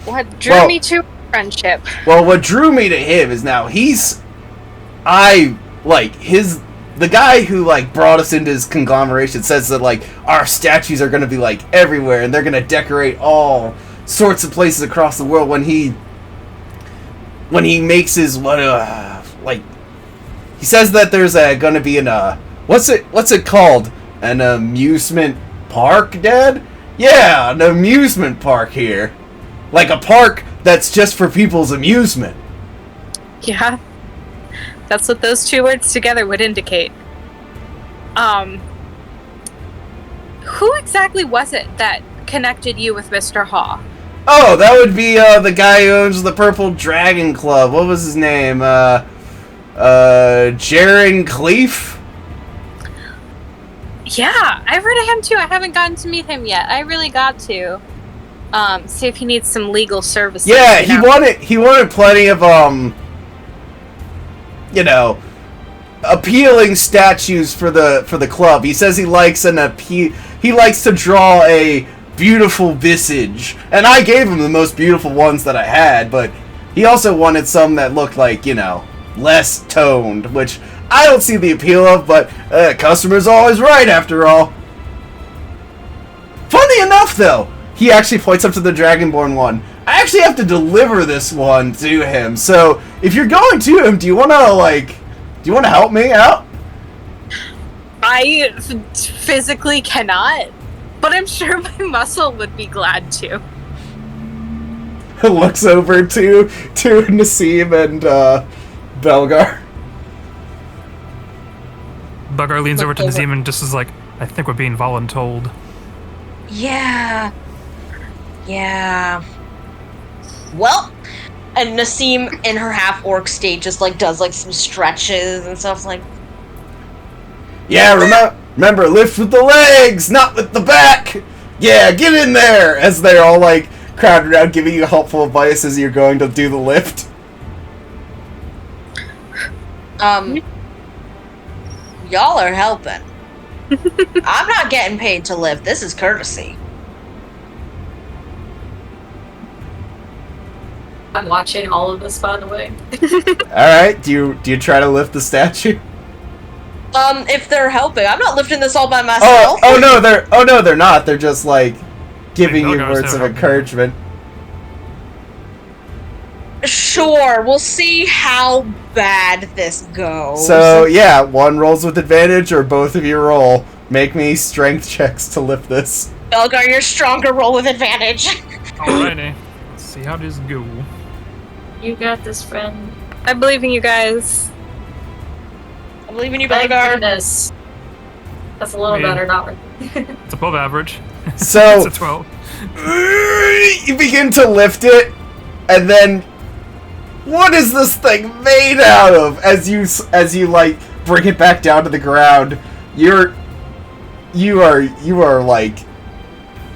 What drew me to friendship. Well, what drew me to him is now the guy who, like, brought us into his conglomeration says that, like, our statues are gonna be, like, everywhere, and they're gonna decorate all sorts of places across the world when he makes his, he says that there's gonna be what's it called? An amusement park, Dad? Yeah, an amusement park here. Like a park that's just for people's amusement. Yeah. That's what those two words together would indicate. Who exactly was it that connected you with Mr. Haw? Oh, that would be the guy who owns the Purple Dragon Club. What was his name? Jaren Cleef? Yeah, I've heard of him too. I haven't gotten to meet him yet. I really got to. See if he needs some legal services. Yeah, he wanted plenty of appealing statues for the club. He says he likes he likes to draw a beautiful visage, and I gave him the most beautiful ones that I had, but he also wanted some that looked like, less toned, which I don't see the appeal of, but customer's always right after all. Funny enough, though, he actually points up to the Dragonborn one. I actually have to deliver this one to him, so if you're going to him, do you want to help me out? I physically cannot, but I'm sure my muscle would be glad to. Looks over to Nassim and Belgar. Belgar leans over to Nazim and just is like, I think we're being voluntold. Yeah. Well, and Nassim in her half-orc state just, like, does, like, some stretches and stuff, like... Yeah, remember, lift with the legs, not with the back! Yeah, get in there! As they're all, like, crowded around giving you helpful advice as you're going to do the lift. Y'all are helping. I'm not getting paid to lift. This is courtesy. I'm watching all of this, by the way. Alright, do you try to lift the statue? If they're helping. I'm not lifting this all by myself. Oh no, they're not. They're just, like, giving you words of encouragement. Sure, we'll see how bad this goes. So, yeah, one rolls with advantage, or both of you roll. Make me strength checks to lift this. Belgar, your stronger roll with advantage. Alrighty. Let's see how this go. You got this, friend. I believe in you guys. I believe in you, Thank Belgar. goodness. That's a little better, not really. It's above average. So, it's a 12. You begin to lift it, and then, what is this thing made out of? As you like bring it back down to the ground, your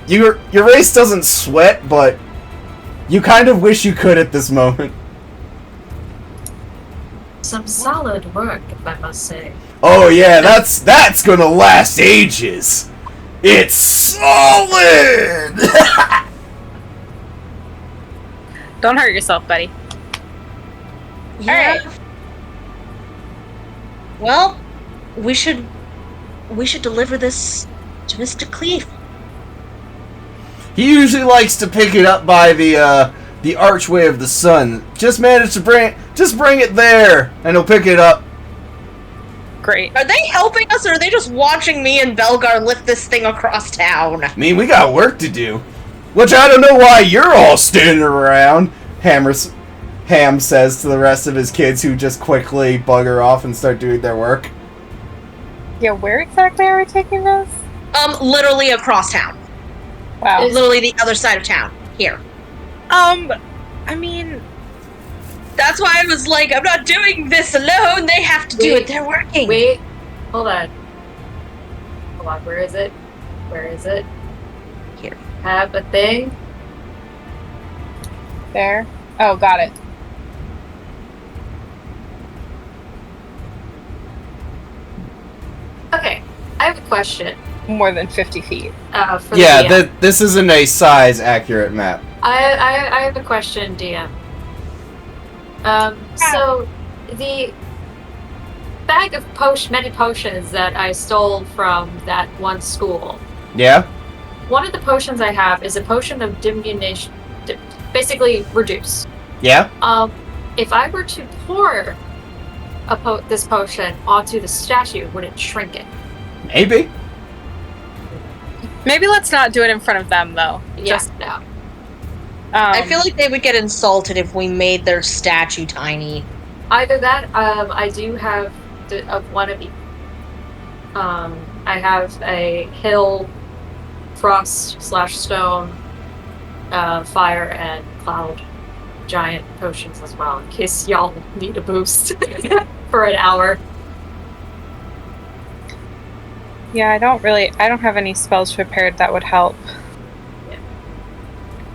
race doesn't sweat, but you kind of wish you could at this moment. Some solid work, if I must say. Oh yeah, that's gonna last ages. It's solid. Don't hurt yourself, buddy. Yeah. Alright. Well, we should deliver this to Mr. Cleef. He usually likes to pick it up by the archway of the sun. Just bring it there, and he'll pick it up. Great. Are they helping us, or are they just watching me and Belgar lift this thing across town? I mean, we got work to do. Which I don't know why you're all standing around, Ham says to the rest of his kids, who just quickly bugger off and start doing their work. Yeah, where exactly are we taking this? Literally across town. Wow. Literally the other side of town. Here. I mean, That's why I was like, I'm not doing this alone. They have to do Wait, it. They're working. Wait, hold on. Hold on, where is it? Where is it? Here. Have a thing? there. Oh, got it. Okay, I have a question. More than 50 feet. For the Yeah, DM. this isn't a size accurate map. I have a question, DM. So the bag of many potions that I stole from that one school. Yeah? One of the potions I have is a potion of diminution, basically reduce. Yeah? If I were to pour this potion onto the statue, would it shrink it? Maybe. Maybe let's not do it in front of them, though. Yes, no. I feel like they would get insulted if we made their statue tiny. Either that, I do have of one of each. I have a hill, frost / stone, fire, and cloud giant potions as well, in case y'all need a boost for an hour. Yeah, I don't have any spells prepared that would help.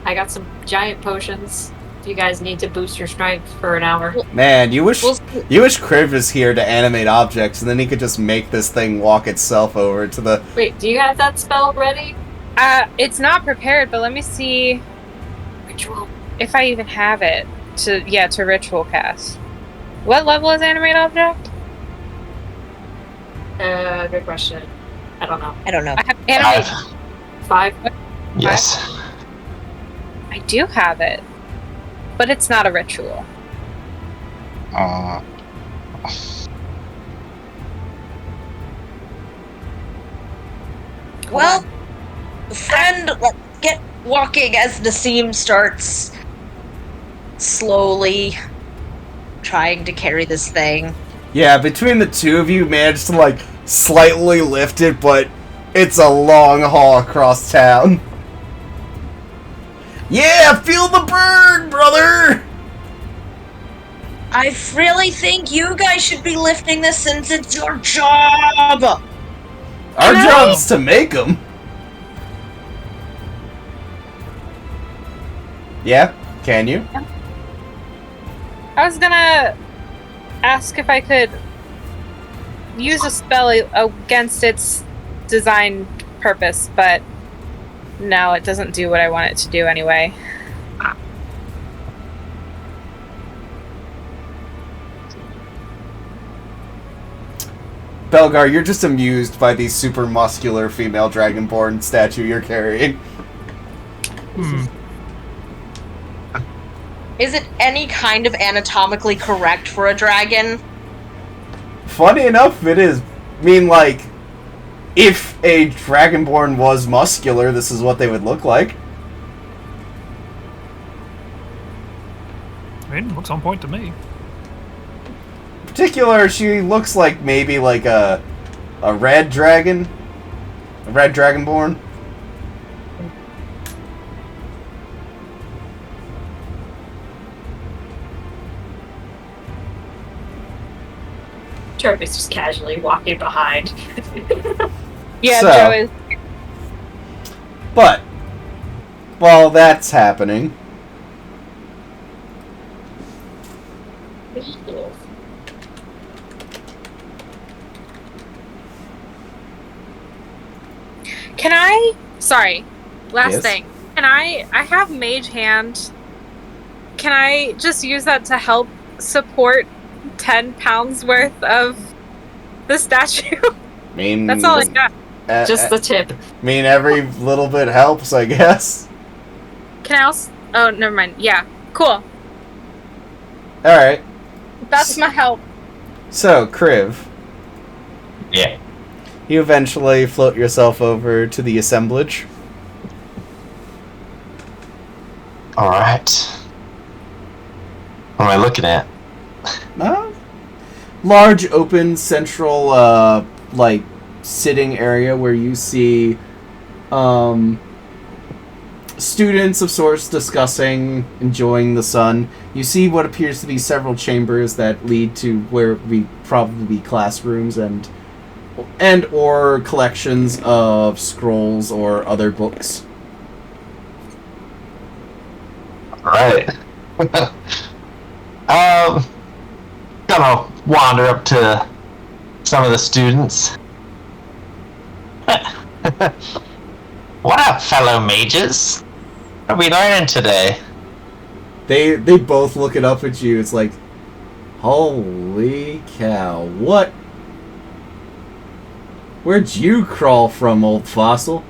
I got some giant potions. If you guys need to boost your strength for an hour. Man, you wish Kriv was here to animate objects, and then he could just make this thing walk itself over to the... Wait, do you have that spell ready? It's not prepared, but let me see Ritual. if I even have it to ritual cast. What level is animate object? Good question. I don't know. I don't know. I have animate. 5. 5? Yes. I do have it, but it's not a ritual. Well, friend, let's get walking as Nassim starts slowly trying to carry this thing. Yeah, between the two of you, managed to, like, slightly lift it, but it's a long haul across town. Yeah, feel the burn, brother! I really think you guys should be lifting this since it's your job! Our job's to make them. Yeah, can you? I was gonna ask if I could use a spell against its design purpose, but no, it doesn't do what I want it to do anyway. Belgar, you're just amused by the super muscular female dragonborn statue you're carrying. Is it any kind of anatomically correct for a dragon? Funny enough, it is. I mean, like, if a dragonborn was muscular, this is what they would look like. I mean, looks on point to me. In particular, she looks like maybe like a red dragon. A red dragonborn. Tropy's just casually walking behind. Yeah, So- Joe is. But, while that's happening, Can I? Sorry, last Yes? thing. Can I have Mage Hand. Can I just use that to help support 10 pounds worth of the statue? I mean, That's all I got. Just the tip. I mean, every little bit helps, I guess. Can I also? Oh, never mind. Yeah, cool. Alright, That's my help. so, Kriv, Yeah. you eventually float yourself over to the assemblage. Alright. What am I looking at? Large, open, central, like, sitting area where you see, students of sorts discussing, enjoying the sun. You see what appears to be several chambers that lead to where we probably be classrooms and or collections of scrolls or other books. Alright. Gonna wander up to some of the students. What up, fellow mages? What are we learning today? They both look it up at you. It's like, holy cow, what? Where'd you crawl from, old fossil?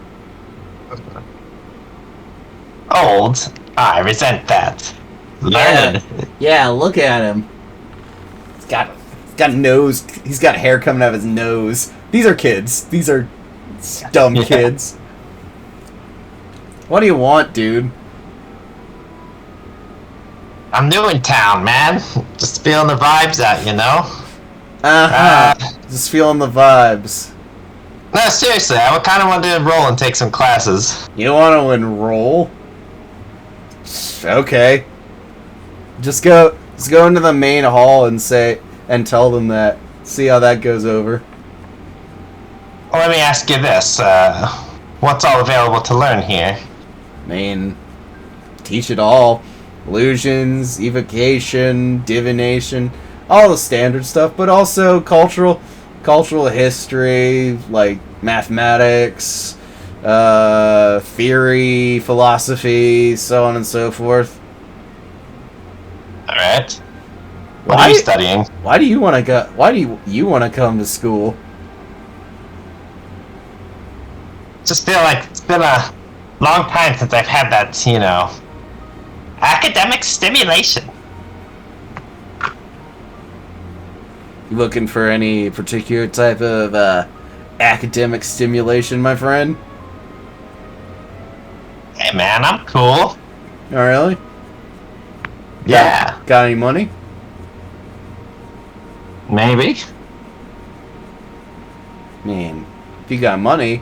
Old? I resent that. Learned. Yeah, look at him. He's got a nose. He's got hair coming out of his nose. These are kids. These are dumb kids. What do you want, dude? I'm new in town, man. Just feeling the vibes out, you know? Just feeling the vibes. No, seriously, I kind of want to enroll and take some classes. You want to enroll? Okay. Just go into the main hall and tell them that. See how that goes over. Well, let me ask you this. What's all available to learn here? I mean, teach it all. Illusions, evocation, divination, all the standard stuff, but also cultural history, like mathematics, theory, philosophy, so on and so forth. Alright. What are you studying? Why do you want to come to school? Just feel like it's been a long time since I've had that, you know, academic stimulation. You looking for any particular type of academic stimulation, my friend? Hey man, I'm cool. Oh, really? Yeah. Got any money? Maybe. Man, if you got money,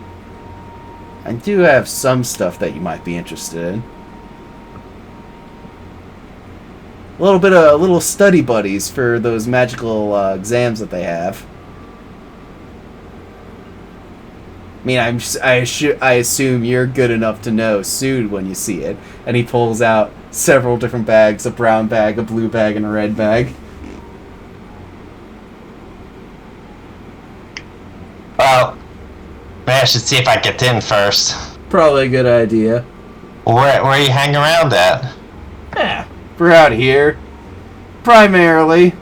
I do have some stuff that you might be interested in. A little study buddies for those magical exams that they have. I mean, I assume you're good enough to know Sood when you see it. And he pulls out several different bags, a brown bag, a blue bag, and a red bag. Well, maybe I should see if I get in first. Probably a good idea. Where you hang around at? Yeah, we're out here. Primarily,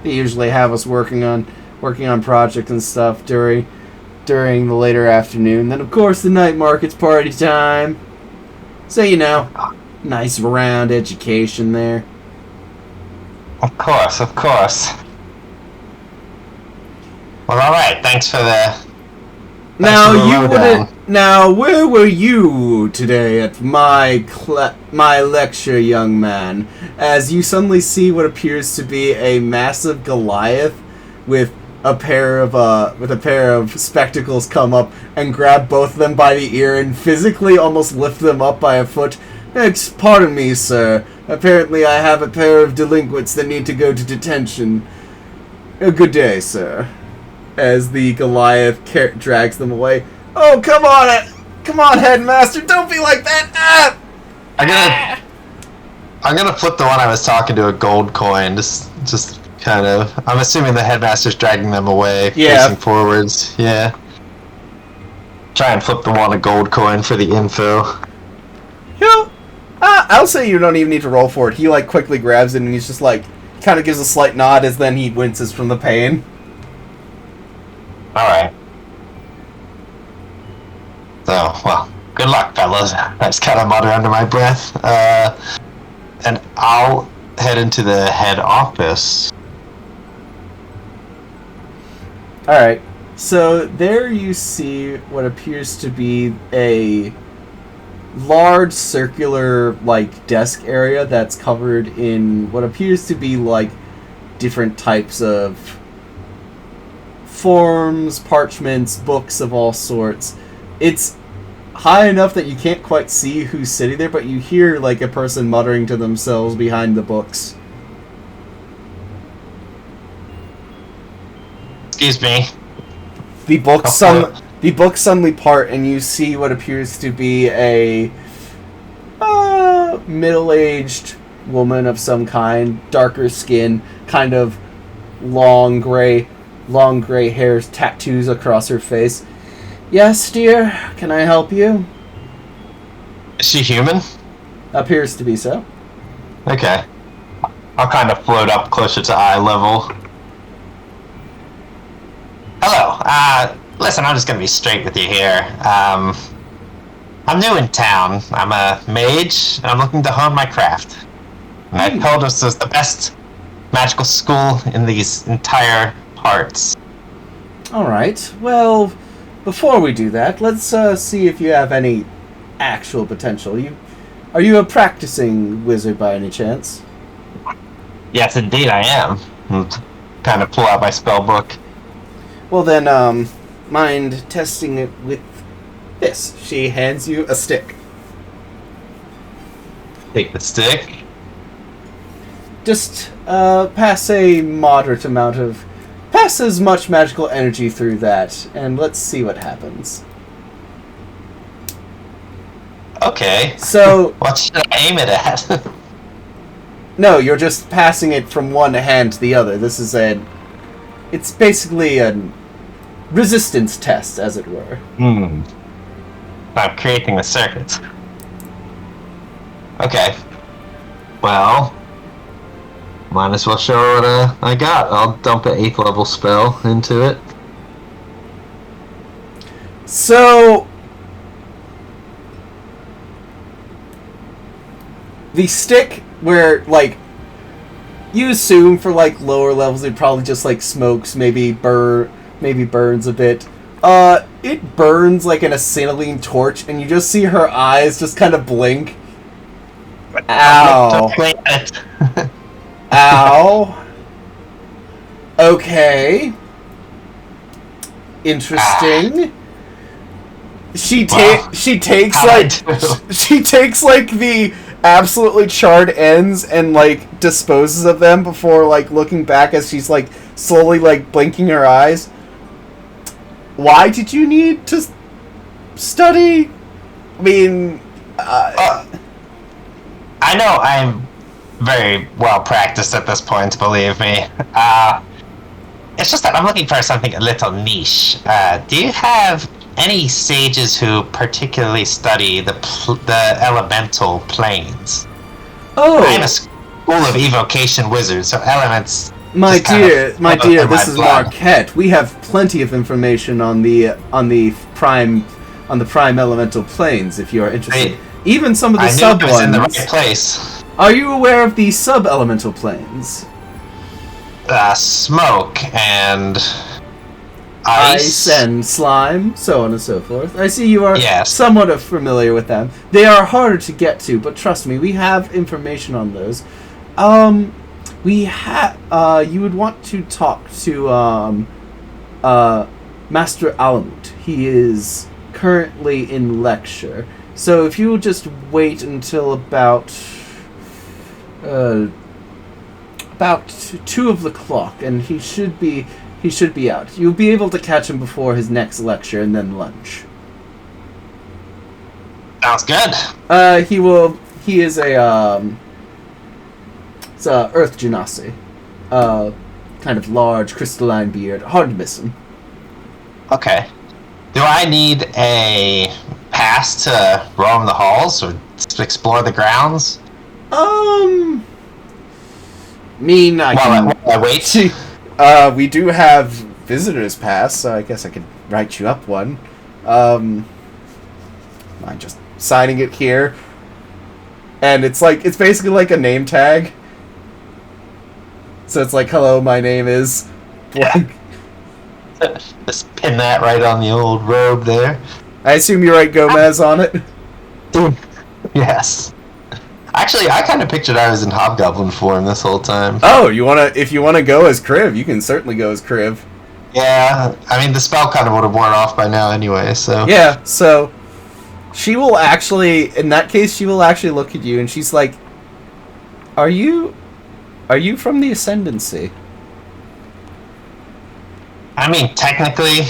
they usually have us working on projects and stuff during the later afternoon. Then, of course, the night market's party time. So, you know, nice round education there. Of course. Well, alright, thanks for the... Now, where were you today at my lecture, young man? As you suddenly see what appears to be a massive Goliath with a pair of spectacles come up and grab both of them by the ear and physically almost lift them up by a foot. Pardon me, sir. Apparently, I have a pair of delinquents that need to go to detention. Good day, sir. As the Goliath drags them away. Oh, come on, headmaster! Don't be like that! I'm gonna flip the one I was talking to a gold coin. Just kind of. I'm assuming the headmaster's dragging them away, facing forwards. Yeah. Try and flip the one a gold coin for the info. I'll say you don't even need to roll for it. He quickly grabs it and he's just kind of gives a slight nod as then he winces from the pain. Alright. So, well, good luck, fellas. I just kind of mutter under my breath. And I'll head into the head office. Alright. So, there you see what appears to be a large circular, desk area that's covered in what appears to be, different types of forms, parchments, books of all sorts. It's high enough that you can't quite see who's sitting there, but you hear like a person muttering to themselves behind the books. Excuse me. The books suddenly part, and you see what appears to be a middle-aged woman of some kind, darker skin, kind of long gray hairs, tattoos across her face. Yes, dear, can I help you? Is she human? Appears to be so. Okay. I'll kind of float up closer to eye level. Hello. Listen, I'm just gonna be straight with you here. I'm new in town. I'm a mage, and I'm looking to hone my craft. And I told us this is the best magical school in these entire parts. Alright, well, before we do that, let's see if you have any actual potential. Are you a practicing wizard by any chance? Yes, indeed I am. Kind of pull out my spell book. Well then, mind testing it with this. She hands you a stick. Take the stick. Just pass a moderate amount of... Pass as much magical energy through that, and let's see what happens. Okay. So... What should I aim it at? No, you're just passing it from one hand to the other. This is it's basically a resistance test, as it were. I'm creating the circuits. Okay. Well, might as well show what I got. I'll dump an 8th level spell into it. So... The stick, where, like, you assume for, like, lower levels it probably just, like, smokes, maybe burns a bit. It burns like an acetylene torch, and you just see her eyes just kind of blink. Ow. Ow. Okay. Interesting. She takes like the absolutely charred ends and like disposes of them before like looking back as she's like slowly like blinking her eyes. Why did you need to study? I mean, I know I'm very well practiced at this point, believe me. It's just that I'm looking for something a little niche. Do you have any sages who particularly study the elemental planes? Oh, I'm a school of evocation wizards, so elements. my dear, this is Marquette. We have plenty of information on the prime elemental planes. If you are interested, even some of the sub ones. In the right place. Are you aware of the sub elemental planes? Smoke and ice and slime, so on and so forth. I see you are Yes. somewhat familiar with them. They are harder to get to, but trust me, we have information on those. You would want to talk to Master Alamut. He is currently in lecture. So if you will just wait until about 2 of the clock, and he should be out. You'll be able to catch him before his next lecture and then lunch. Sounds good. He is it's a Earth Genasi. Kind of large, crystalline beard. Hard to miss him. Okay. Do I need a pass to roam the halls or to explore the grounds? I wait. We do have visitors pass, so I guess I could write you up one. I'm just signing it here, and it's basically like a name tag. So it's like, hello, my name is blank. Just pin that right on the old robe there. I assume you write Gomez on it? Yes. Actually, I kind of pictured I was in Hobgoblin form this whole time. Oh, if you want to go as Kriv, you can certainly go as Kriv. Yeah, I mean, the spell kind of would have worn off by now anyway, so... Yeah, so She will actually, in that case, she will actually look at you and she's like, Are you from the Ascendancy? I mean, technically,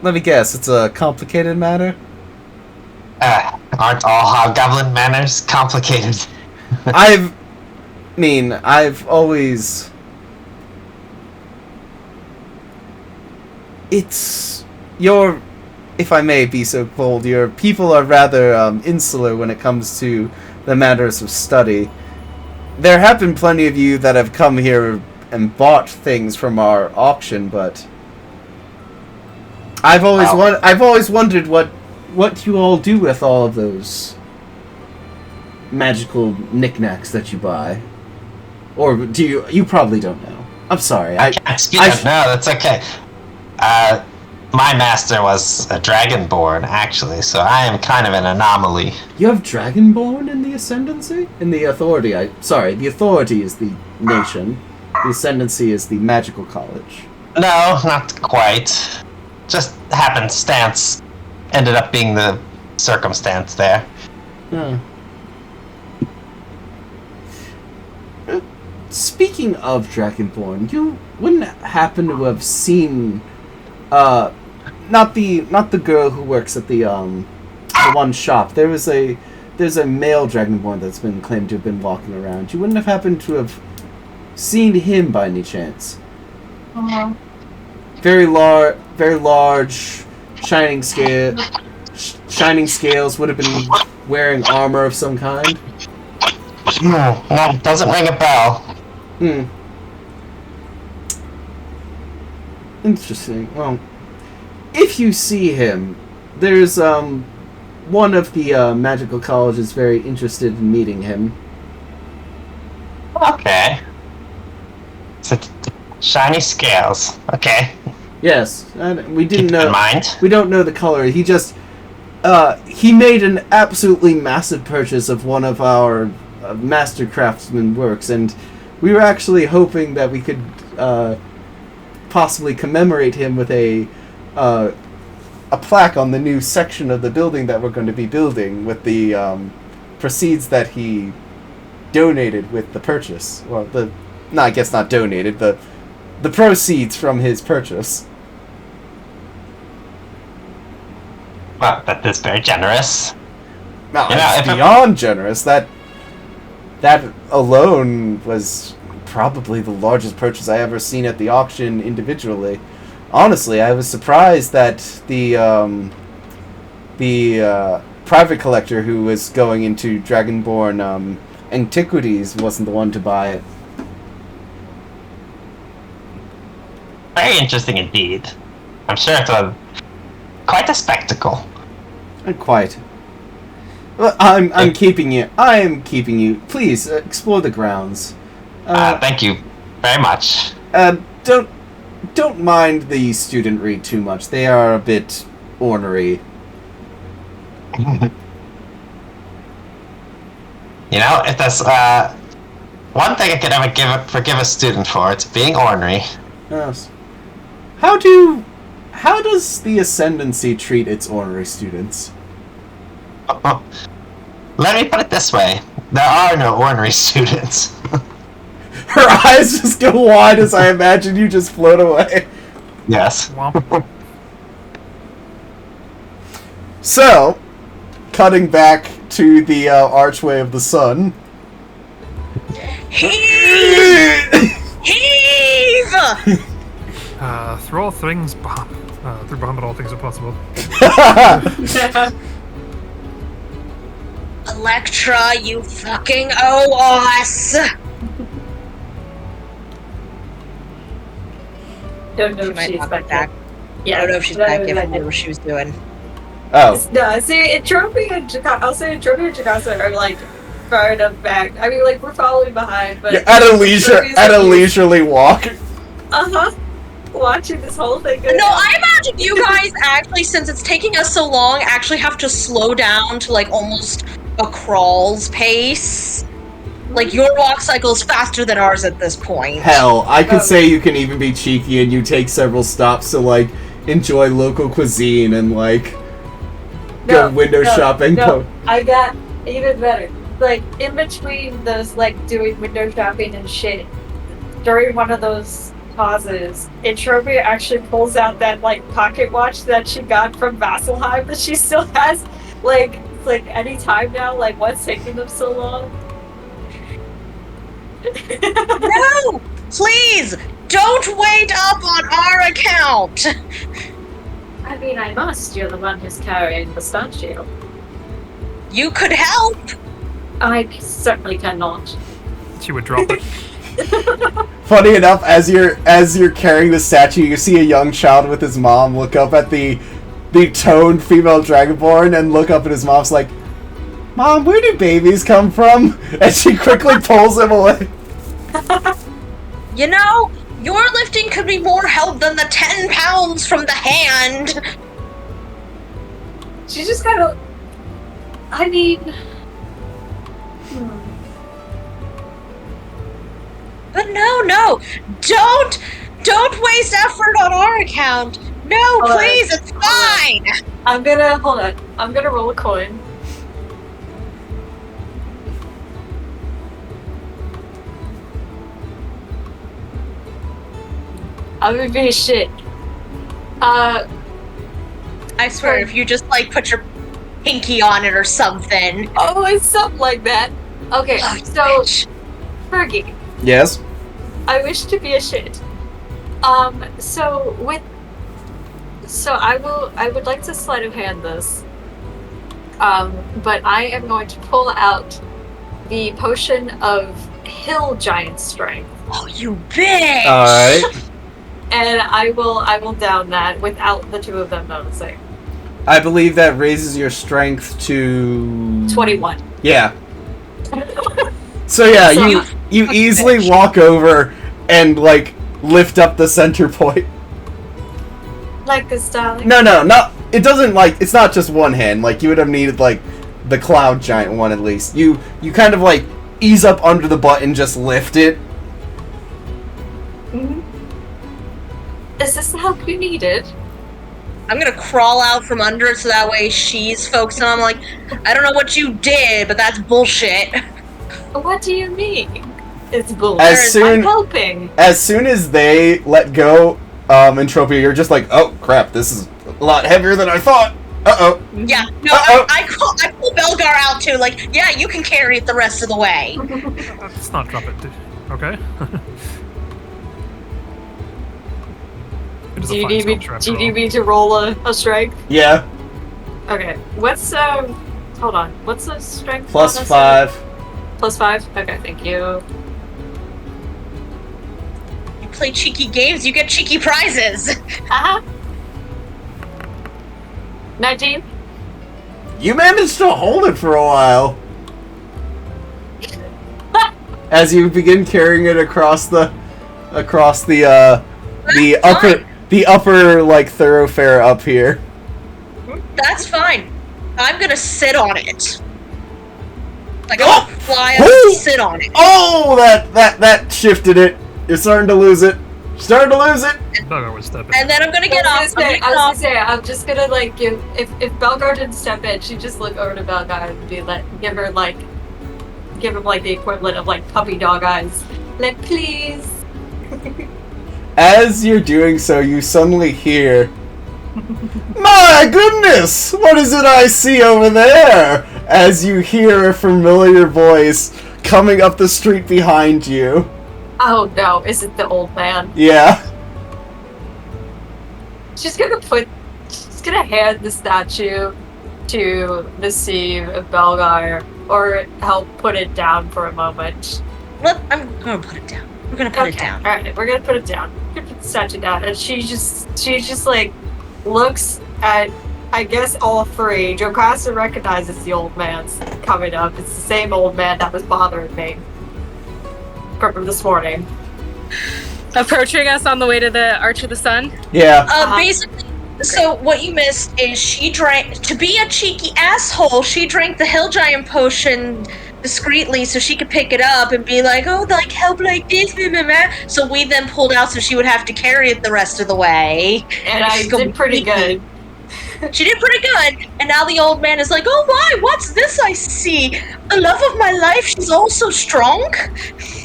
Let me guess, it's a complicated matter? aren't all hobgoblin manners complicated? I've always... It's... if I may be so bold, your people are rather insular when it comes to the matters of study. There have been plenty of you that have come here and bought things from our auction, but I've always wondered what you all do with all of those magical knickknacks that you buy. Or do you? You probably don't know. I'm sorry. I can't speak up. No, that's okay. My master was a dragonborn, actually, so I am kind of an anomaly. You have Dragonborn in the Ascendancy? In the Authority, the Authority is the nation. The Ascendancy is the magical college. No, not quite. Just happenstance ended up being the circumstance there. Speaking of Dragonborn, you wouldn't happen to have seen, not the girl who works at the one shop. There's a male Dragonborn that's been claimed to have been walking around. You wouldn't have happened to have seen him by any chance? Very large, shining scales. Would have been wearing armor of some kind. No, doesn't ring a bell. Interesting. Well, if you see him, there's one of the magical colleges very interested in meeting him. Okay. So, shiny scales. Okay. Yes, and we didn't Keep know. in mind. We don't know the color. He just he made an absolutely massive purchase of one of our master craftsman works, and we were actually hoping that we could possibly commemorate him with a plaque on the new section of the building that we're going to be building with the proceeds that he donated with the purchase. Well, I guess not donated, the proceeds from his purchase. Well, that is very generous. No, You know, it's if beyond generous. That alone was probably the largest purchase I ever seen at the auction individually. Honestly, I was surprised that the private collector who was going into Dragonborn antiquities wasn't the one to buy it. Very interesting indeed. I'm sure it was quite a spectacle. Not quite. Well, I'm keeping you. I am keeping you. Please explore the grounds. Thank you very much. Don't mind the student read too much. They are a bit ornery. You know, if there's one thing I could ever forgive a student for, it's being ornery. Yes. How does the Ascendancy treat its ornery students? Let me put it this way: there are no ornery students. Her eyes just go wide as I imagine you just float away. Yes. Womp. So, cutting back to the Archway of the Sun. Heave! Heave! Through all things, through Bahamut, all things are possible. Electra, you fucking owe us! Don't know She if might she's not back be back. yet. I don't know if she's but back yet I from whatever she was doing. Oh. No, see, Entropy and Jakasa, I'll say Entropy and Jakasa are like far enough back. I mean, like, we're following behind, but Yeah, at a leisurely walk. Watching this whole thing. No, I imagine you guys actually, since it's taking us so long, actually have to slow down to like almost a crawl's pace. Like, your walk cycle is faster than ours at this point. Hell, I could say you can even be cheeky and you take several stops to like enjoy local cuisine and like Go window shopping. No, I got even better. Like, in between those, like, doing window shopping and shit, during one of those pauses, Entropia actually pulls out that, like, pocket watch that she got from Vasselheim that she still has. Like, it's like any time now, like, what's taking them so long? No! Please! Don't wait up on our account! I mean, I must. You're the one who's carrying the stun shield. You could help! I certainly cannot. She would drop it. Funny enough, as you're carrying the statue, you see a young child with his mom look up at the toned female dragonborn and look up at his mom's like, "Mom, where do babies come from?" And she quickly pulls him away. You know, your lifting could be more help than the 10 pounds from the hand. She just gotta. I mean. But no, don't waste effort on our account. No, please, it's fine. I'm gonna hold on. I'm gonna roll a coin. I'm gonna be shit. I swear, if you just like put your pinky on it or something. Oh, it's something like that. Okay, Oh, so bitch. Fergie, Yes. I wish to be a shit. So I would like to sleight of hand this. But I am going to pull out the potion of hill giant strength. Oh, you bitch! All right. And I will down that without the two of them noticing. I believe that raises your strength to 21. Yeah. So yeah, So- you easily walk over and like lift up the center point. Like this, darling. No, not it doesn't like it's not just one hand. Like you would have needed like the cloud giant one at least. You kind of like ease up under the butt and just lift it. Mm-hmm. Is this the help you needed? I'm gonna crawl out from under it so that way she's focused on. I'm like, I don't know what you did, but that's bullshit. What do you mean? It's bullshit. As I'm helping. soon as they let go, Entropia, you're just like, oh crap, this is a lot heavier than I thought. Uh-oh. Yeah, no, Uh-oh. I pull Belgar out too. Like, yeah, you can carry it the rest of the way. Let's not drop it. Okay. It is Do a you fine need me? sculpture after Do you need all. me to roll a strength? Yeah. Okay. What's Hold on. What's the strength? Plus bonus? 5. Plus 5. Okay, thank you. You play cheeky games, you get cheeky prizes. 19. You managed to hold it for a while. As you begin carrying it across the upper like thoroughfare up here. That's fine. I'm gonna sit on it. Like, I'll fly up Oh! and sit on it. Oh, that shifted it. You're starting to lose it. Starting to lose it. Belgar would step in. And then I'm gonna get off. I'm just gonna like give if Belgar didn't step in, she'd just look over to Belgar and be like, give him like the equivalent of like puppy dog eyes. Like, please. As you're doing so, you suddenly hear, "My goodness, what is it I see over there?" As you hear a familiar voice coming up the street behind you. Oh no, is it the old man? Yeah. She's gonna hand the statue to Nassim Belgar or help put it down for a moment. I'm gonna put it down. I'm gonna put it down. Alright, we're gonna put it down. We're gonna put the statue down. And she just like looks at, I guess, all three. Jocasta recognizes the old man's coming up. It's the same old man that was bothering me from this morning. Approaching us on the way to the Arch of the Sun. Yeah. Basically, so what you missed is she drank, to be a cheeky asshole, she drank the hill giant potion discreetly so she could pick it up and be like, oh, like, help like this, blah, blah, blah. So we then pulled out so she would have to carry it the rest of the way. And I did pretty good. She did pretty good. And now the old man is like, oh my, what's this I see? The love of my life, she's also strong?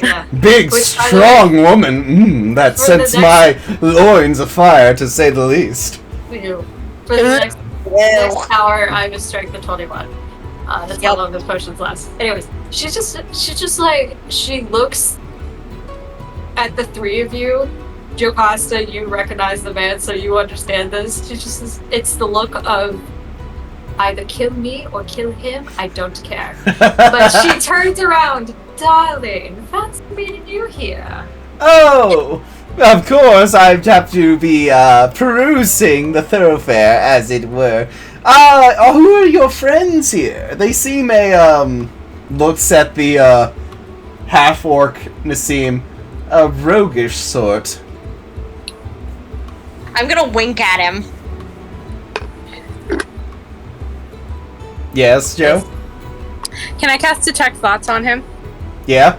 Yeah. Big, Which, by the strong woman. That For sets the my loins afire, to say the least. For the next hour, I must strike the 21. That's how long those potions last. Anyways, she looks at the three of you. Jocasta, you recognize the man, so you understand this. It's the look of either kill me or kill him, I don't care. But she turns around, darling, fancy meeting you here. Oh, of course, I'd have to be perusing the thoroughfare, as it were. Who are your friends here? They seem looks at the half-orc Nassim, a roguish sort. I'm gonna wink at him. Yes, Joe? Can I cast Detect Thoughts on him? Yeah?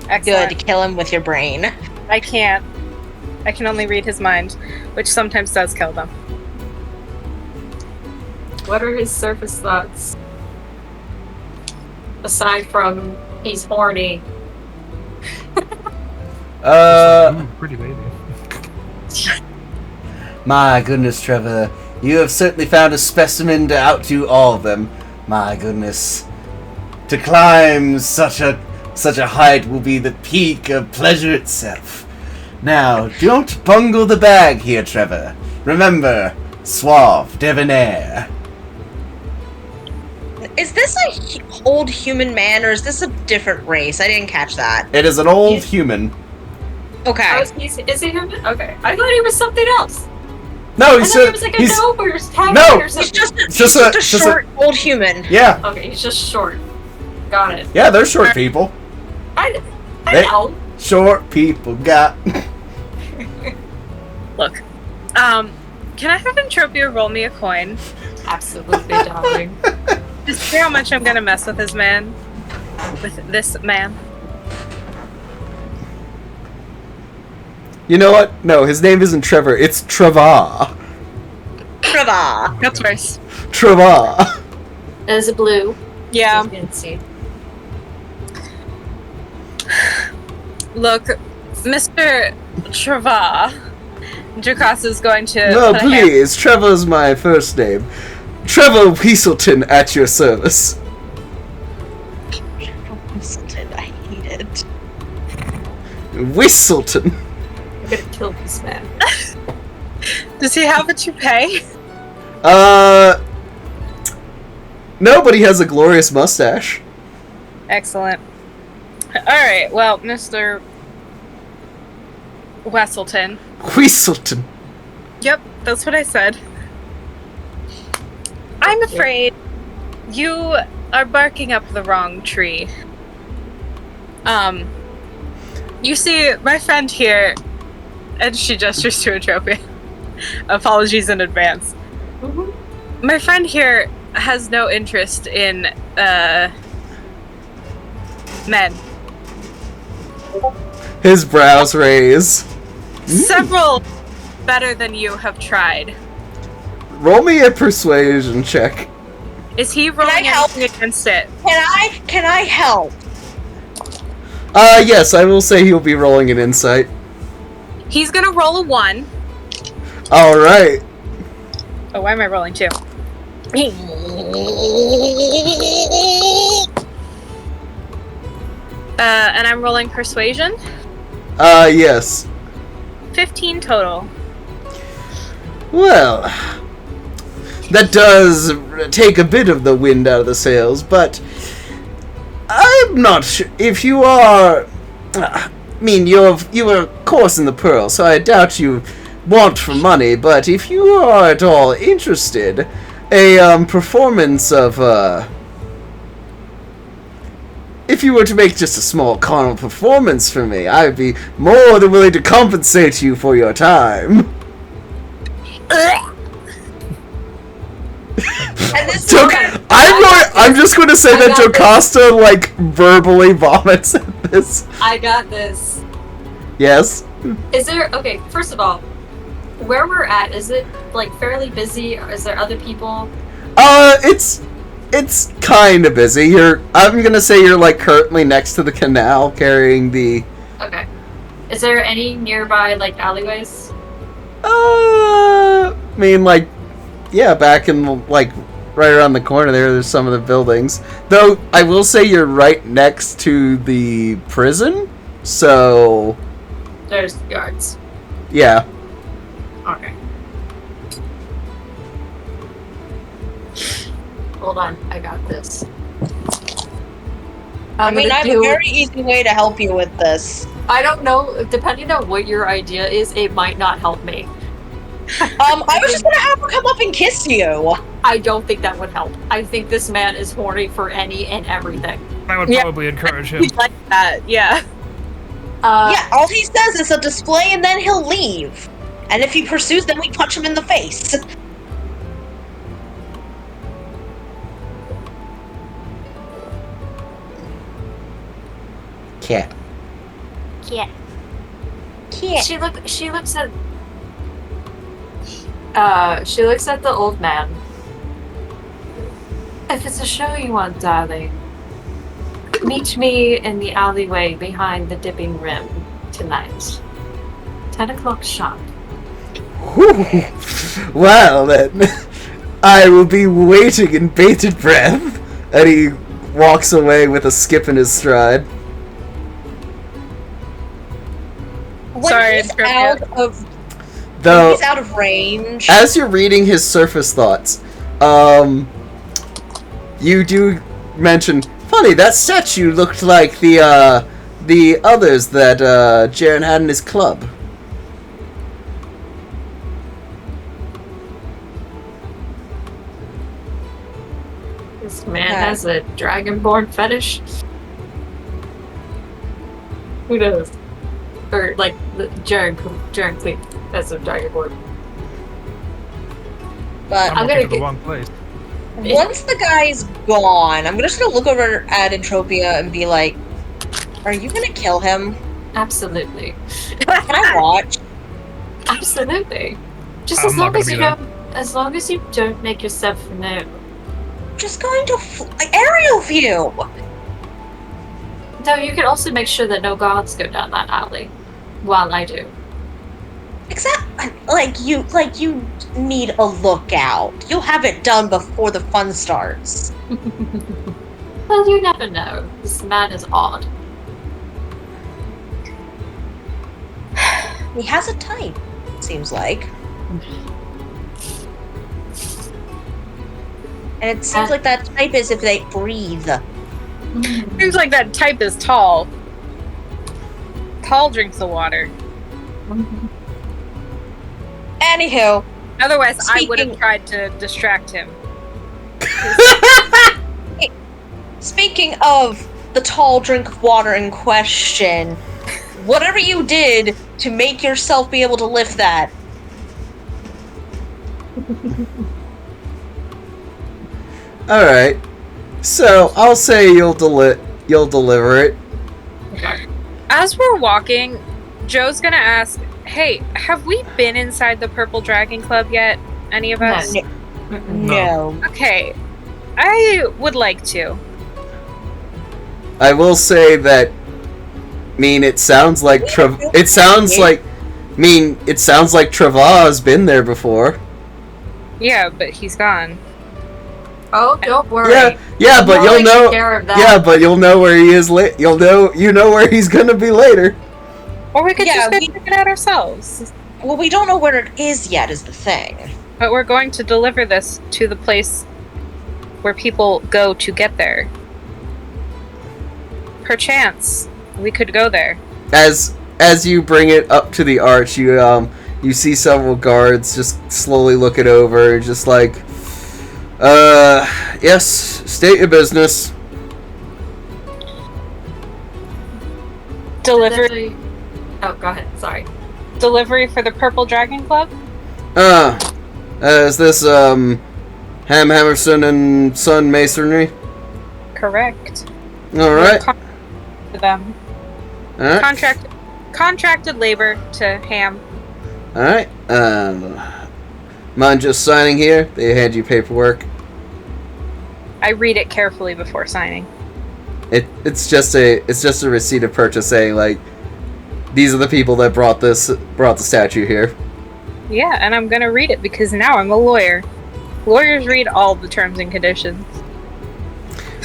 Excellent. Good, kill him with your brain. I can't. I can only read his mind, which sometimes does kill them. What are his surface thoughts? Aside from he's horny. Pretty baby. My goodness, Trevor. You have certainly found a specimen to outdo all of them. My goodness. To climb such a height will be the peak of pleasure itself. Now, don't bungle the bag here, Trevor. Remember, suave, debonair. Is this a old human man, or is this a different race? I didn't catch that. It is an old human. Okay. Oh, is he human? Okay. I thought he was something else. No, I thought he was like a gnome or tag No! or something. He's just a short old human. Yeah. Okay, he's just short. Got it. Yeah, they're short people. I Hey. know. Short people got... Look, can I have Entropia roll me a coin? Absolutely, darling. Just see how much I'm gonna mess with this man. With this man. You know what? No, his name isn't Trevor, it's Trevor. Trevor. That's worse. Trevor. As a blue. Yeah. Fancy. Look, Mr. Trevor, Jocasta's going to. No, put a hand- please, Trevor's my first name. Trevor Weaselton at your service. I hate it. Whistleton. I'm gonna kill this man. Does he have a toupee? No, but he has a glorious mustache. Excellent. Alright, well, Mr. Wesselton. Whistleton. Yep, that's what I said. I'm afraid you are barking up the wrong tree. You see, my friend here, and she gestures to Atropia. Apologies in advance. Mm-hmm. My friend here has no interest in, men. His brows raise. Several better than you have tried. Roll me a persuasion check. Is he rolling help? anything against it? Can I help? Yes, I will say he'll be rolling an insight. He's gonna roll a 1. Alright. Oh, why am I rolling 2? And I'm rolling persuasion. Yes. 15 total. Well, that does take a bit of the wind out of the sails, but I'm not sure if you are. I mean, you were of course in the Pearl, so I doubt you want for money. But if you are at all interested, a performance of if you were to make just a small carnal performance for me, I'd be more than willing to compensate you for your time. I'm just going to say that Jocasta like verbally vomits at this. I got this. Yes. Is there okay? First of all, where we're at, is it like fairly busy? Or is there other people? It's kind of busy. I'm gonna say you're like currently next to the canal carrying the. Okay. Is there any nearby like alleyways? I mean, like, yeah, back in like right around the corner there's some of the buildings. Though I will say you're right next to the prison, so There's guards. yeah. Okay. Hold on, I got this. I mean, gonna I have a very easy way to help you with this. I don't know. Depending on what your idea is, it might not help me. I was just gonna have her come up and kiss you. I don't think that would help. I think this man is horny for any and everything. I would Yeah. probably encourage him. Like that, yeah. Yeah, all he says is a display and then he'll leave. And if he pursues, then we punch him in the face. Cat. Yeah. Yeah. She looks at the old man. If it's a show you want, darling, meet me in the alleyway behind the dipping rim tonight. 10 o'clock sharp. Well then, I will be waiting in bated breath. And he walks away with a skip in his stride. When Sorry, he's it's out of when Though, he's out of range. as you're reading his surface thoughts, you do mention, funny, that statue looked like the others that Jaren had in his club. This man has a dragonborn fetish. Who knows? Or like Jaren Clean has a dragonborn. But I'm looking gonna to the get- wrong place. once the guy's gone, I'm just gonna look over at Entropia and be like, "Are you gonna kill him? Absolutely. Can I watch?" Absolutely. Just I'm as not long gonna as be you there. don't, as long as you don't make yourself known. Just going to aerial view. Though you can also make sure that no guards go down that alley, while I do. Except, like you need a lookout. You'll have it done before the fun starts. Well, you never know. This man is odd. He has a type, seems like. And it seems like that type is if they breathe. Seems like that type is tall. Tall drinks the water. Anywho, Otherwise, I would Speaking- have tried to distract him. speaking of the tall drink of water in question, whatever you did to make yourself be able to lift that, Alright. So, I'll say you'll deliver it. As we're walking, Joe's gonna ask, "Hey, have we been inside the Purple Dragon Club yet? Any of us?" No. no. Okay, I would like to. I will say that, it sounds like it sounds like Trava's been there before. Yeah, but he's gone. Oh, don't worry. Yeah, but I'll you'll take know. care of that. Yeah, but you'll know where he is late. You know where he's gonna be later. Or we could Yeah, just go we- check it out ourselves. Well, we don't know where it is yet, is the thing. But we're going to deliver this to the place where people go to get there. Perchance, we could go there. As you bring it up to the arch, you see several guards just slowly look it over, just like, yes, state your business. Delivery Oh, go ahead. Sorry. for the Purple Dragon Club? Is this Ham Hammerson and Son Masonry? Correct. All right. To them. All right. Contracted labor to Ham. Alright, mind just signing here? They hand you paperwork. I read it carefully before signing. It's just a receipt of purchase saying, like, these are the people that brought the statue here. Yeah, and I'm gonna read it because now I'm a lawyer. Lawyers read all the terms and conditions.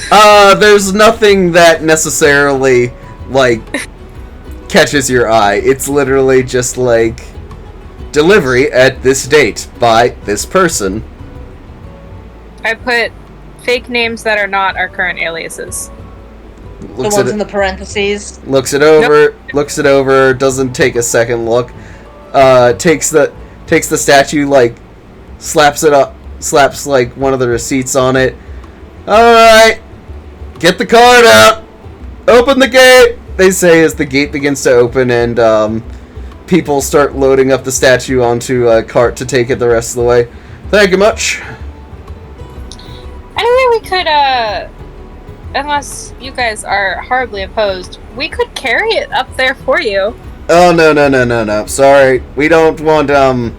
There's nothing that necessarily, like, catches your eye. It's literally just like, delivery at this date by this person. I put fake names that are not our current aliases. The ones in the parentheses. Looks it over, doesn't take a second look. Takes the statue, like, slaps like one of the receipts on it. Alright, get the card out, open the gate, they say as the gate begins to open and people start loading up the statue onto a cart to take it the rest of the way. Thank you much. Anyway, we could, unless you guys are horribly opposed, we could carry it up there for you. Oh, no. Sorry. We don't want, the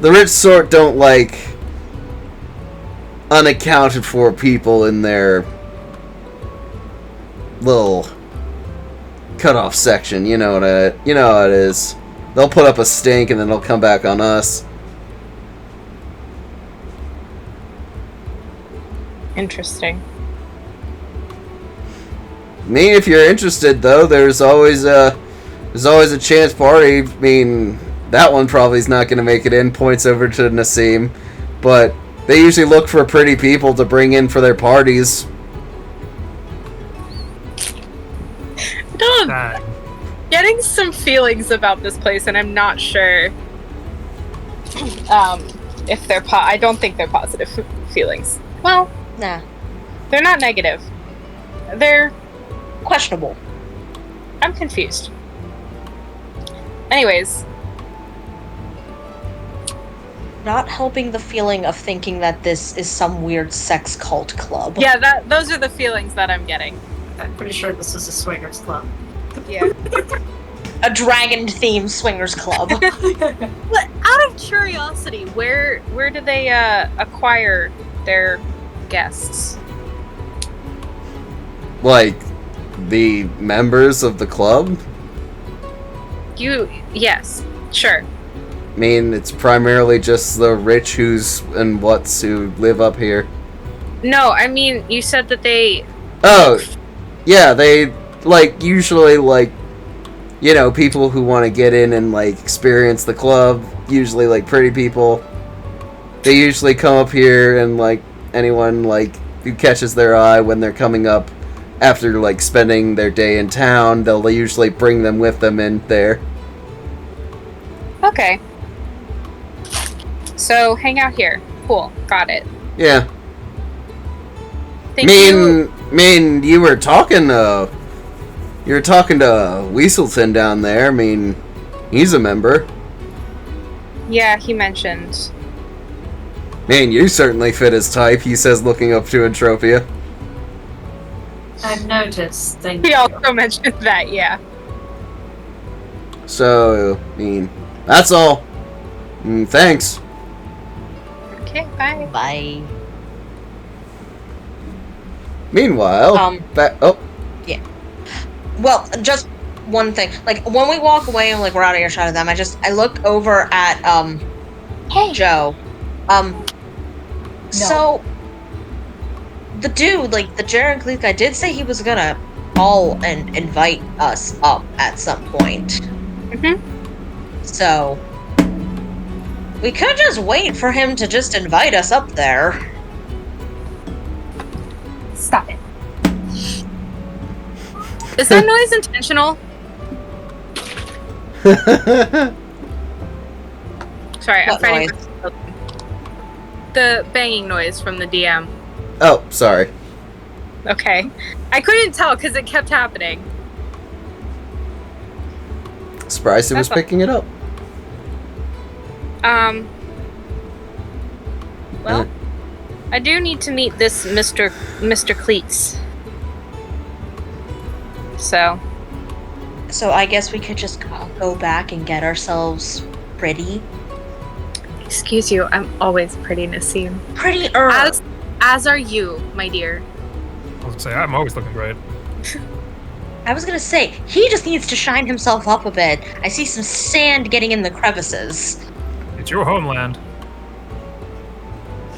rich sort don't like unaccounted for people in their little cutoff section. You know how it is. They'll put up a stink and then they'll come back on us. Interesting. I mean, if you're interested, though, there's always a chance party. I mean, that one probably is not going to make it in. Points over to Nassim, but they usually look for pretty people to bring in for their parties. I'm getting some feelings about this place, and I'm not sure if they're I don't think they're positive feelings. Well, Nah. they're not negative. They're Questionable. I'm confused. Anyways. Not helping the feeling of thinking that this is some weird sex cult club. Yeah, those are the feelings that I'm getting. I'm pretty sure this is a swingers club. Yeah. A dragon-themed swingers club. But out of curiosity, where do they acquire their guests? Like, the members of the club? Yes, sure. I mean, it's primarily just the rich who live up here. No, I mean, you said that they... Oh, yeah, they, like, usually, like, you know, people who want to get in and, like, experience the club, usually, like, pretty people. They usually come up here and, like, anyone, like, who catches their eye when they're coming up after, like, spending their day in town, they'll usually bring them with them in there. Okay. So, hang out here. Cool, got it. Yeah. Thank you. mean, you were talking to Weaselton down there. I mean, he's a member. Yeah, he mentioned. Man, you certainly fit his type, he says, looking up to Entropia. I've noticed. Thank He you. also mentioned that, yeah. So, I mean, that's all. Thanks. Okay, bye. Bye. Meanwhile, Well, just one thing. Like, when we walk away and, like, we're out of earshot of them, I look over at, Hey. Joe. So, the dude, like, the Jaren Gleek guy did say he was gonna call and invite us up at some point. So, we could just wait for him to just invite us up there. Stop it. Is that noise intentional? Sorry, I'm What fighting noise? with the banging noise from the DM. Oh, sorry. Okay. I couldn't tell because it kept happening. Surprised it was That's all. picking it up. Well, I do need to meet this Mr. Cleats. So, So I guess we could just go back and get ourselves pretty. Excuse you, I'm always pretty, Nassim. Prettier! As are you, my dear. I was gonna say, I'm always looking great. I was gonna say, he just needs to shine himself up a bit. I see some sand getting in the crevices. It's your homeland.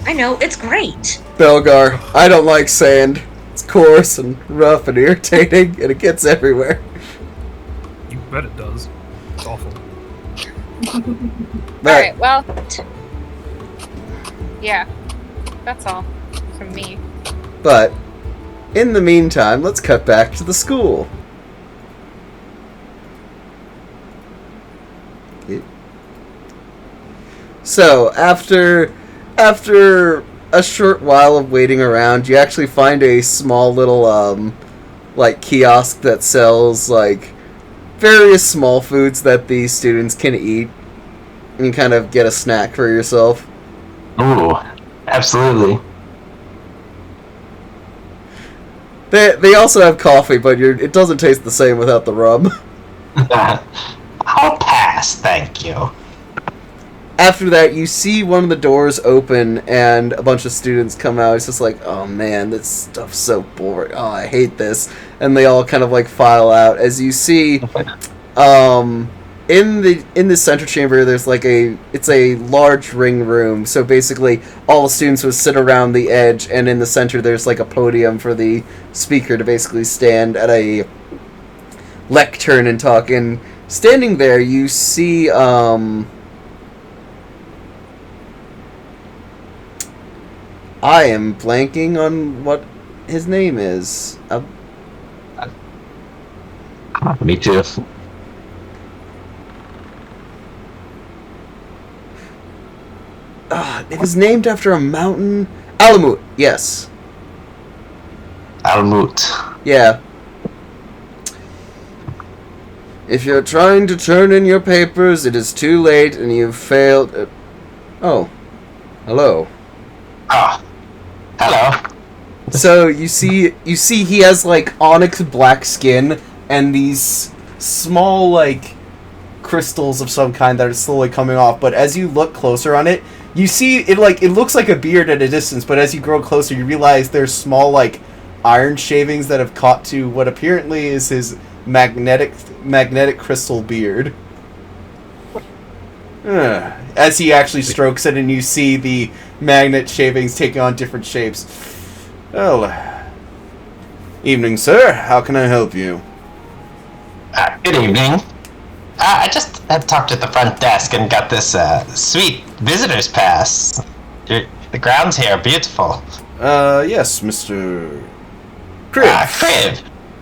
I know, it's great. Belgar, I don't like sand. It's coarse and rough and irritating, and it gets everywhere. You bet it does. It's awful. Alright, well... yeah. That's all. From me. But, in the meantime, let's cut back to the school. So, after a short while of waiting around, you actually find a small little, kiosk that sells, various small foods that the students can eat and kind of get a snack for yourself. Ooh, absolutely. They also have coffee, but it doesn't taste the same without the rum. I'll pass, thank you. After that, you see one of the doors open, and a bunch of students come out. It's just like, oh man, this stuff's so boring. Oh, I hate this. And they all kind of file out. As you see, in the center chamber, there's it's a large ring room. So basically, all the students would sit around the edge, and in the center, there's a podium for the speaker to basically stand at a lectern and talk. And standing there, you see, I am blanking on what his name is. Me too. It was named after a mountain. Alamut, yes. Almut. Yeah. If you're trying to turn in your papers, it is too late and you've failed. Oh. Hello. Oh. Hello. So you see he has onyx black skin and these small crystals of some kind that are slowly coming off, but as you look closer on it, you see it it looks like a beard at a distance, but as you grow closer you realize there's small iron shavings that have caught to what apparently is his magnetic crystal beard. As he actually strokes it and you see the magnet shavings taking on different shapes. Well, evening, sir. How can I help you? Good evening. I just had talked at the front desk and got this sweet visitor's pass. The grounds here are beautiful. Yes, Mr. Kriv. Kriv.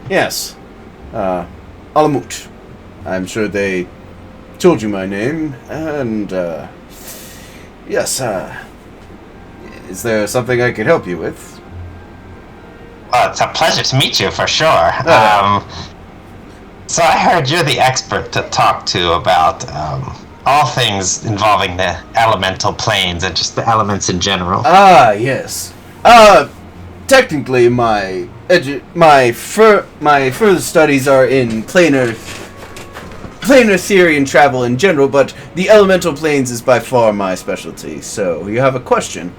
Yes. Alamut. I'm sure they told you my name, and, yes, is there something I could help you with? Well, it's a pleasure to meet you, for sure. So I heard you're the expert to talk to about, all things involving the elemental planes and just the elements in general. Yes. Technically, my further studies are in planar theory and travel in general, but the elemental planes is by far my specialty. So, you have a question?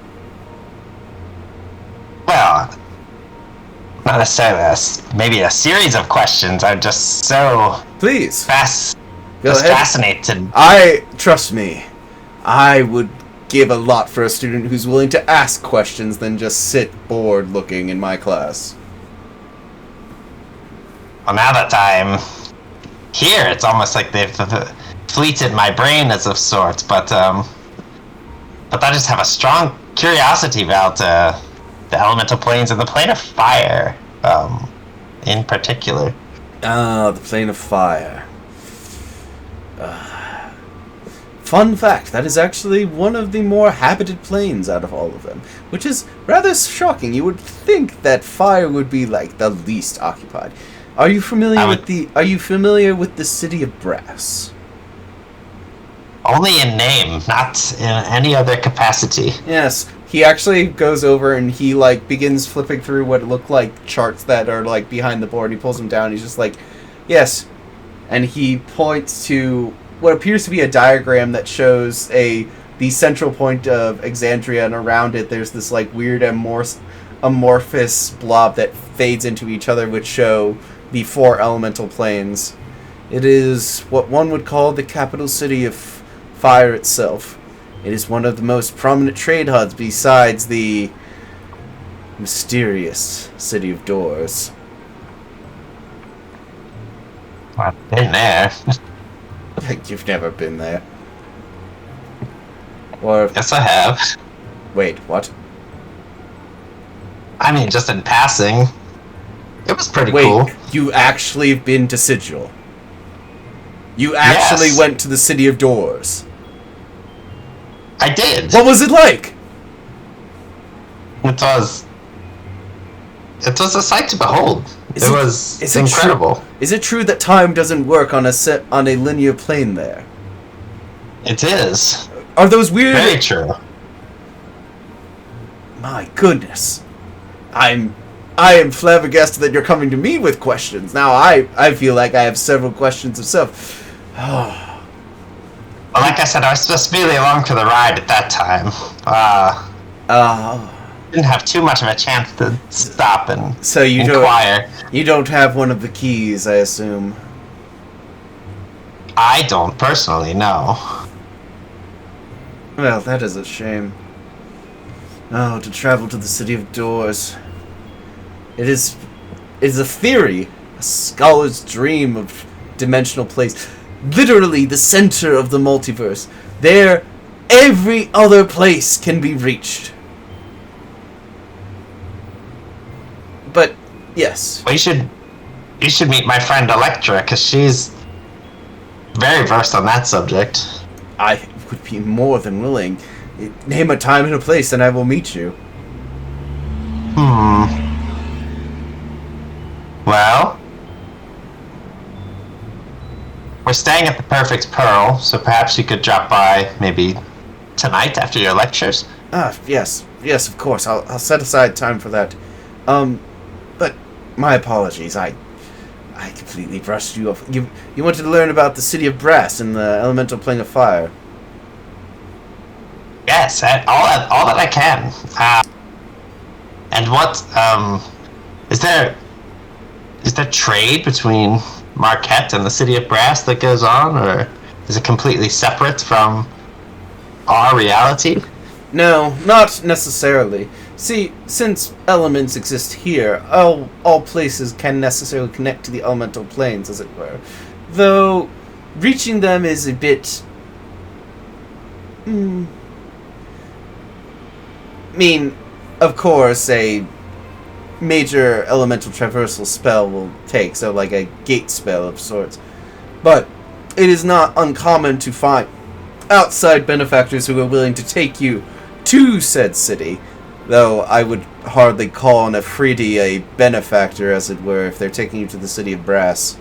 Well, not necessarily maybe a series of questions. I'm just so Please. Go ahead. fascinated. Trust me, I would give a lot for a student who's willing to ask questions than just sit bored looking in my class. Well, now that I'm here, it's almost like they've fleeted my brain as of sorts, but I just have a strong curiosity about the elemental planes and the plane of fire, in particular. The plane of fire. Fun fact, that is actually one of the more habited planes out of all of them, which is rather shocking. You would think that fire would be the least occupied. Are you familiar with the city of Brass? Only in name, not in any other capacity. Yes. He actually goes over and he begins flipping through what look like charts that are behind the board. He pulls them down. He's just yes, and he points to what appears to be a diagram that shows the central point of Exandria, and around it there's this like weird amorphous blob that fades into each other, which show the 4 elemental planes. It is what one would call the capital city of fire itself. It is one of the most prominent trade hubs besides the mysterious City of Doors. I've been there. You've never been there. Or Yes, I have. wait, what? I mean, just in passing. It was pretty Wait, cool. you actually have been to Sigil? You actually Yes. went to the City of Doors? I did. What was it like? It was a sight to behold. Is It it- was is it incredible. Is it true that time doesn't work on a linear plane there? It is. Are those weird? Very true. My goodness. I am flabbergasted that you're coming to me with questions. Now I feel like I have several questions myself. Well, like I said, I was just merely along for the ride at that time. Didn't have too much of a chance to stop and So you inquire. don't have one of the keys, I assume. I don't personally know. Well, that is a shame. Oh, to travel to the City of Doors. It is a theory, a scholar's dream of dimensional place. Literally the center of the multiverse. There, every other place can be reached. But, yes. Well, you should meet my friend Electra, because she's very versed on that subject. I would be more than willing. Name a time and a place and I will meet you. Well, we're staying at the Perfect Pearl, so perhaps you could drop by maybe tonight after your lectures. Yes, of course. I'll set aside time for that. But my apologies. I completely brushed you off. You wanted to learn about the City of Brass and the elemental plane of fire. Yes, all that I can. And what is there trade between Marquette and the City of Brass that goes on, or is it completely separate from our reality? No, not necessarily. See, since elements exist here, all places can necessarily connect to the elemental planes, as it were. Though, reaching them is a bit... I mean, of course, a major elemental traversal spell will take, so like a gate spell of sorts. But it is not uncommon to find outside benefactors who are willing to take you to said city, though I would hardly call an Afridi a benefactor, as it were, if they're taking you to the City of Brass.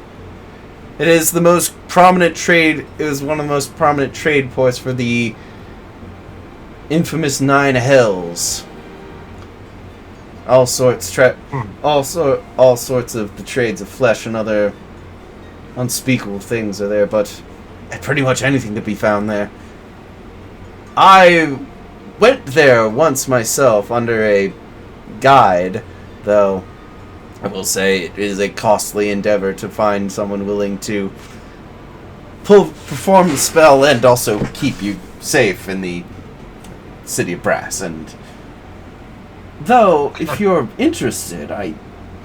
It is the most prominent trade. It was one of the most prominent trade ports for the infamous 9 Hells. All sorts of the trades of flesh and other unspeakable things are there, but pretty much anything to be found there. I went there once myself under a guide, though I will say it is a costly endeavor to find someone willing to perform the spell and also keep you safe in the City of Brass. And though, if you're interested, I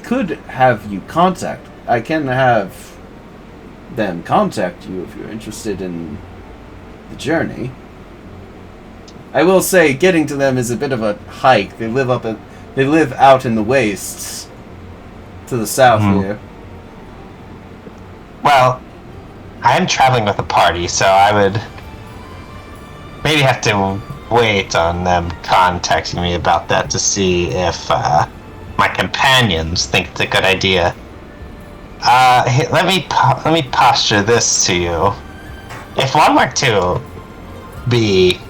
could have you contact. I can have them contact you if you're interested in the journey. I will say, getting to them is a bit of a hike. They live out in the wastes to the south here. Well, I'm traveling with a party, so I would maybe have to wait on them contacting me about that to see if my companions think it's a good idea. Let me posture this to you. If one were to be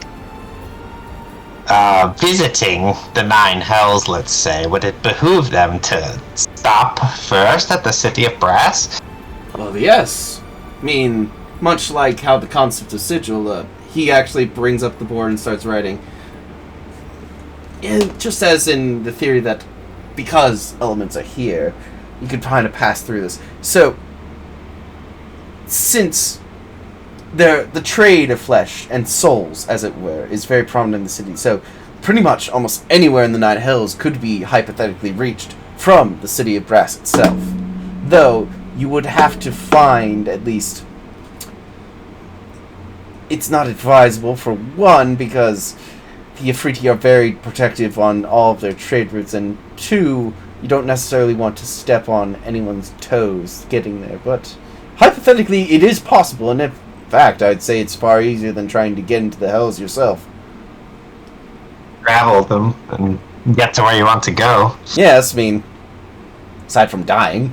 visiting the 9 Hells, let's say, would it behoove them to stop first at the City of Brass? Well, yes. I mean, much like how the concept of sigil, he actually brings up the board and starts writing. And just as in the theory that because elements are here, you can kind of pass through this. So, since the trade of flesh and souls, as it were, is very prominent in the city, so pretty much almost anywhere in the Nine Hills could be hypothetically reached from the city of Brass itself. Though, you would have to find at least... It's not advisable, for one, because the Afriti are very protective on all of their trade routes, and two, you don't necessarily want to step on anyone's toes getting there, but hypothetically, it is possible, and in fact, I'd say it's far easier than trying to get into the Hells yourself. Travel them and get to where you want to go. Yes, I mean, aside from dying.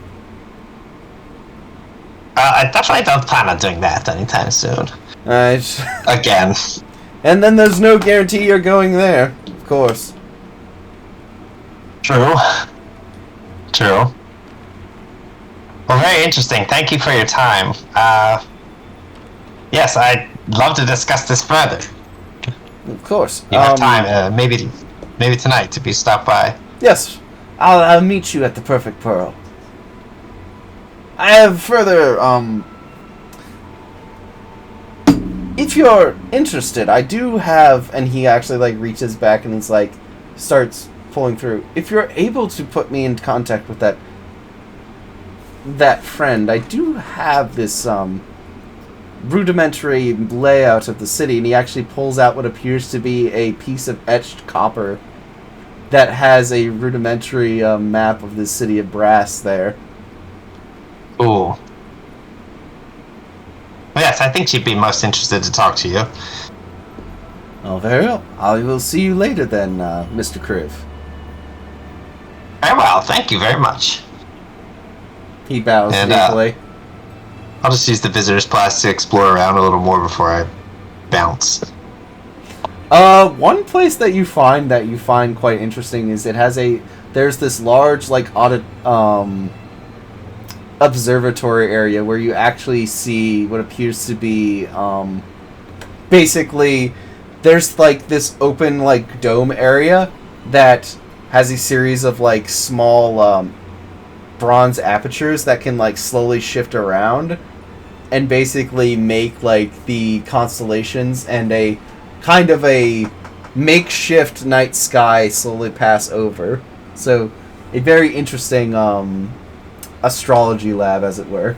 I definitely don't plan on doing that anytime soon. Again. And then there's no guarantee you're going there, of course. True. True. Well, very interesting. Thank you for your time. Yes, I'd love to discuss this further. Of course. You have time, maybe tonight to be stopped by. Yes, I'll meet you at the Perfect Pearl. I have further, if you're interested, I do have, and he actually, like, reaches back and he's, like, starts pulling through. If you're able to put me in contact with that friend, I do have this, rudimentary layout of the city, and he actually pulls out what appears to be a piece of etched copper that has a rudimentary map of the city of Brass there. Ooh. Yes, I think she'd be most interested to talk to you. Oh, very well. I will see you later then, Mr. Kriv. Very well, thank you very much. He bows And, deeply. I'll just use the visitor's pass to explore around a little more before I bounce. One place that you find quite interesting is there's this large, like, observatory area where you actually see what appears to be, basically, there's, like, this open, like, dome area that has a series of, like, small, bronze apertures that can, like, slowly shift around and basically make, like, the constellations and a kind of a makeshift night sky slowly pass over. So, a very interesting, astrology lab, as it were.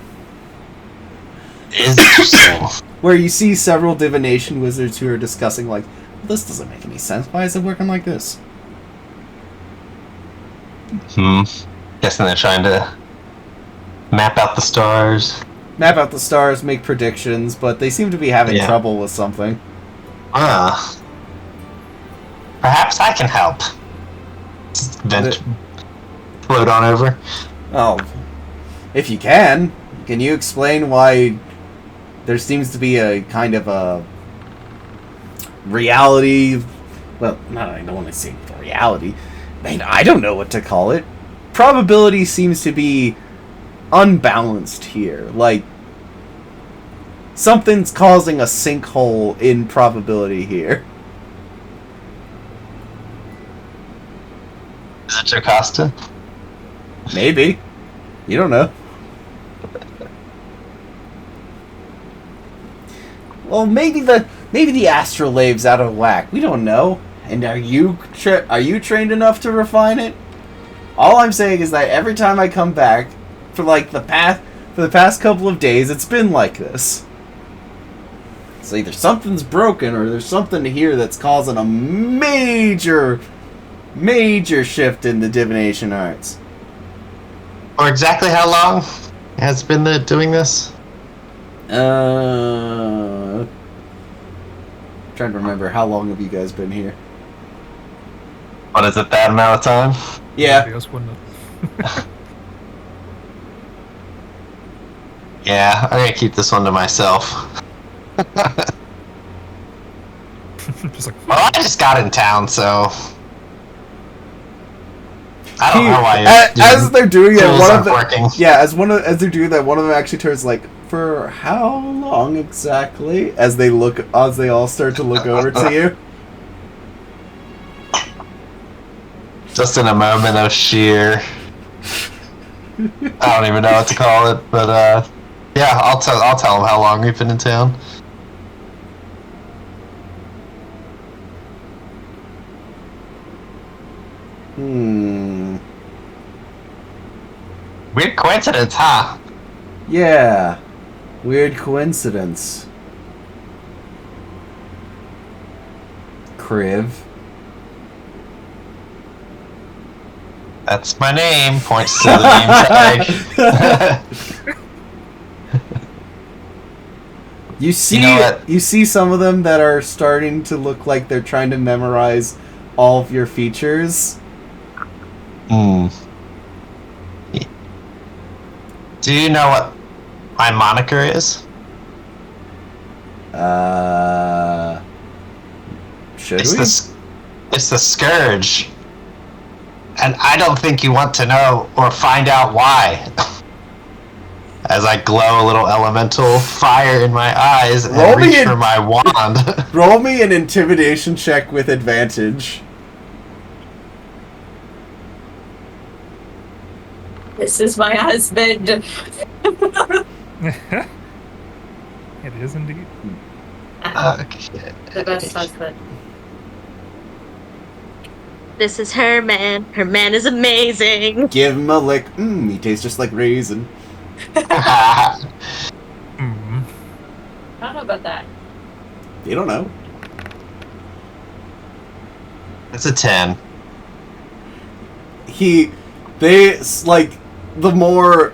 Interesting. Where you see several divination wizards who are discussing, like, well, this doesn't make any sense. Why is it working like this? Guessing they're trying to map out the stars. Map out the stars, make predictions, but they seem to be having trouble with something. Perhaps I can help. Float on over. Oh, if you can you explain why there seems to be a kind of a reality? Well, I don't want to say reality. Man, I don't know what to call it. Probability seems to be unbalanced here. Like, something's causing a sinkhole in probability here. Is it Jocasta? Maybe. You don't know. Well, maybe the astrolabe's out of whack. We don't know. And are you trained enough to refine it? All I'm saying is that every time I come back for the past couple of days, it's been like this. So either something's broken or there's something here that's causing a major shift in the divination arts. Or exactly how long has been doing this? Trying to remember, how long have you guys been here? What is it, that amount of time? Yeah. Yeah, I'm gonna keep this one to myself. Just like, Well, I just got in town, so I don't know why as they're doing it, tools one aren't of them, working. yeah, as they're doing that, one of them actually turns like, For how long exactly? As they all start to look over to you. Just in a moment of sheer, I don't even know what to call it, but yeah, I'll tell them how long we've been in town. Weird coincidence, huh? Yeah. Weird coincidence. Kriv. That's my name. Points to the name tag. You see, You know what? you see some of them that are starting to look like they're trying to memorize all of your features. Hmm. Do you know what my moniker is? Should It's we? it's the Scourge. And I don't think you want to know or find out why. As I glow a little elemental fire in my eyes and Roll me reach in- for my wand. Roll me an intimidation check with advantage. This is my husband. It is indeed. Okay. The best husband. This is her man. Her man is amazing. Give him a lick. He tastes just like raisin. Mm. I don't know about that. You don't know. It's a 10. The more,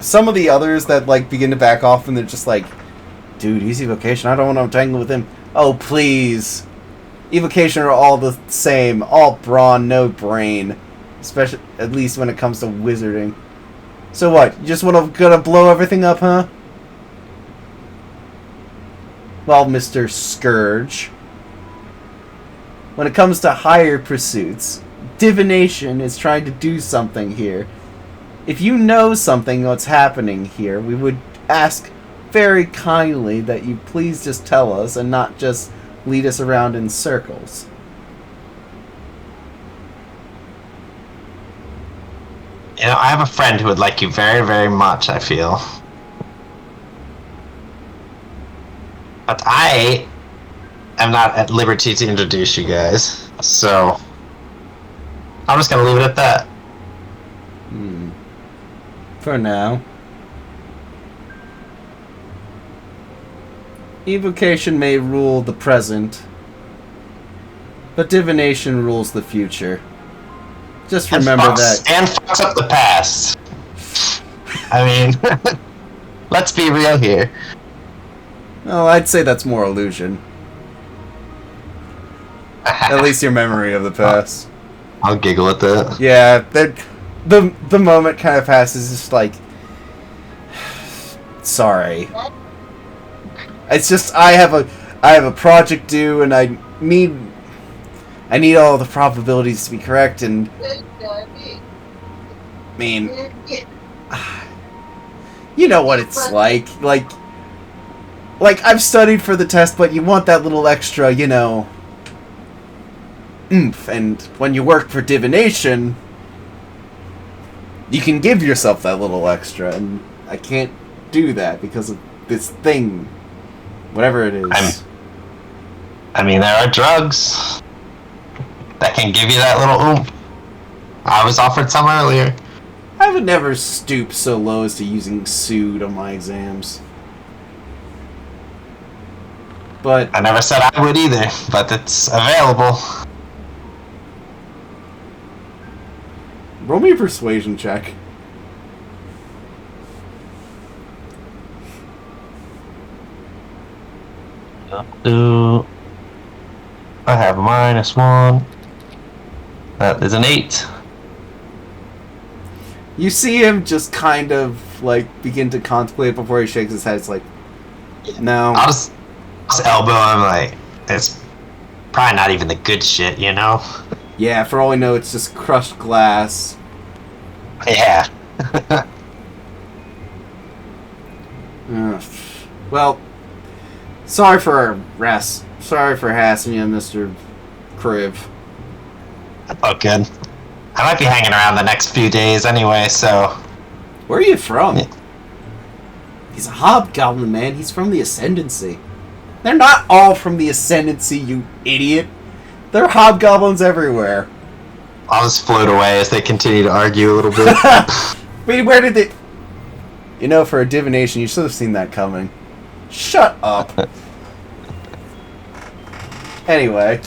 some of the others that, begin to back off and they're just like, dude, he's evocation, I don't want to tangle with him. Oh, please. Evocation are all the same, all brawn, no brain. Especially, at least when it comes to wizarding. So what, you just gonna blow everything up, huh? Well, Mr. Scourge. When it comes to higher pursuits, divination is trying to do something here. If you know something what's happening here, we would ask very kindly that you please just tell us and not just lead us around in circles. You know, I have a friend who would like you very, very much, I feel. But I am not at liberty to introduce you guys, so I'm just gonna leave it at that. For now. Evocation may rule the present, but divination rules the future. Just remember that. And fucks up the past. I mean, let's be real here. Well, I'd say that's more illusion. At least your memory of the past. I'll giggle at that. Yeah, the moment kind of passes, just like, sorry. It's just I have a project due, and I need all the probabilities to be correct, and I mean, you know what it's like I've studied for the test, but you want that little extra, oomph, and when you work for divination, you can give yourself that little extra, and I can't do that because of this thing, whatever it is. I mean, there are drugs that can give you that little oomph. I was offered some earlier. I would never stoop so low as to using Soothe on my exams. But I never said I would either, but it's available. roll me a persuasion check. I have -1. That is an 8. You see him just kind of begin to contemplate before he shakes his head. It's like, no. I'll just elbow him like, it's probably not even the good shit, you know? Yeah, for all we know, it's just crushed glass. Yeah. Well, sorry for harassing you, Mr. Criv. Oh, good. I might be hanging around the next few days anyway, so... Where are you from? Yeah. He's a hobgoblin, man. He's from the Ascendancy. They're not all from the Ascendancy, you idiot. There are hobgoblins everywhere. I'll just float away as they continue to argue a little bit. Wait, where did they... You know, for a divination, you should have seen that coming. Shut up. Anyway,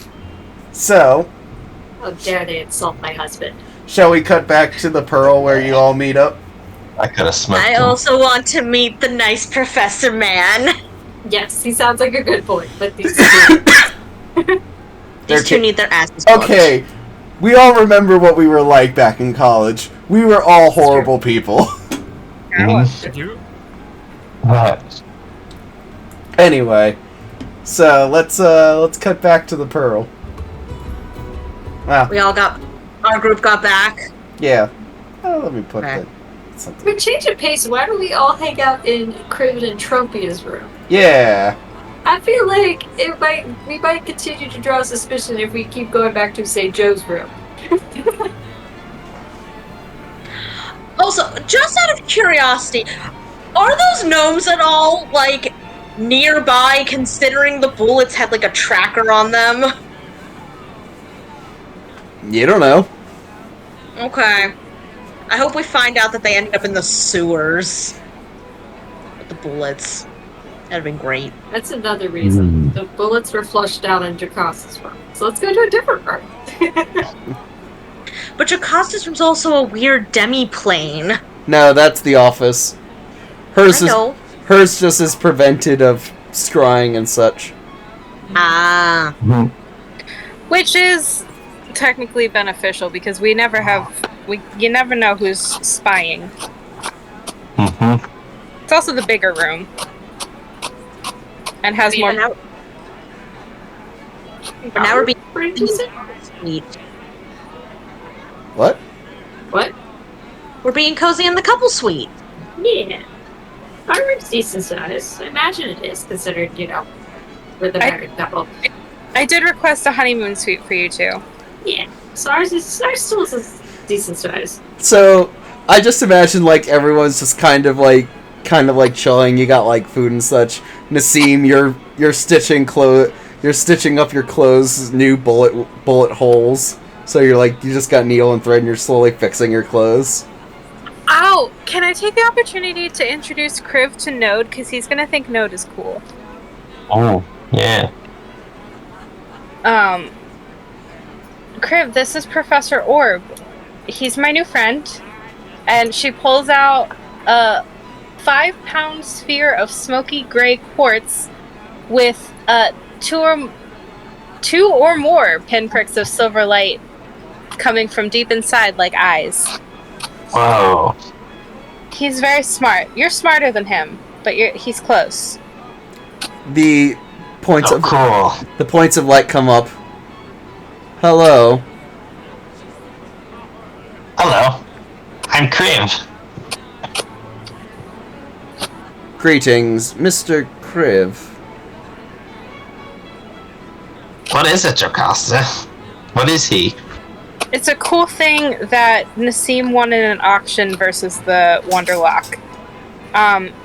so... How dare they insult my husband? Shall we cut back to the Pearl where you all meet up? I could have smoked I them. also want to meet the nice professor man. Yes, he sounds like a good boy, but these These two need their asses whooped. Okay, we all remember what we were like back in college. We were all horrible people. Mhm. You? But Anyway, so let's cut back to the Pearl. Wow, We all got... Our group got back. yeah. Oh, let me put Okay. that something. We're changing pace. Why don't we all hang out in Criven and Tropia's room? Yeah. I feel like we might continue to draw suspicion if we keep going back to, say, Joe's room. Also, just out of curiosity, are those gnomes at all, like, nearby, considering the bullets had, like, a tracker on them? You don't know. Okay. I hope we find out that they ended up in the sewers. With the bullets. That'd have been great. That's another reason. The bullets were flushed out in Jacasta's room. So let's go to a different room. But Jacasta's room's also a weird demi-plane. No, that's the office. Hers I know. Hers just is prevented of scrying and such. Ah. Which is technically beneficial because we never have you never know who's spying. It's also the bigger room. And has more Now we're being pretty decent. sweet. What? What? We're being cozy in the couple suite. Yeah. Our room's decent size. I imagine it is, considering, we're the married couple. I did request a honeymoon suite for you too. Yeah. So ours still is a decent size. So, I just imagine, like, everyone's just kind of like chilling. You got, like, food and such. Nassim, you're stitching up your clothes' new bullet holes. So you just got needle and thread and you're slowly fixing your clothes. Oh, can I take the opportunity to introduce Kriv to Node? Because he's going to think Node is cool. Oh, yeah. Kriv, this is Professor Orb. He's my new friend. And she pulls out a 5-pound sphere of smoky gray quartz with two or more pinpricks of silver light coming from deep inside like eyes. Whoa. He's very smart. You're smarter than him, but he's close. The points Cool. The points of light come up. Hello. Hello. I'm Kriv. Greetings, Mr. Kriv. What is it, Jocasta? What is he? It's a cool thing that Nassim won in an auction versus the Wonderlock.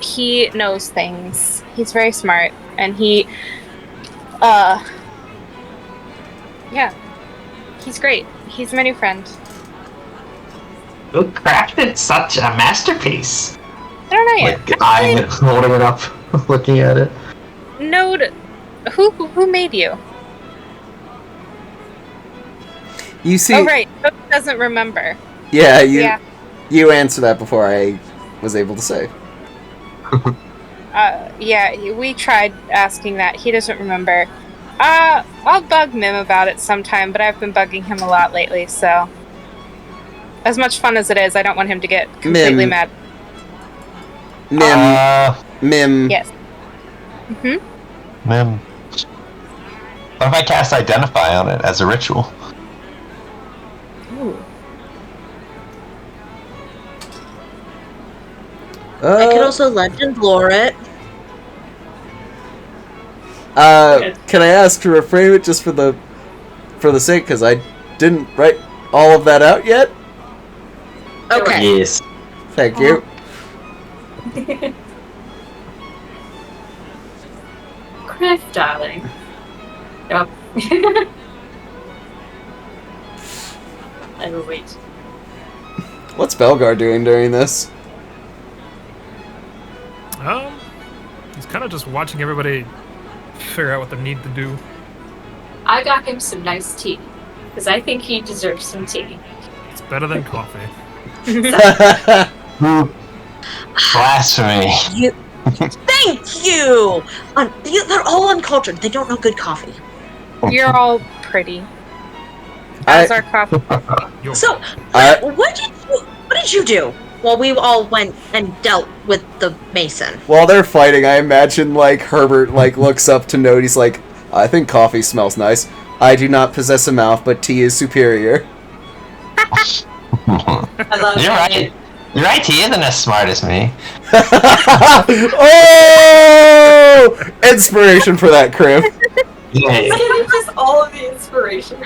He knows things. He's very smart, and he's great. He's my new friend. Who crafted such a masterpiece? I don't know yet. Like, eyeing it, holding it up, looking at it. Node, who made you? You see... Oh, right. Node doesn't remember. Yeah, you answered that before I was able to say. We tried asking that. He doesn't remember. I'll bug Mim about it sometime, but I've been bugging him a lot lately, so... As much fun as it is, I don't want him to get completely mad. Mim. Yes. Mim. What if I cast Identify on it as a ritual? Ooh. I could also legend lore it. Can I ask to reframe it just for the sake, because I didn't write all of that out yet? Okay. Yes. Thank you. Criff, darling. Yep. I will wait. What's Belgar doing during this? He's kind of just watching everybody figure out what they need to do. I got him some nice tea. Because I think he deserves some tea. It's better than coffee. Blasphemy. Thank you! They're all uncultured. They don't know good coffee. You're all pretty. As our coffee. So, what did you do while we all went and dealt with the Mason? While they're fighting, I imagine, like, Herbert, like, looks up to note, he's like, I think coffee smells nice. I do not possess a mouth, but tea is superior. I love You're right. You're right, he isn't as smart as me. Oh! Inspiration for that, Criv. Yay. Just all of the inspiration.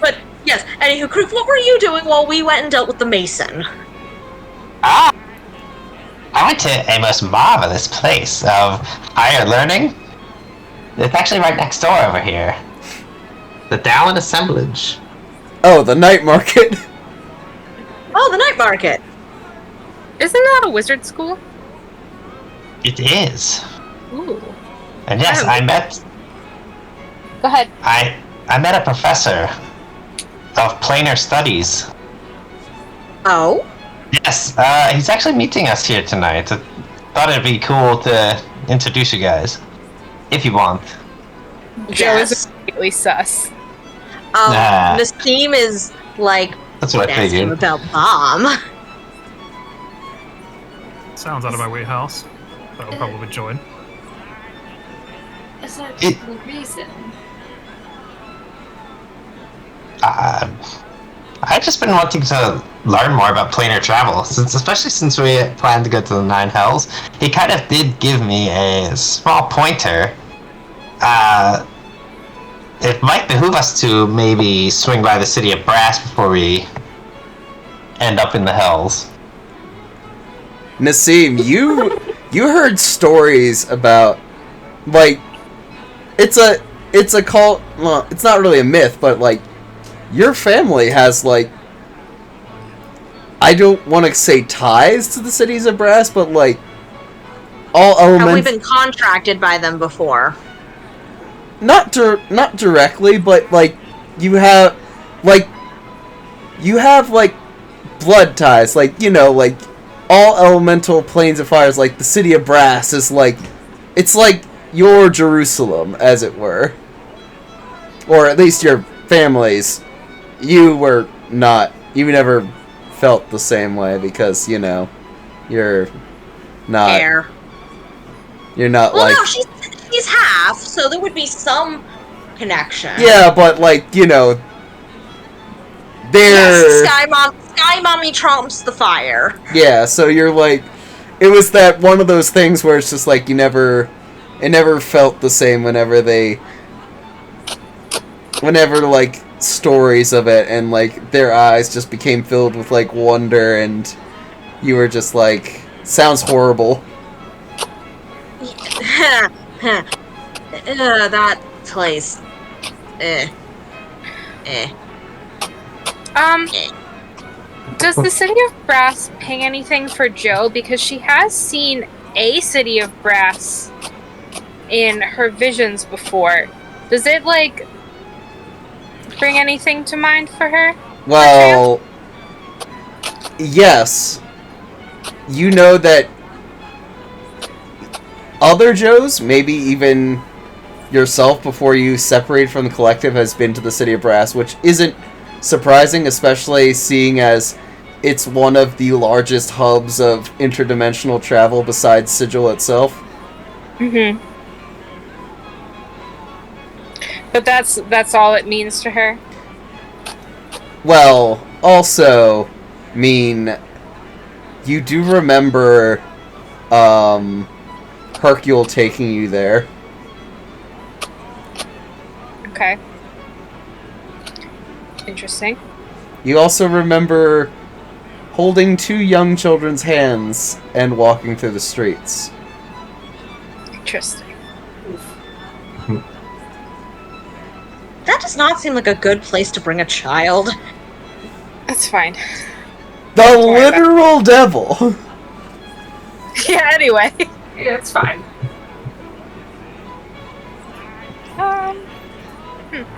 But, yes, anywho, Criff, what were you doing while we went and dealt with the Mason? I went to a most marvelous place of higher learning. It's actually right next door over here. The Dallin Assemblage. Oh, the night market. Oh, the night market. Isn't that a wizard school? It is. Ooh. And yes, I met Go ahead. I met a professor of planar studies. Oh? Yes, he's actually meeting us here tonight. I thought it'd be cool to introduce you guys, if you want. Joe Yes. is immediately sus. Miss Team is like, That's what I ask him figured. about Bomb. Sounds out of my wheelhouse. But I'll probably join. Is that It- the reason? I've just been wanting to learn more about planar travel, especially since we planned to go to the Nine Hells. He kind of did give me a small pointer. It might behoove us to maybe swing by the city of Brass before we end up in the Hells. Nassim, you heard stories about, like, it's a cult. Well, it's not really a myth, but like, your family has, like, I don't want to say ties to the cities of Brass, but like, all Have we elements. been contracted by them before? Not directly, but like, you have like blood ties, like, you know, like, all elemental planes of fires, like the city of Brass is like, it's like your Jerusalem, as it were, or at least your family's. You never felt the same way because, you know, you're not Air. you're not Well, like, no, she's half, so there would be some connection. yeah, but like, you know, they're Yes, Sky Mommy trumps the fire. yeah, so you're like, it was that one of those things where it's just like, it never felt the same whenever like stories of it, and like their eyes just became filled with like wonder, and you were just like, sounds horrible. That place. Does the city of Brass ping anything for Joe? Because she has seen a city of Brass in her visions before. Does it, like, bring anything to mind for her? Well, yes. You know that other Joes, maybe even yourself before you separate from the collective, has been to the city of Brass, which isn't surprising, especially seeing as it's one of the largest hubs of interdimensional travel besides Sigil itself. Mm-hmm. But that's all it means to her? Well, also, you do remember Hercule taking you there. Okay. Interesting. You also remember holding 2 young children's hands and walking through the streets. Interesting. That does not seem like a good place to bring a child. That's fine. The literal devil! Yeah, anyway. Yeah, it's fine.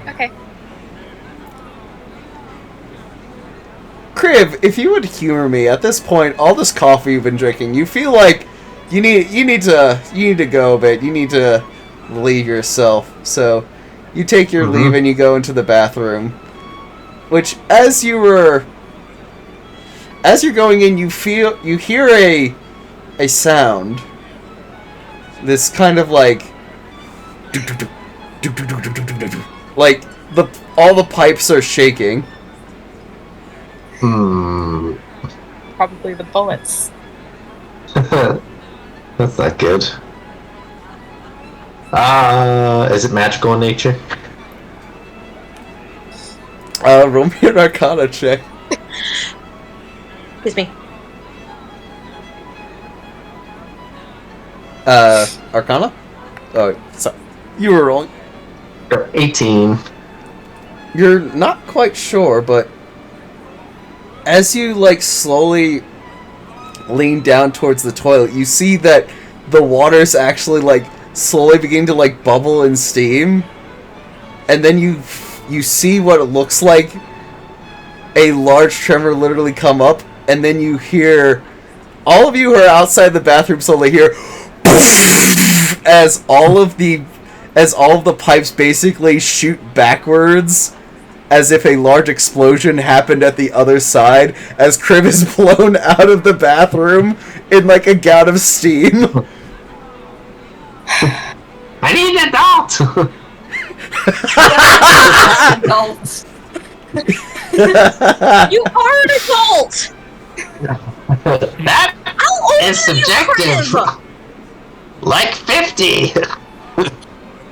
Okay. Crib, if you would humor me, at this point, all this coffee you've been drinking, you feel like you need to go a bit. You need to relieve yourself. So you take your leave and you go into the bathroom. Which, as you're going in, you hear a sound. This kind of like all the pipes are shaking. Probably the bullets. That's not good. Is it magical in nature? Roll me an Arcana check. Excuse me. Arcana? Oh, sorry. You were wrong. 18. You're not quite sure, but as you, slowly lean down towards the toilet, you see that the water's actually, slowly beginning to, bubble and steam. And then you see what it looks like a large tremor literally come up, and then you hear... All of you who are outside the bathroom slowly hear... as all of the pipes basically shoot backwards, as if a large explosion happened at the other side, as Crib is blown out of the bathroom in a gout of steam. I need an adult! Adults. You are an adult! That How old is are you, subjective! Crib? Like 50!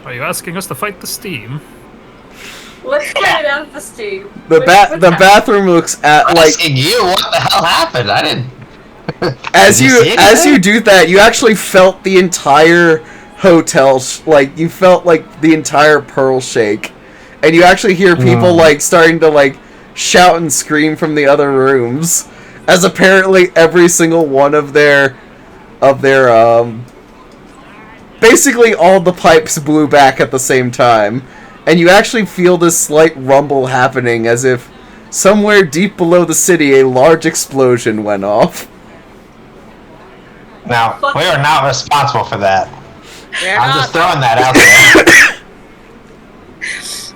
Are you asking us to fight the steam? Let's get it out of the steam. The bathroom looks at I'm asking you what the hell happened. I didn't. as Did you see as anything? you do that, you actually felt the entire hotel you felt the entire Pearl shake, and you actually hear people starting to shout and scream from the other rooms, as apparently every single one of their basically all the pipes blew back at the same time, and you actually feel this slight rumble happening, as if somewhere deep below the city a large explosion went off. Now, we are not responsible for that. You're I'm not. just throwing that out there.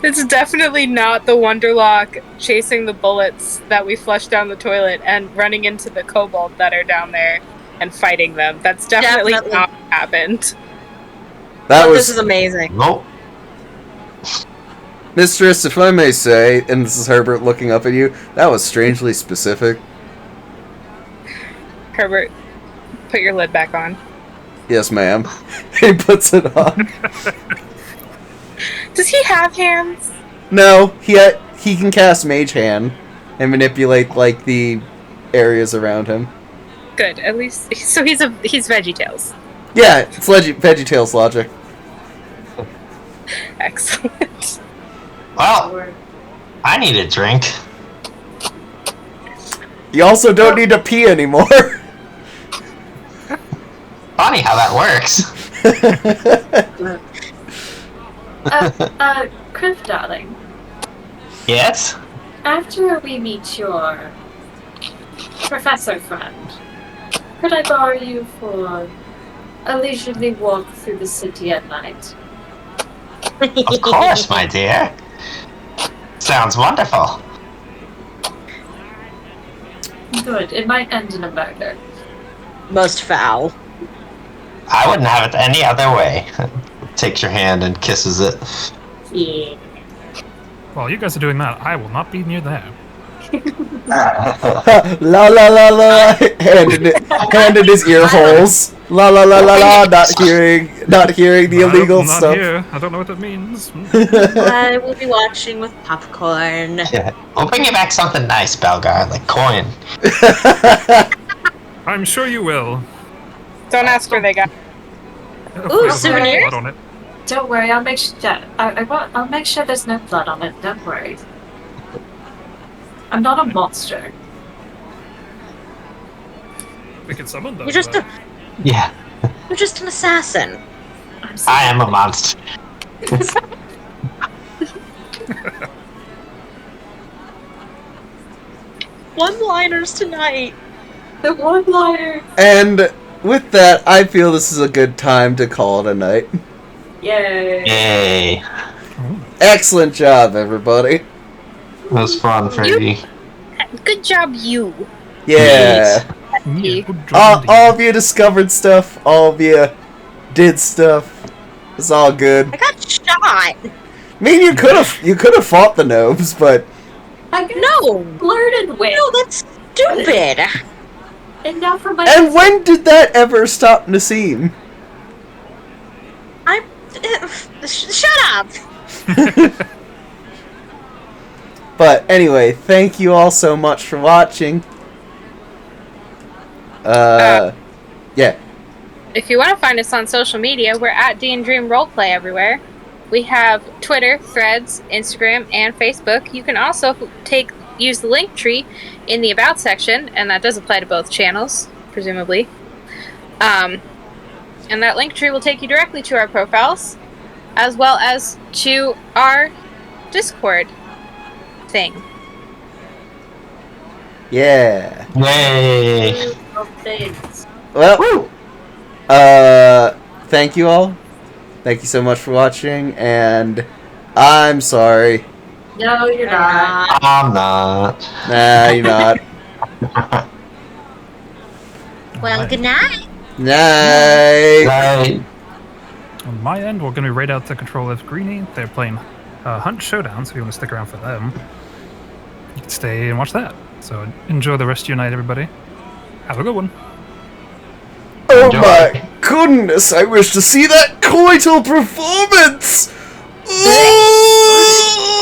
It's definitely not the Wonderlock chasing the bullets that we flushed down the toilet and running into the kobold that are down there and fighting them. That's definitely Definitely. not what happened. That This was is amazing. Nope. Mistress, if I may say, and this is Herbert looking up at you, that was strangely specific. Herbert, put your lid back on. Yes, ma'am. He puts it on. Does he have hands? No, he can cast Mage Hand and manipulate the areas around him. Good, at least. So he's VeggieTales. Yeah, it's VeggieTales logic. Excellent. Well, I need a drink. You also don't need to pee anymore. Funny how that works. Criff, darling. Yes? After we meet your professor friend, could I borrow you for a leisurely walk through the city at night? Of course, my dear. Sounds wonderful. Good. It might end in a murder. Most foul. I wouldn't have it any other way. Takes your hand and kisses it. Yeah. While you guys are doing that, I will not be near there. La la la la. Hand in his ear holes. La la la la la. Not hearing the illegal not stuff. Here. I don't know what that means. I will be watching with popcorn. Yeah. We'll bring you back something nice, Belgar, like coin. I'm sure you will. Don't ask where they got. Ooh, souvenirs? Blood on it. Don't worry, I'll make sure. I'll make sure there's no blood on it. Don't worry. I'm not a monster. We can summon them. You're just though. Yeah. You're just an assassin. I am a monster. One-liners tonight. The one-liner. And with that, I feel this is a good time to call it a night. Yay. Yay. Excellent job, everybody. That was fun, Fergie. Good job, you. Yeah. Yeah, good job All indeed. of you discovered stuff. All of you did stuff. It's all good. I got shot. I mean, you could have fought the gnomes, but I got No. flirted with. No, that's stupid. And now for my. and when did that ever stop Nassim? Shut up. But anyway, thank you all so much for watching. Yeah. If you want to find us on social media, we're at DnDream Roleplay everywhere. We have Twitter, Threads, Instagram, and Facebook. You can also use the link tree in the About section, and that does apply to both channels, presumably. And that link tree will take you directly to our profiles, as well as to our Discord thing. Yeah. Yay. Well, thank you all. Thank you so much for watching, and I'm sorry. No, you're not. I'm not. Nah, you're not. Well, good night. Night. Right. On my end, we're going to be right out to Control F Greenie. They're playing Hunt Showdown, so if you want to stick around for them, you can stay and watch that. So enjoy the rest of your night, everybody. Have a good one. Oh Enjoy. my goodness, I wish to see that coital performance! Ooh!